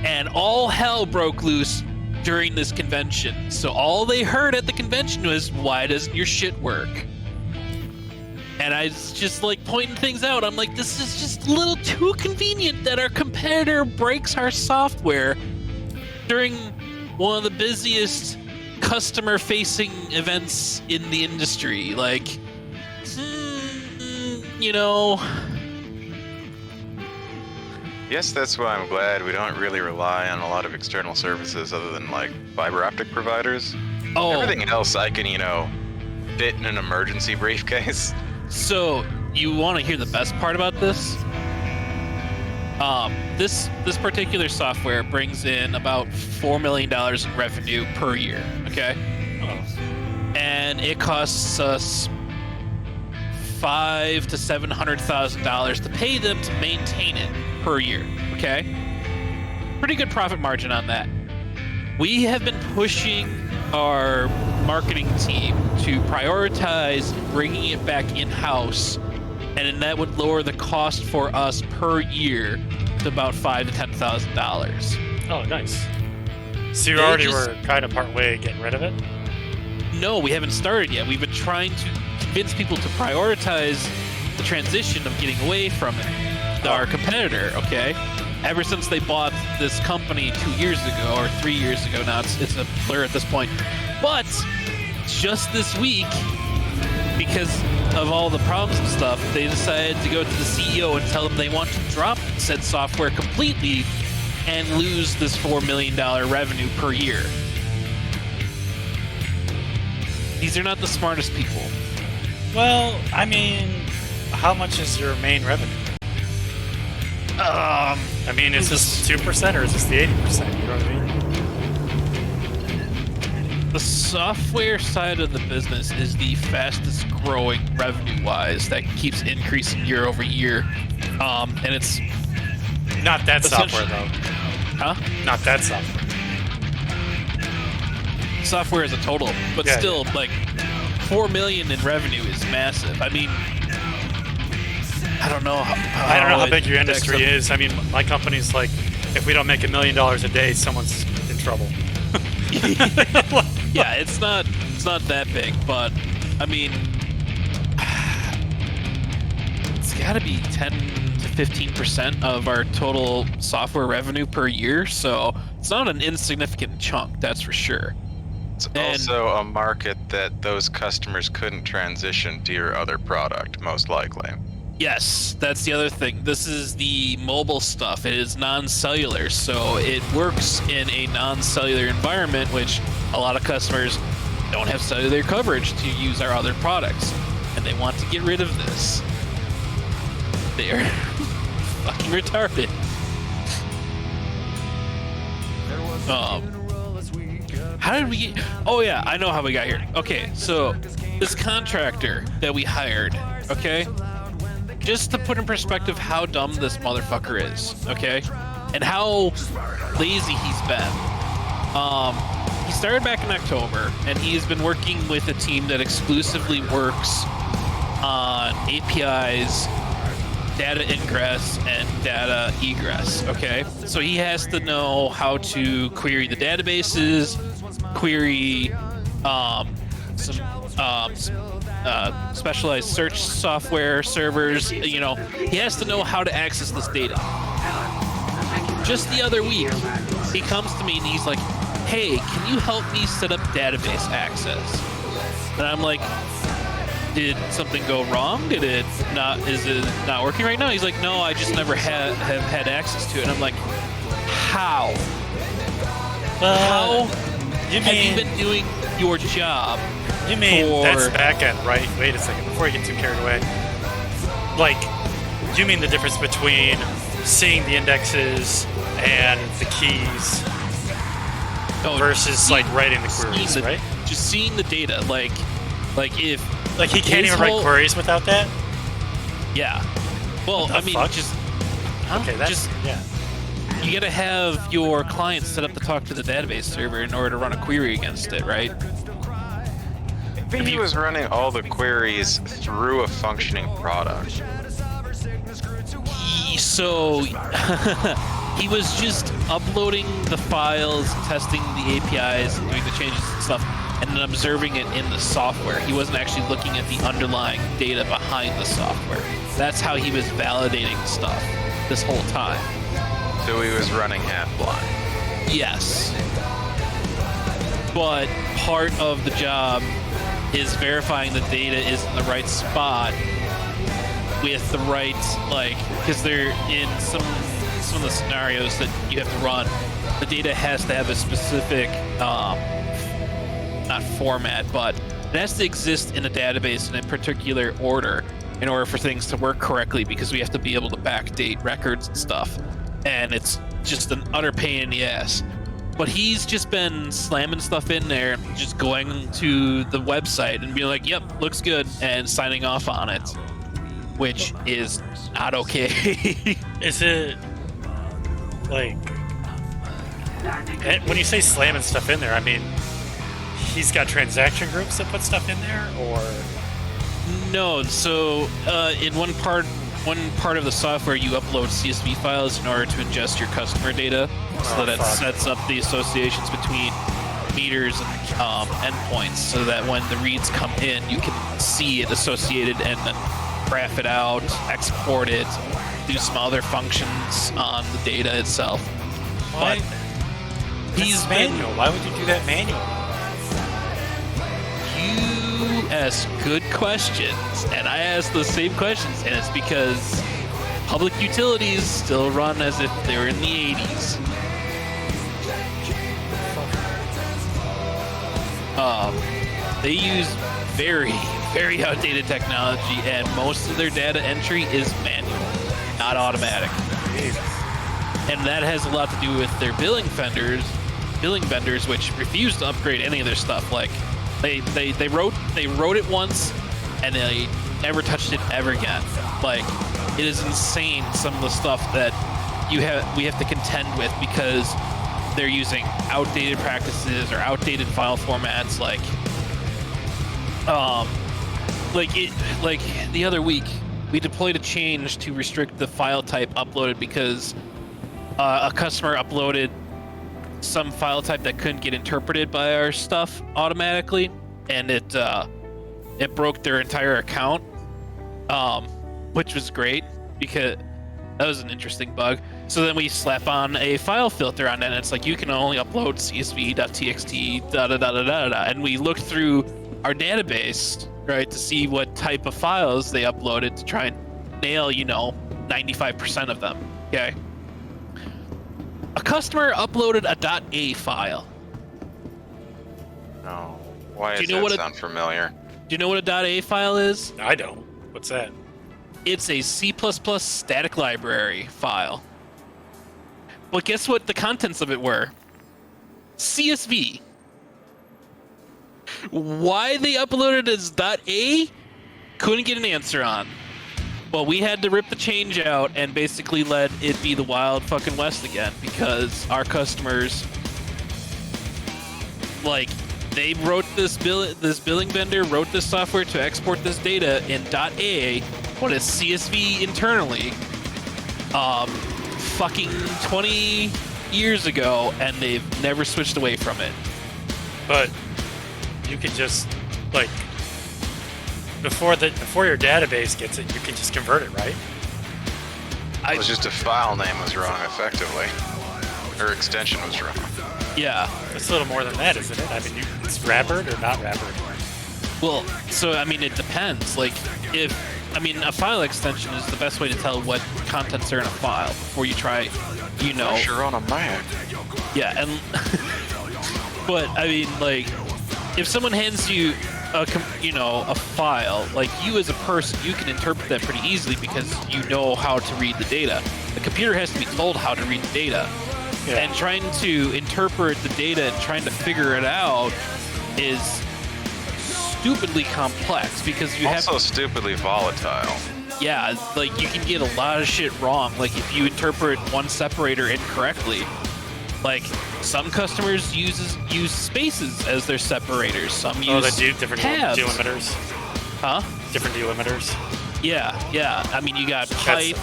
And all hell broke loose during this convention. So all they heard at the convention was, why doesn't your shit work? And I was just pointing things out. I'm like, this is just a little too convenient that our competitor breaks our software during one of the busiest customer-facing events in the industry. Yes, that's why I'm glad we don't really rely on a lot of external services other than fiber optic providers. Oh. Everything else I can, fit in an emergency briefcase. So, you want to hear the best part about this? This particular software brings in about $4 million in revenue per year, okay? Oh. And it costs us $500,000 to $700,000 to pay them to maintain it per year, okay? Pretty good profit margin on that. We have been pushing our marketing team to prioritize bringing it back in-house, and then that would lower the cost for us per year to about $5,000 to $10,000. Oh, nice. So you already were kind of part way getting rid of it? No, we haven't started yet. We've been trying to convince people to prioritize the transition of getting away from it. Our competitor, okay? Ever since they bought this company 2 years ago, or 3 years ago now, it's a blur at this point. But just this week, because of all the problems and stuff, they decided to go to the CEO and tell him they want to drop said software completely and lose this $4 million revenue per year. These are not the smartest people. Well, I mean, how much is your main revenue? I mean, is this 2% or is this the 80%? You know what I mean? The software side of the business is the fastest growing revenue-wise. That keeps increasing year over year. And it's... Not that software, though. Huh? Not that software. Software as a total. But Yeah, still, $4 million in revenue is massive. I mean... I don't know how big your industry is. I mean, my company's like, if we don't make $1 million a day, someone's in trouble. Yeah, it's not that big, but I mean, it's got to be 10 to 15% of our total software revenue per year, so it's not an insignificant chunk, that's for sure. It's also a market that those customers couldn't transition to your other product, most likely. Yes, that's the other thing. This is the mobile stuff. It is non-cellular, so it works in a non-cellular environment, which a lot of customers don't have cellular coverage to use our other products, and they want to get rid of this. They're fucking retarded. How did we get... Oh yeah, I know how we got here. Okay, so this contractor that we hired, okay? Just to put in perspective how dumb this motherfucker is, okay? And how lazy he's been. He started back in October, and he's been working with a team that exclusively works on APIs, data ingress, and data egress. Okay, so he has to know how to query the databases, query specialized search software servers. You know, he has to know how to access this data. Just the other week, he comes to me and he's like, "Hey, can you help me set up database access?" And I'm like, "Did something go wrong? Is it not working right now?" He's like, "No, I just never have had access to it." And I'm like, "How? How have you been doing your job?" You mean that's backend, right? Wait a second, before you get too carried away. Like, do you mean the difference between seeing the indexes and the keys versus like writing the queries, right? Just seeing the data, like if he can't even write queries without that. Yeah. Well, I mean, just okay. That's just yeah. You gotta have your client set up to talk to the database server in order to run a query against it, right? I think he was running all the queries through a functioning product. So he was just uploading the files, testing the APIs, and doing the changes and stuff, and then observing it in the software. He wasn't actually looking at the underlying data behind the software. That's how he was validating stuff this whole time. So he was running half blind. Yes. But part of the job is verifying the data is in the right spot with the right, like, because they're in some of the scenarios that you have to run, the data has to have a specific, not format, but it has to exist in a database in a particular order in order for things to work correctly, because we have to be able to backdate records and stuff. And it's just an utter pain in the ass. But he's just been slamming stuff in there, just going to the website and being like, "Yep, looks good," and signing off on it, which is not okay. Is it like, when you say slamming stuff in there, I mean, he's got transaction groups that put stuff in there, or? No, so in one part of the software, you upload CSV files in order to ingest your customer data, so that it sets up the associations between meters and endpoints, so that when the reads come in, you can see it associated and then graph it out, export it, do some other functions on the data itself. Why? But He's manual. Why would you do that manually? You ask good questions, and I ask the same questions, and it's because public utilities still run as if they were in the 80s. They use very, very outdated technology, and most of their data entry is manual, not automatic. And that has a lot to do with their billing vendors, which refuse to upgrade any of their stuff. Like they wrote it once, and they never touched it ever again. Like, it is insane some of the stuff that we have to contend with because they're using outdated practices or outdated file formats. Like the other week, we deployed a change to restrict the file type uploaded because a customer uploaded some file type that couldn't get interpreted by our stuff automatically, and it broke their entire account, which was great because that was an interesting bug. So then we slap on a file filter on that, and it's like, you can only upload csv.txt, da-da-da-da-da-da. And we looked through our database, right, to see what type of files they uploaded to try and nail, 95% of them, okay? A customer uploaded a .a file. Oh, why does that sound familiar? Do you know what a .a file is? I don't. What's that? It's a C++ static library file. But guess what the contents of it were? CSV. Why they uploaded as .a? Couldn't get an answer on. Well, we had to rip the change out and basically let it be the wild fucking west again, because our customers they wrote this billing vendor wrote this software to export this data in .a, what is CSV internally, fucking 20 years ago, and they've never switched away from it. But you can just like before your database gets it, you can just convert it, right? It was just a file name was wrong, effectively. Or extension was wrong. Yeah. It's a little more than that, isn't it? I mean, it's wrappered or not wrappered? Well, so I mean, it depends. Like, a file extension is the best way to tell what contents are in a file before you try, Unless you're on a Mac. Yeah, and but I mean, like, if someone hands you a file, like, you as a person, you can interpret that pretty easily because you know how to read the data. The computer has to be told how to read the data. Yeah. And trying to interpret the data and trying to figure it out is stupidly complex because you also stupidly volatile. Yeah, like, you can get a lot of shit wrong. Like, if you interpret one separator incorrectly, like, some customers use spaces as their separators. Some use they do different tabs. delimiters. Huh? Different delimiters. Yeah. I mean, you got pipe,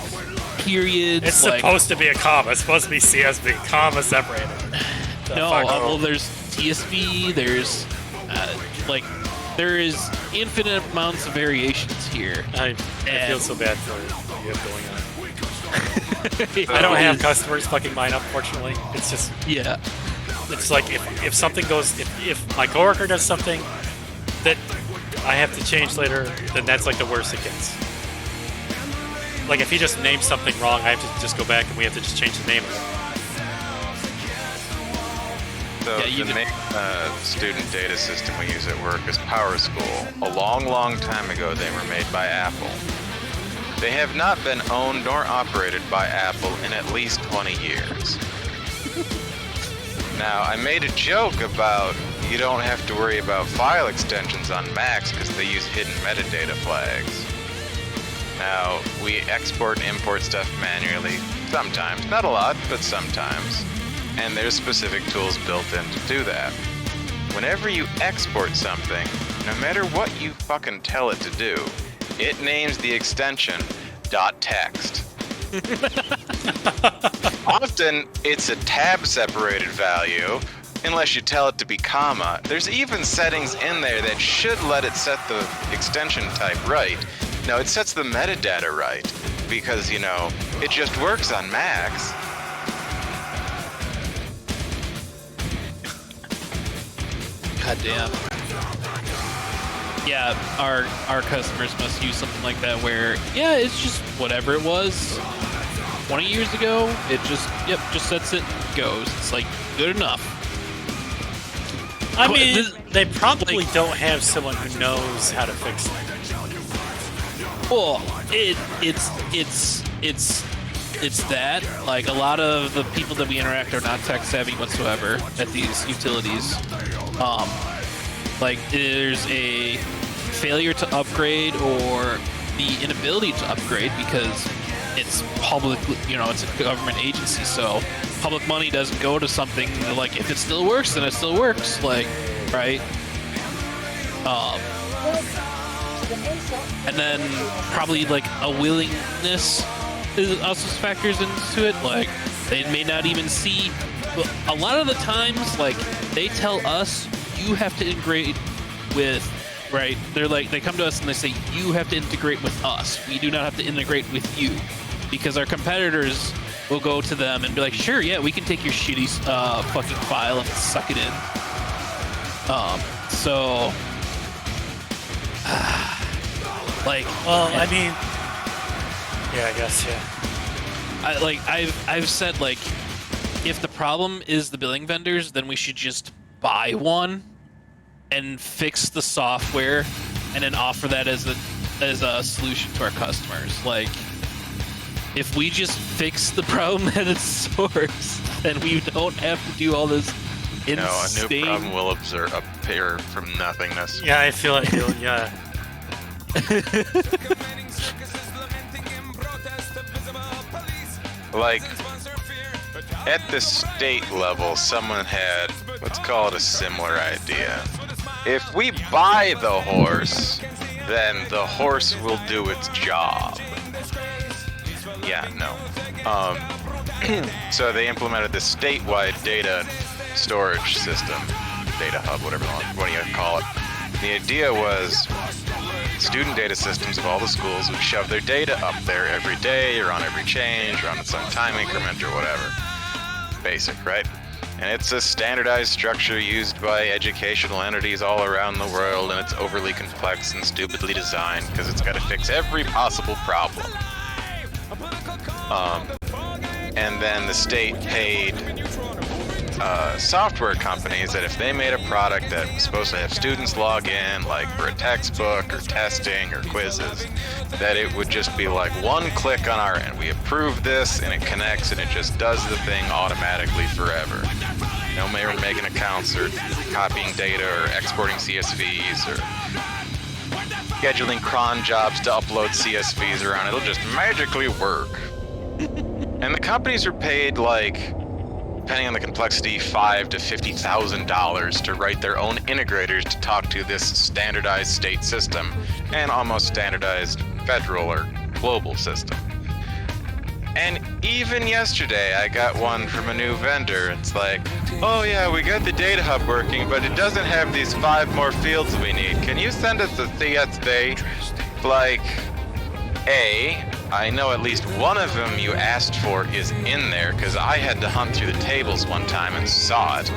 periods. It's supposed to be a comma. It's supposed to be CSV, comma separated. Well, there's TSV. There's there is infinite amounts of variations here. I feel so bad for what you have going on. I don't have customers fucking mine up, fortunately. It's just It's like if something goes, if my coworker does something that I have to change later, then that's like the worst it gets. Like if he just names something wrong, I have to just go back and we have to just change the name of it. So the main student data system we use at work is PowerSchool. A long, long time ago, they were made by Apple. They have not been owned nor operated by Apple in at least 20 years. Now, I made a joke about you don't have to worry about file extensions on Macs because they use hidden metadata flags. Now, we export and import stuff manually, sometimes. Not a lot, but sometimes. And there's specific tools built in to do that. Whenever you export something, no matter what you fucking tell it to do, it names the extension .text. Often, it's a tab-separated value, unless you tell it to be comma. There's even settings in there that should let it set the extension type right. No, it sets the metadata right, because, it just works on Macs. God damn. Yeah, our customers must use something like that where, it's just whatever it was 20 years ago. It just sets it, goes. It's like good enough. I mean, they probably don't have someone who knows how to fix it. Well, it's that. Like, a lot of the people that we interact are not tech savvy whatsoever at these utilities. Like, there's a failure to upgrade or the inability to upgrade because it's public, it's a government agency, so public money doesn't go to something like, if it still works, then it still works, like, right? And then probably like a willingness also factors into it. Like, they may not even see, but a lot of the times, like, they tell us you have to integrate with, right? They're like, they come to us and they say, you have to integrate with us. We do not have to integrate with you, because our competitors will go to them and be like, sure, yeah, we can take your shitty fucking file and suck it in. Like, well, I mean, yeah, I guess, yeah. I've said, like, if the problem is the billing vendors, then we should just buy one and fix the software and then offer that as a solution to our customers. Like, if we just fix the problem at its source, then we don't have to do all this insane... No, a new problem will appear from nothingness. Yeah, I feel like yeah. Like, at the state level, someone had, let's call it a similar idea. if we buy the horse, then the horse will do its job. Yeah, no. So they implemented this statewide data storage system, data hub, whatever you call it. The idea was student data systems of all the schools would shove their data up there every day or on every change or on some time increment or whatever. Basic, right? And it's a standardized structure used by educational entities all around the world, and it's overly complex and stupidly designed because it's got to fix every possible problem. And then the state paid software companies that if they made a product that was supposed to have students log in, like for a textbook or testing or quizzes, that it would just be like one click on our end. We approve this and it connects and it just does the thing automatically forever. No matter making accounts or copying data or exporting CSVs or scheduling cron jobs to upload CSVs around. It'll just magically work. And the companies are paid like, depending on the complexity, $5,000 to $50,000 to write their own integrators to talk to this standardized state system and almost standardized federal or global system. And even yesterday, I got one from a new vendor. It's like, oh yeah, we got the data hub working, but it doesn't have these 5 more fields we need. Can you send us a CSV? Like, A, I know at least one of them you asked for is in there, because I had to hunt through the tables one time and saw it.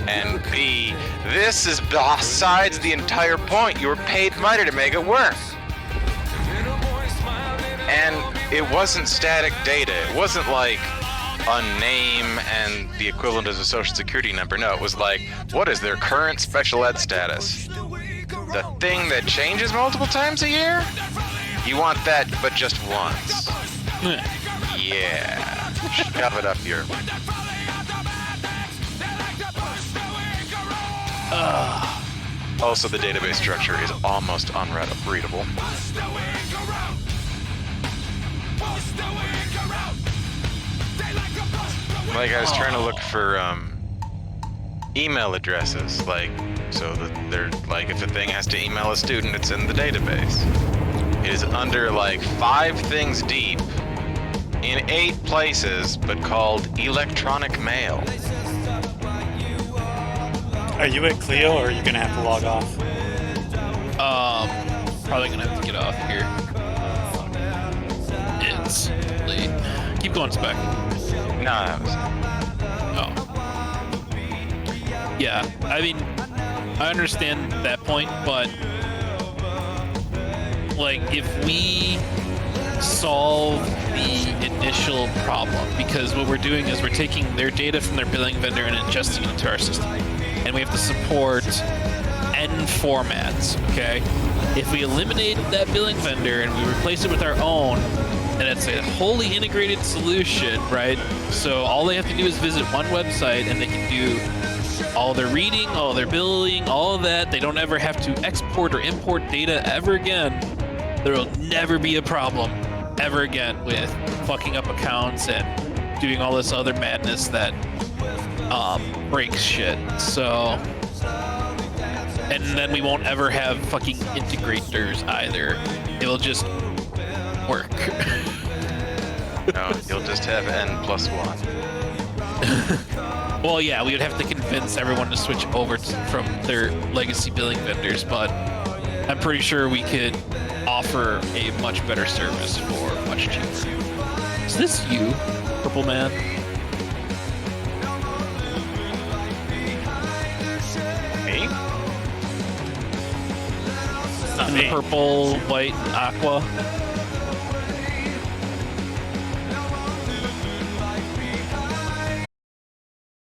And B, this is besides the entire point. You were paid money to make it work. And it wasn't static data. It wasn't like a name and the equivalent of a social security number. No, it was like, what is their current special ed status? The thing that changes multiple times a year? You want that, but just once. Yeah. Shove it up your... Also, the database structure is almost unreadable. Like, I was trying to look for email addresses, like, so that they're like, if a thing has to email a student, it's in the database. It is under like 5 things deep in 8 places, but called electronic mail. Are you at Clio, or are you gonna have to log off? Probably gonna have to get off here. It's late. Keep going, Spec. No, that was... Oh. Yeah, I mean, I understand that point, but like, if we solve the initial problem, because what we're doing is we're taking their data from their billing vendor and ingesting it into our system, and we have to support N formats, okay? If we eliminate that billing vendor and we replace it with our own, and it's a wholly integrated solution, right? So all they have to do is visit one website and they can do all their reading, all their billing, all of that. They don't ever have to export or import data ever again. There will never be a problem ever again with fucking up accounts and doing all this other madness that breaks shit. So, and then we won't ever have fucking integrators either. It'll just work. No, you'll just have N+1. Well, yeah, we would have to convince everyone to switch over from their legacy billing vendors, but I'm pretty sure we could offer a much better service for much cheaper. Is this you, Purple Man? Me? In the purple, white, aqua?